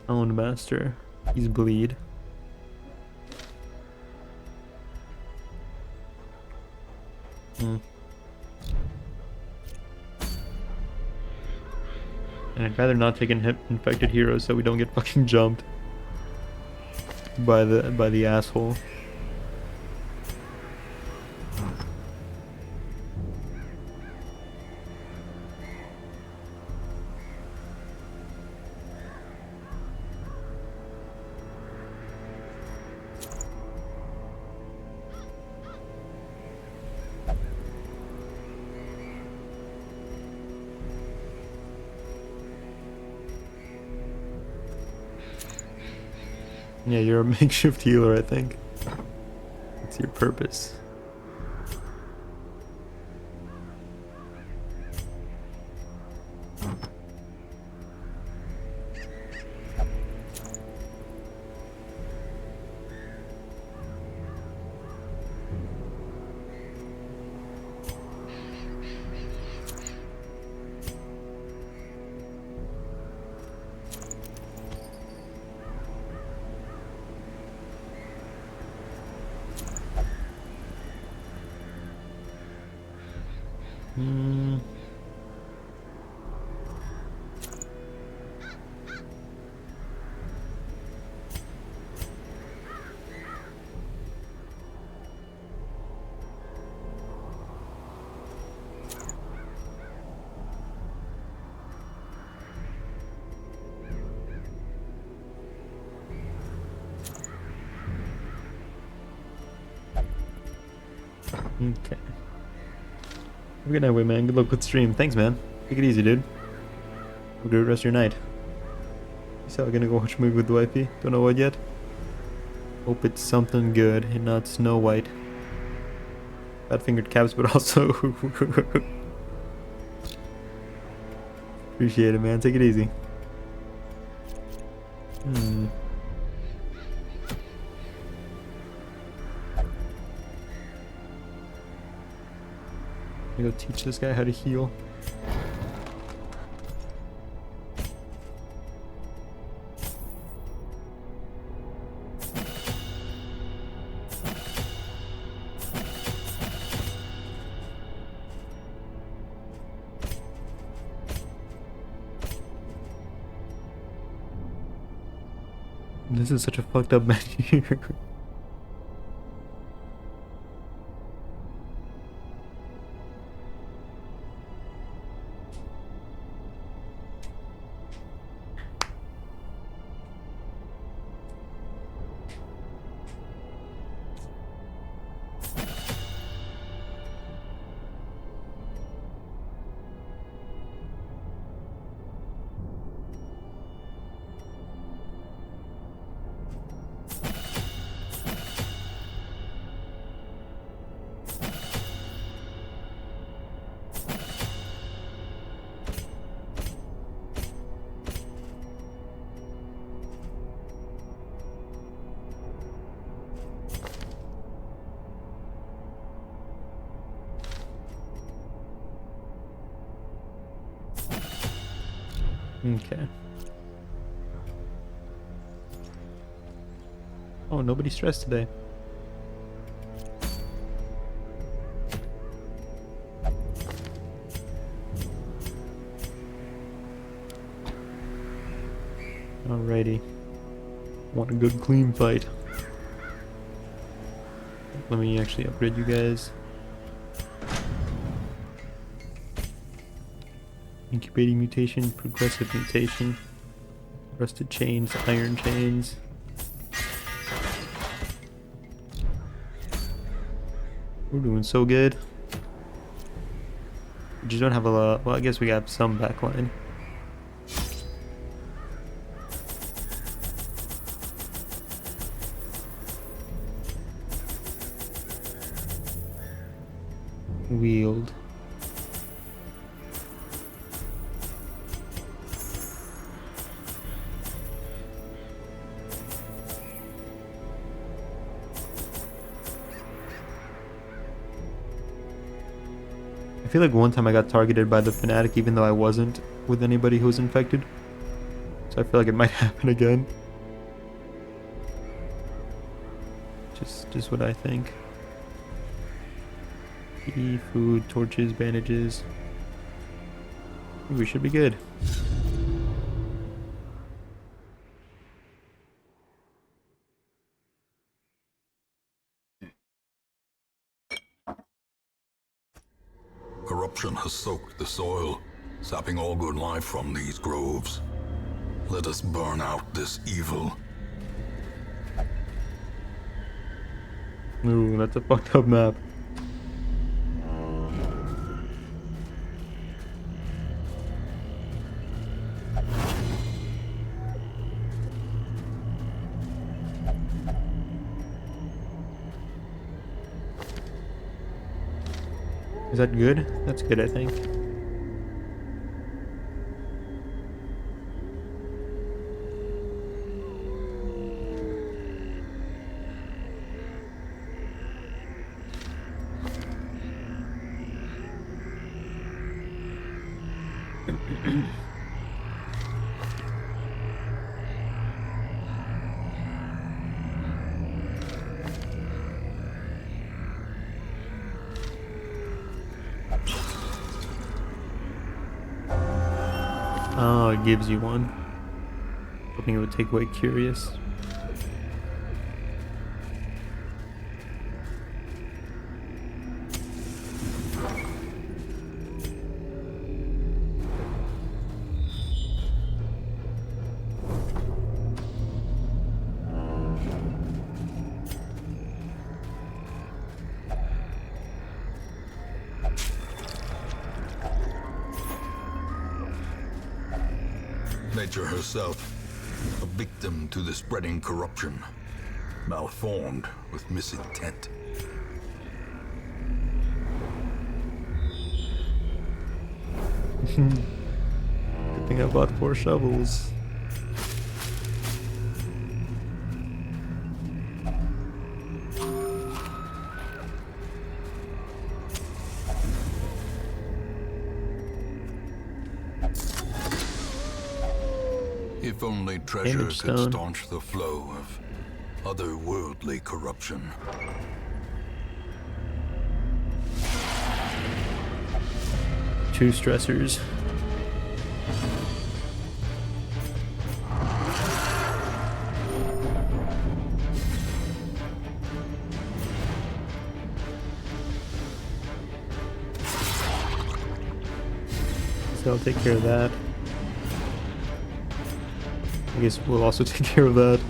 Own master. He's bleed. And I'd rather not take an infected hero so we don't get fucking jumped by the asshole. Yeah, you're a makeshift healer, I think. That's your purpose. Okay. Have a good night, Wayman. Good luck with stream. Thanks, man. Take it easy, dude. Have a good rest of your night. So I'm gonna go watch a movie with the wifey. Don't know what yet. Hope it's something good and not Snow White. Bad fingered caps, but also appreciate it, man. Take it easy. I'm gonna go teach this guy how to heal. This is such a fucked up menu. Okay. Oh, nobody's stressed today. Alrighty. Want a good clean fight. Let me actually upgrade you guys. Incubating mutation, progressive mutation, rusted chains, iron chains. We're doing so good. We just don't have a lot. Well, I guess we got some backline. Wield. I feel like one time I got targeted by the fanatic even though I wasn't with anybody who was infected. So I feel like it might happen again. Just what I think. Tea, food, torches, bandages. I think we should be good. Corruption has soaked the soil, sapping all good life from these groves. Let us burn out this evil. Ooh, that's a fucked up map. Is that good? That's good, I think. Oh, it gives you one. Hoping it would take away Curious. Nature herself, a victim to the spreading corruption, malformed with misintent. Good thing I bought 4 shovels. If only treasure Damage could stone. staunch the flow of otherworldly corruption. Two stressors. So I'll take care of that. I guess we'll also take care of that.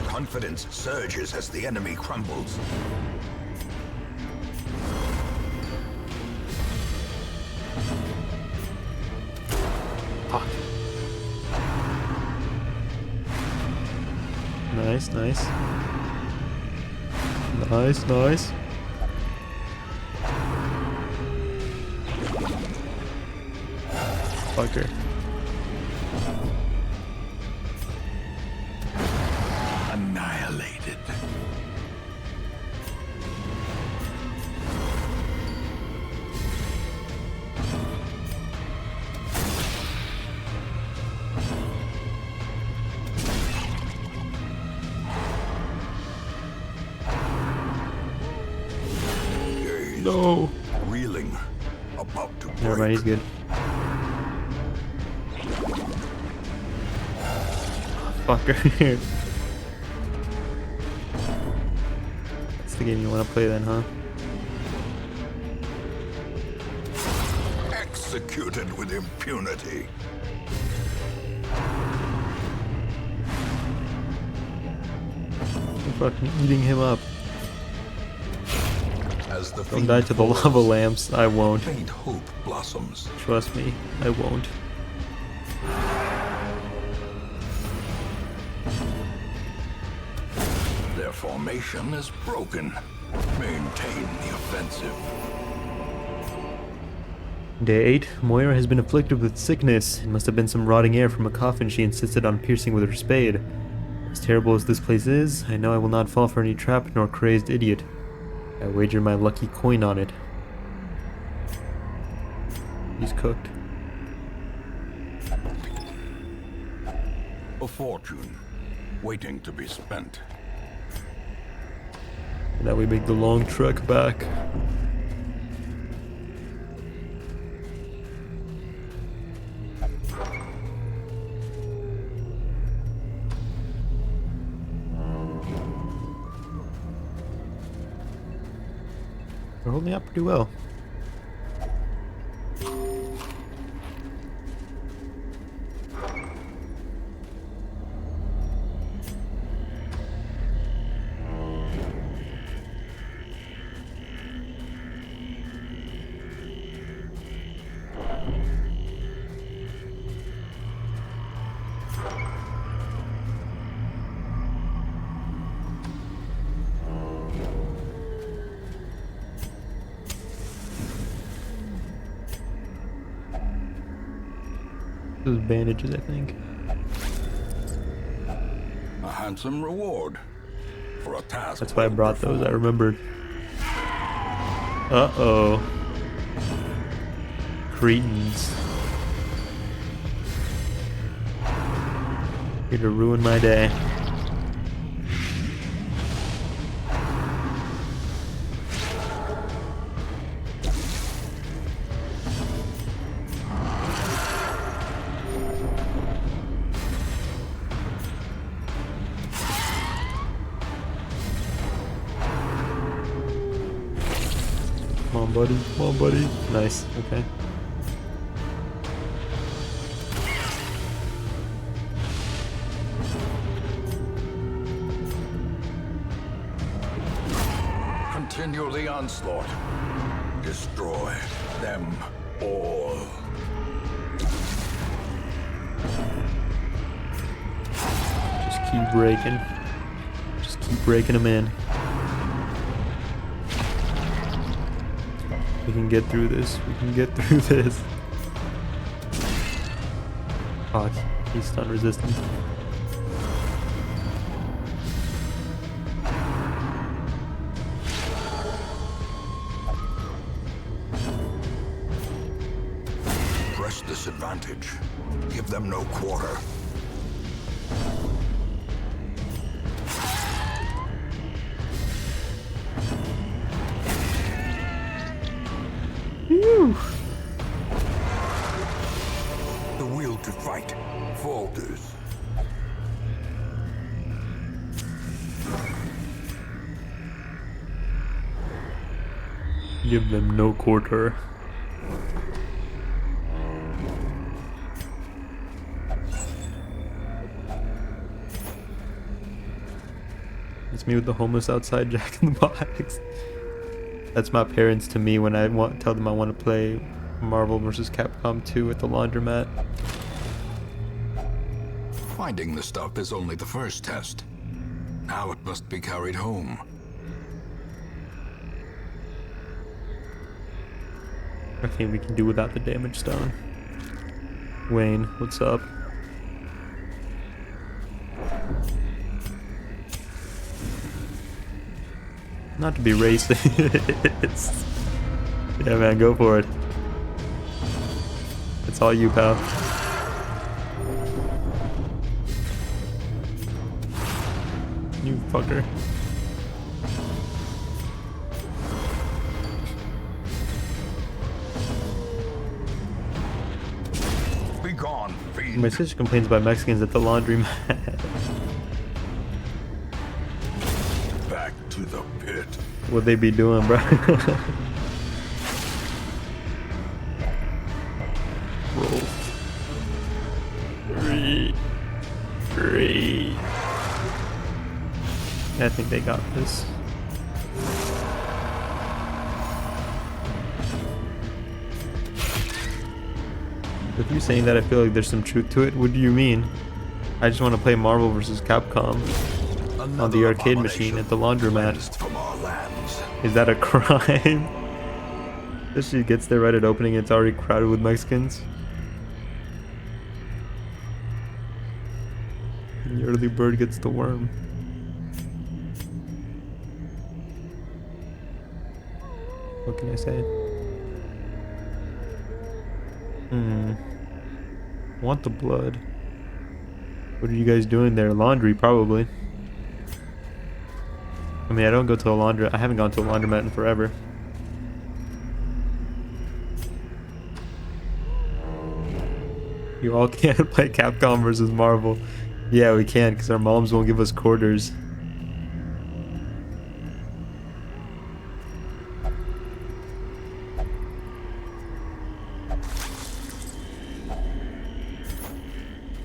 Confidence surges as the enemy crumbles. Fuck. Nice, nice. Nice, nice. Fucker. Annihilated. No. Reeling, about to break. Never mind, he's good. Fucker. That's the game you want to play then, huh? Executed with impunity. I'm fucking eating him up. As the Don't die to the lava lamps. I won't. faint hope blossoms. Trust me, I won't. Their formation is broken. Maintain the offensive. Day 8. Moira has been afflicted with sickness. It must have been some rotting air from a coffin she insisted on piercing with her spade. As terrible as this place is, I know I will not fall for any trap nor crazed idiot. I wager my lucky coin on it. He's cooked. A fortune waiting to be spent. Now we make the long trek back. We're holding up pretty well. Those bandages, I think. A handsome reward for a task. That's why I brought those, I remembered. Uh-oh. Cretins. Here to ruin my day. Come on, buddy. Come on, buddy. Nice. Okay. Continue the onslaught. Destroy them all. Just keep breaking. Just keep breaking them in. We can get through this. We can get through this. Oh, he's stun resistant. Press this advantage. Give them no quarter. Phew. The will to fight falters. Give them no quarter. It's me with the homeless outside Jack in the Box. That's my parents to me when I tell them I want to play Marvel vs. Capcom 2 at the laundromat. Finding the stuff is only the first test. Now it must be carried home. I think we can do without the damage stone. Wayne, what's up? Not to be racist. Yeah, man, go for it. It's all you, pal. You fucker. Be gone, fiend. My sister complains about Mexicans at the laundromat. Back to the pit. What they be doing, bro? Roll. Three. I think they got this. With you saying that, I feel like there's some truth to it. What do you mean? I just want to play Marvel vs. Capcom on the arcade machine at the laundromat. Is that a crime? This shit gets there right at opening, it's already crowded with Mexicans. And the early bird gets the worm. What can I say? Want the blood. What are you guys doing there? Laundry, probably. I mean, I don't go to a laundromat. I haven't gone to a laundromat in forever. You all can't play Capcom versus Marvel. Yeah, we can, because our moms won't give us quarters.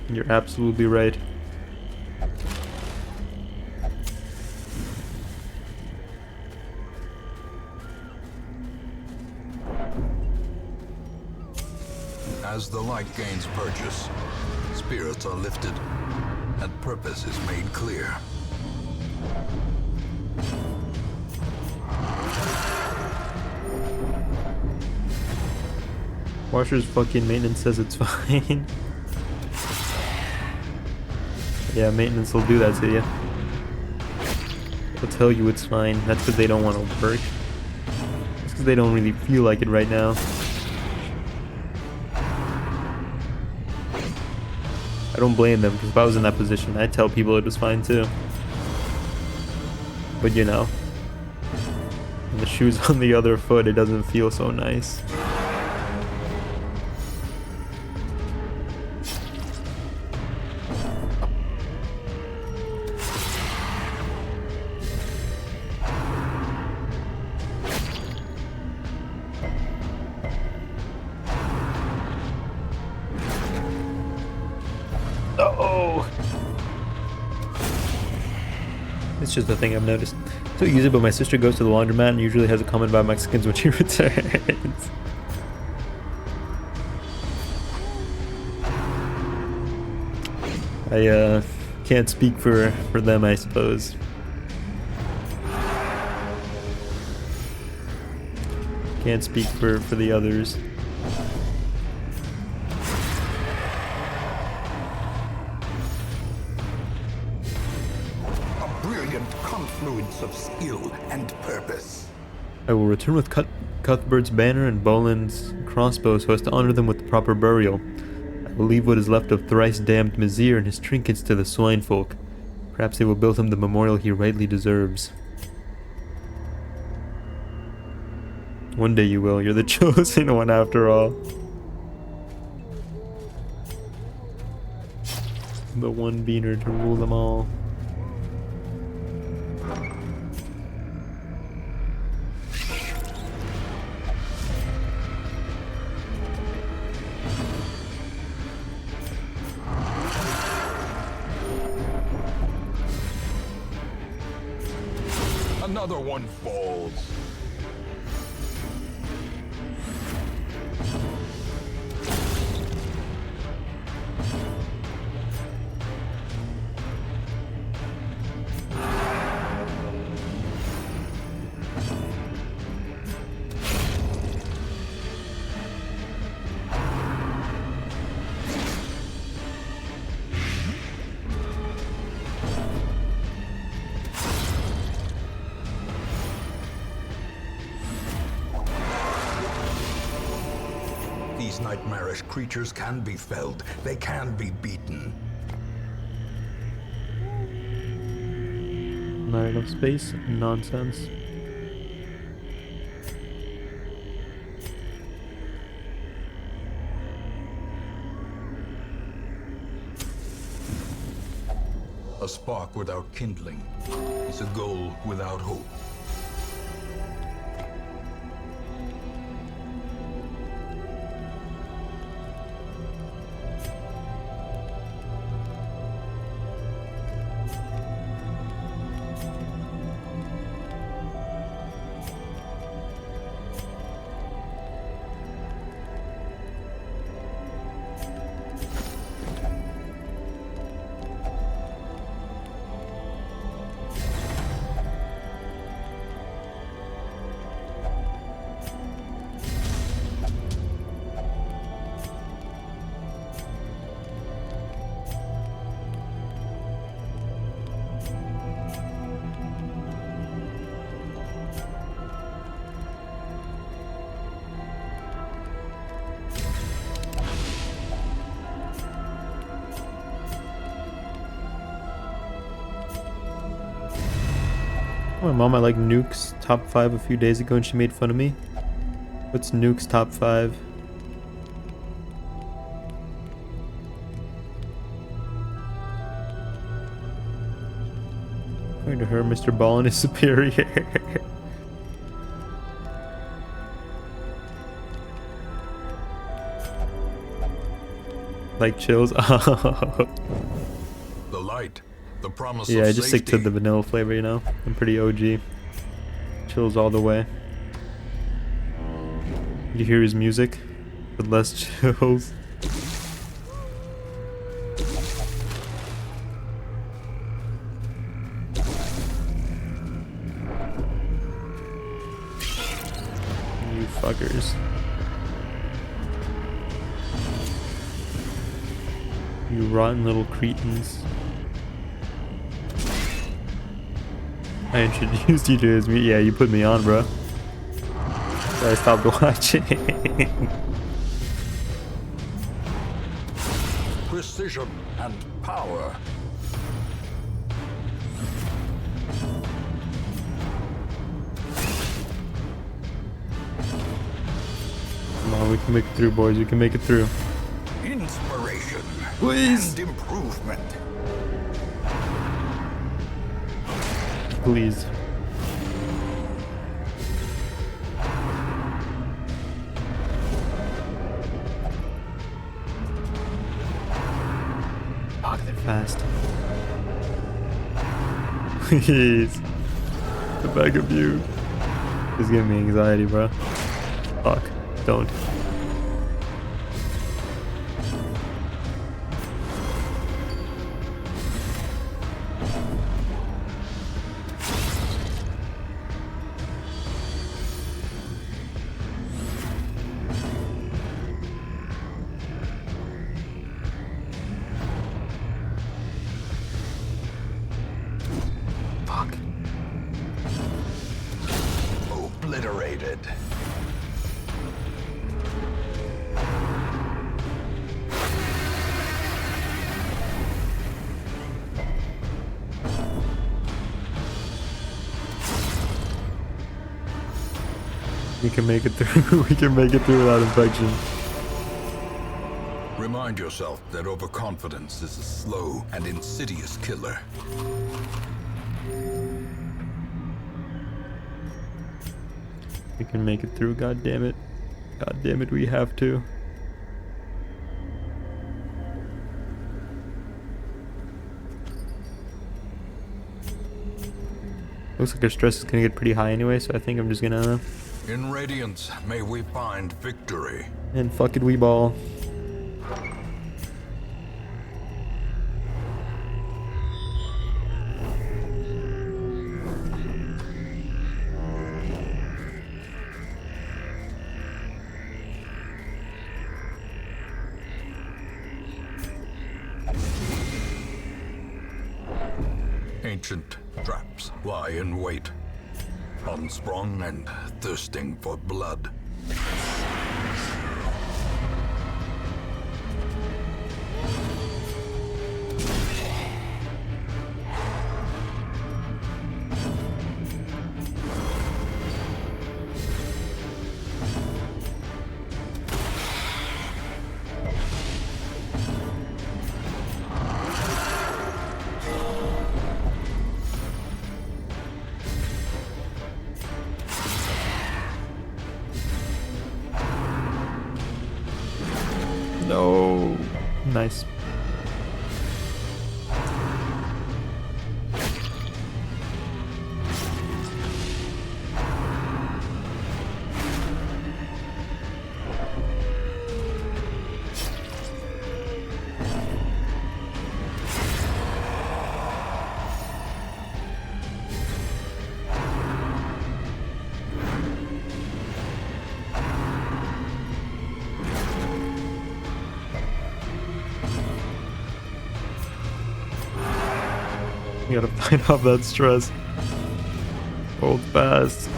You're absolutely right. As the light gains purchase, spirits are lifted, and purpose is made clear. Washer's fucking maintenance says it's fine. Yeah, maintenance will do that to you. They'll tell you it's fine. That's because they don't want to work. That's because they don't really feel like it right now. I don't blame them, because if I was in that position, I'd tell people it was fine too. But you know, when the shoe's on the other foot, it doesn't feel so nice. Oh! It's just a thing I've noticed. I don't use it, but my sister goes to the laundromat and usually has a comment about Mexicans when she returns. I can't speak for them, I suppose. Can't speak for the others. Confluence of skill and purpose. I will return with Cuthbert's banner and Boland's crossbow so as to honor them with the proper burial. I will leave what is left of thrice-damned Mizir and his trinkets to the swine folk. Perhaps they will build him the memorial he rightly deserves. One day you will. You're the chosen one after all. The one beaner to rule them all. Another one falls. These nightmarish creatures can be felled. They can be beaten. Not enough space? Nonsense. A spark without kindling is a goal without hope. My mom, I like Nuke's top 5 a few days ago and she made fun of me. What's Nuke's top 5? According to her, Mr. Ballin is superior. Like chills. The light, the promise Yeah, of I just stick to safety. the vanilla flavor, you know? I'm pretty OG. Chills all the way. You hear his music with less chills. You fuckers. You rotten little cretins. I introduced you to his music. Yeah, you put me on, bro. So I stopped watching. Precision and power. Come on, we can make it through, boys. We can make it through. Inspiration. Please. And improvement. Please. Fuck, they're fast. Please. The back of you. It's giving me anxiety, bro. Fuck. Don't. Fuck. Obliterated. We can make it through. We can make it through without infection. Remind yourself that overconfidence is a slow and insidious killer. We can make it through, god damn it. God damn it, we have to. Looks like our stress is gonna get pretty high anyway, so I think I'm just gonna... In Radiance, may we find victory. And fuck it, we ball. Ancient traps lie in wait, unsprung and thirsting for blood. No. Nice. You gotta fight off that stress. Hold fast.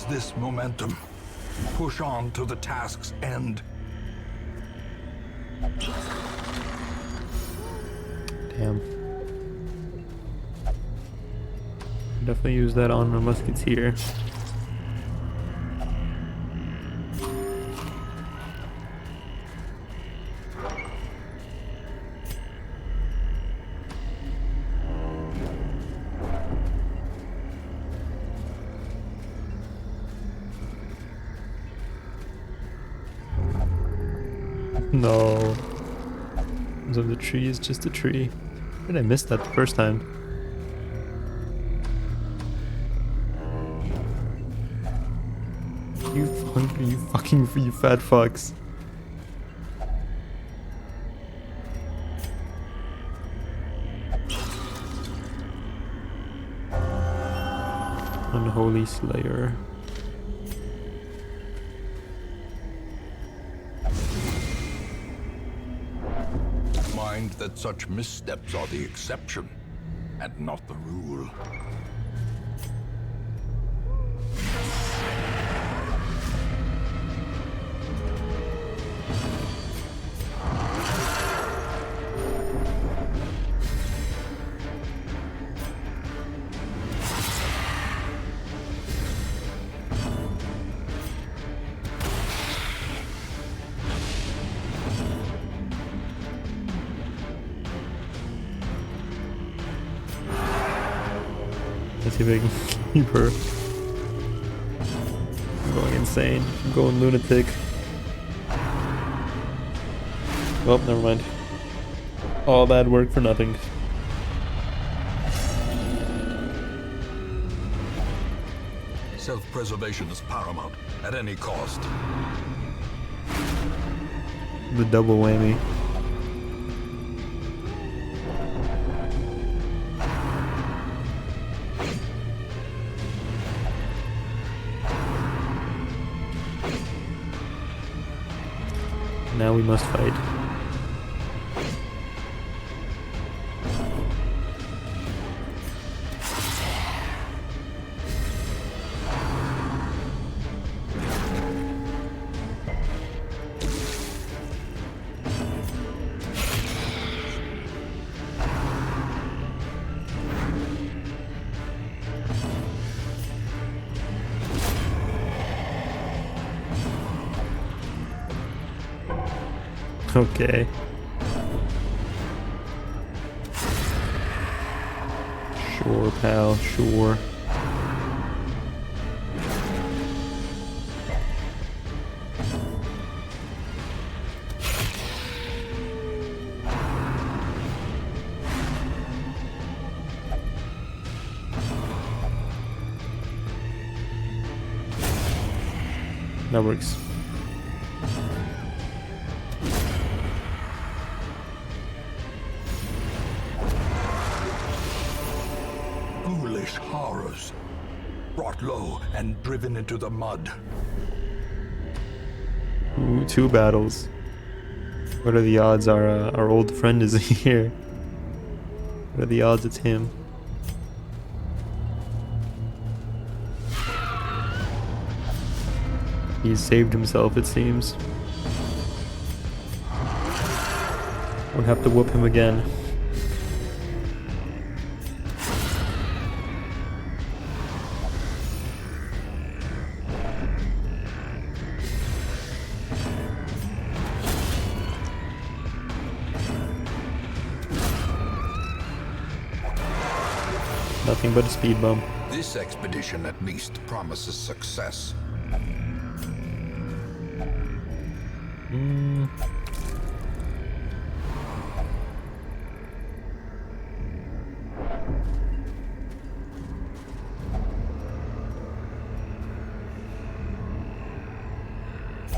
this momentum. Push on to the task's end. Damn. Definitely use that on a musketeer. No. So the tree is just a tree. How did I miss that the first time? You fat fucks. Unholy Slayer. Mind that such missteps are the exception, and not the rule. Let's see if I can keep her. I'm going insane. I'm going lunatic. Well, never mind. All that work for nothing. Self-preservation is paramount, at any cost. The double whammy. Now we must fight. Okay. Sure, pal, sure. That works. Ghoulish horrors, brought low and driven into the mud. Ooh, 2 battles. What are the odds our old friend is here? What are the odds it's him? He's saved himself, it seems. We'll have to whoop him again. Nothing but a speed bump. This expedition at least promises success.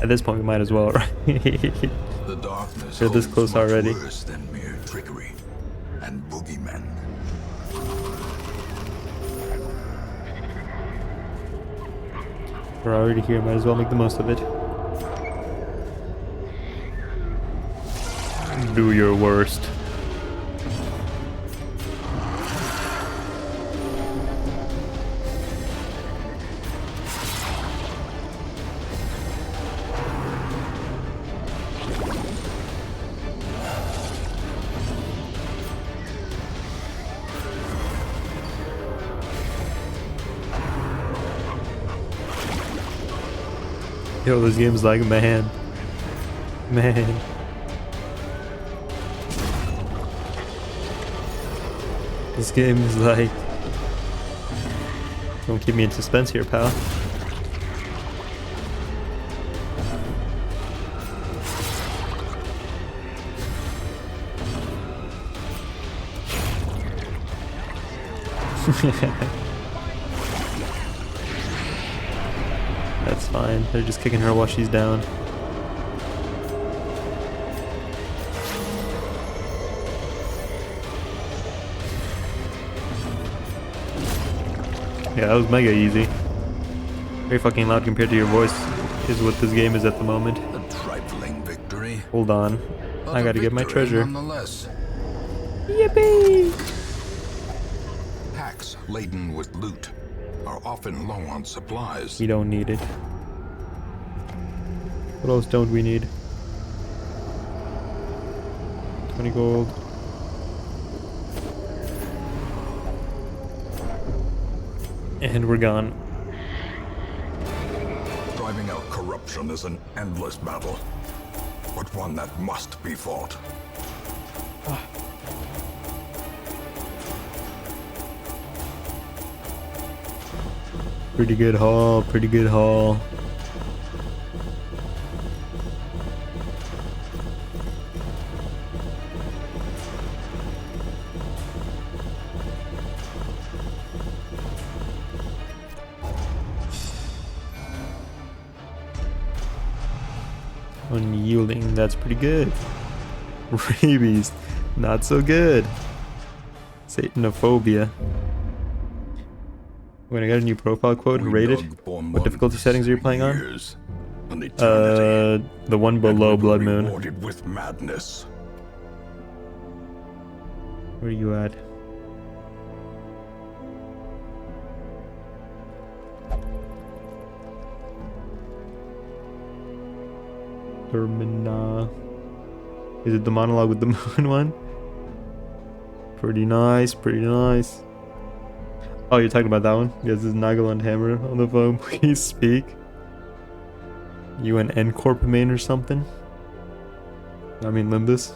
At this point, we might as well, right? The darkness They're this close holds much already. worse than mere trickery and boogeymen. We're already here, might as well make the most of it. Do your worst. Yo, this game's like, man. This game is like... Don't keep me in suspense here, pal. That's fine. They're just kicking her while she's down. Yeah, that was mega easy. Very fucking loud compared to your voice is what this game is at the moment. A trifling victory. Hold on. But I a gotta get my victory treasure. Nonetheless. Yippee! Packs laden with loot are often low on supplies. We don't need it. What else don't we need? 20 gold. And we're gone. Driving out corruption is an endless battle, but one that must be fought. Pretty good haul, pretty good haul. Unyielding, that's pretty good. Rabies, not so good. Satanophobia. When I got a new profile quote, rated. What difficulty settings are you playing on? The one below Blood Moon. Rewarded with madness. Where are you at? Termina. Is it the monologue with the moon one? Pretty nice, pretty nice. Oh, you're talking about that one? Yes, this is Nagaland Hammer on the phone. Please speak. You an N-Corp main or something? I mean Limbus.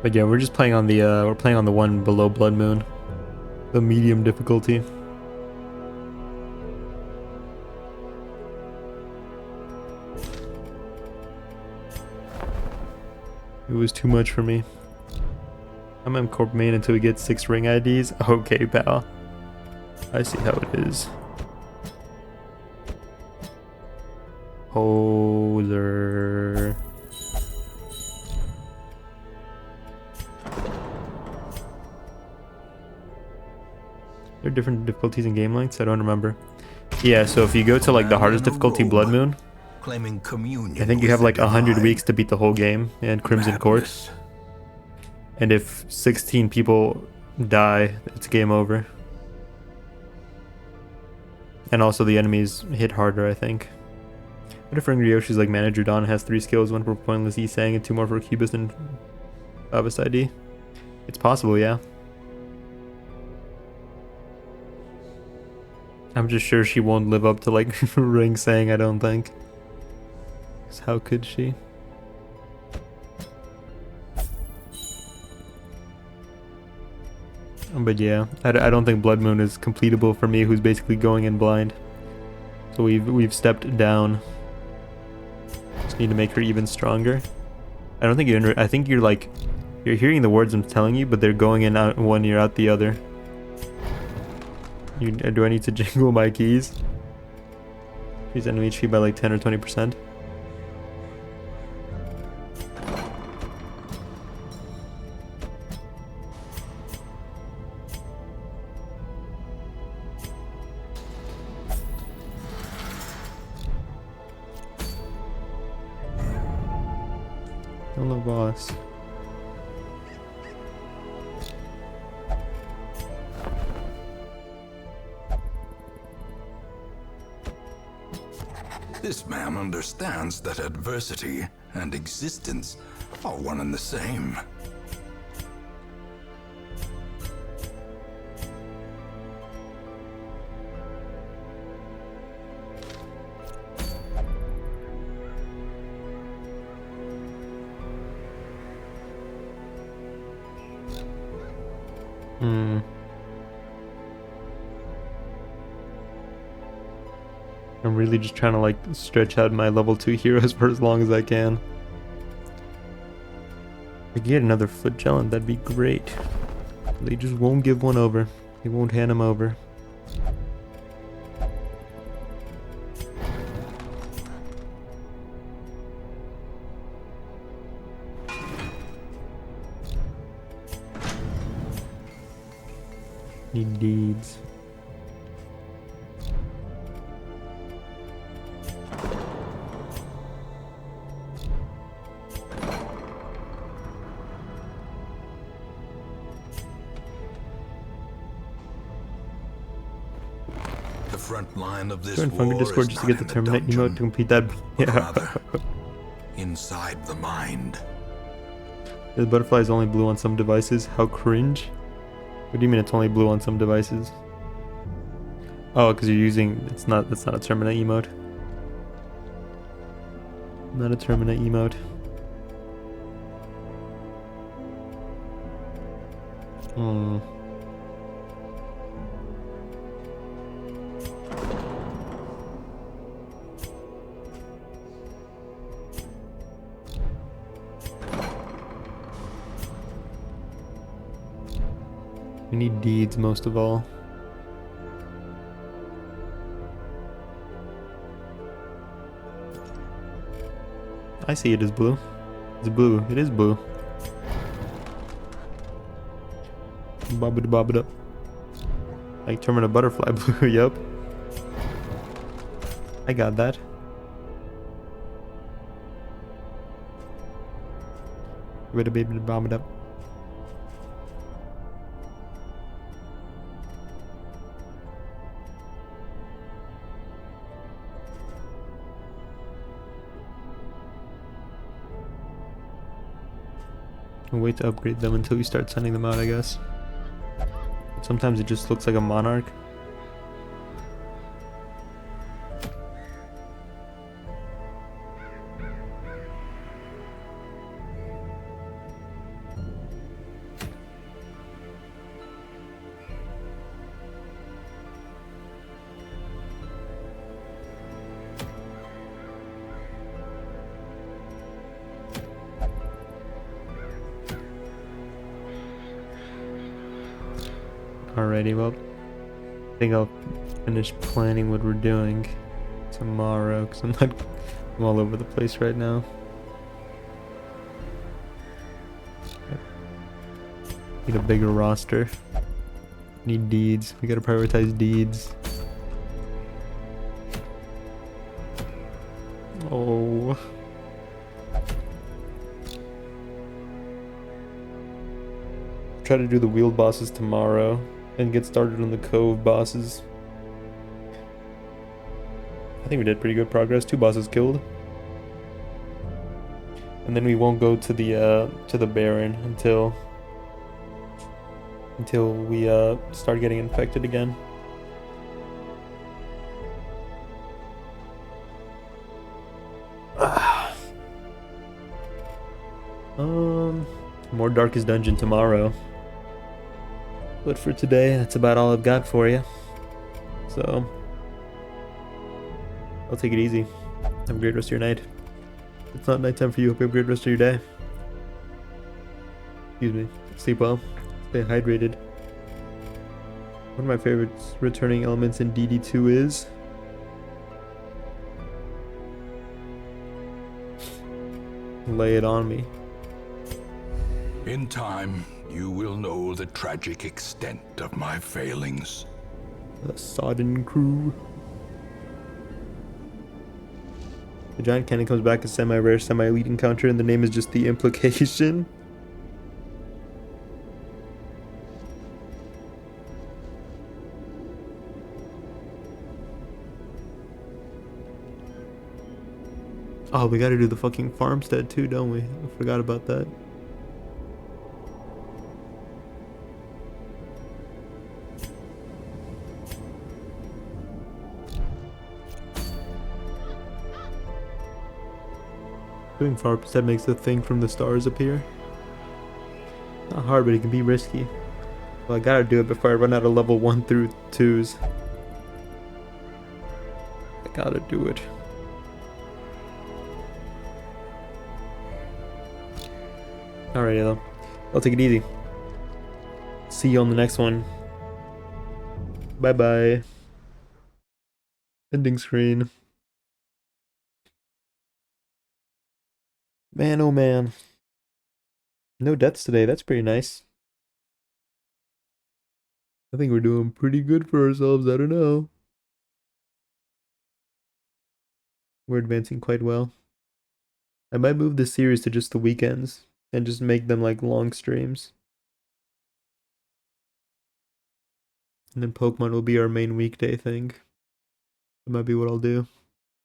But yeah, we're just playing on the we're playing on the one below Blood Moon. The medium difficulty. It was too much for me. I'm M-Corp main until we get 6 ring IDs. Okay, pal. I see how it is. Hoser. There are different difficulties in game lengths? I don't remember. Yeah, so if you go to like the hardest difficulty, Blood Moon, Claiming communion I think you have like 100 weeks to beat the whole game and Crimson Court. And if 16 people die, it's game over. And also the enemies hit harder, I think. What if Yoshi's like Manager Don has 3 skills, 1 for Pointless Isang and 2 more for Cubist and Favis ID? It's possible, yeah. I'm just sure she won't live up to like Ring Sang, I don't think. 'Cause how could she? But yeah, I don't think Blood Moon is completable for me, who's basically going in blind. So we've stepped down. Just need to make her even stronger. I don't think you're. I think you're like, you're hearing the words I'm telling you, but they're going in out one ear out the other. Do I need to jingle my keys? Increase enemy HP by like 10 or 20%. Hello, boss. This man understands that adversity and existence are one and the same. Hmm. I'm really just trying to like stretch out my level 2 heroes for as long as I can. If I get another Flagellum, that'd be great. They just won't give one over. They won't hand him over. Need deeds. The front line of this Join war Funker Discord is just to not get the in terminate dungeon, emote to complete that. but Yeah. rather inside the mind. The butterfly is only blue on some devices. How cringe. What do you mean it's only blue on some devices? Oh, because you're using that's not a terminate emote. Not a terminate emote. Hmm. We need deeds most of all. I see it as blue. It's blue. It is blue. Bob it, bob it up. Like terminate butterfly blue. Yep. I got that. Ready, baby, bomb it up. We'll wait to upgrade them until we start sending them out, I guess. Sometimes it just looks like a monarch. Alrighty, well, I think I'll finish planning what we're doing tomorrow, because I'm all over the place right now. Need a bigger roster. Need deeds. We gotta prioritize deeds. Oh. Try to do the wheeled bosses tomorrow and get started on the cove bosses. I think we did pretty good progress. 2 bosses killed. And then we won't go to the Baron until we start getting infected again. More Darkest Dungeon tomorrow. But for today, that's about all I've got for you. So, I'll take it easy. Have a great rest of your night. If it's not nighttime for you, hope you have a great rest of your day. Excuse me. Sleep well. Stay hydrated. One of my favorite returning elements in DD2 is... lay it on me. In time, you will know the tragic extent of my failings. The Sodden Crew. The giant cannon comes back as semi-rare, semi-elite encounter, and the name is just the implication. Oh, we gotta do the fucking farmstead too, don't we? I forgot about that. Doing farmstead makes the thing from the stars appear. Not hard, but it can be risky. Well, I gotta do it before I run out of level 1 through 2s. I gotta do it. Alrighty though. I'll take it easy. See you on the next one. Bye bye. Ending screen. Man, oh man. No deaths today. That's pretty nice. I think we're doing pretty good for ourselves. I don't know. We're advancing quite well. I might move this series to just the weekends and just make them like long streams. And then Pokemon will be our main weekday thing. That might be what I'll do.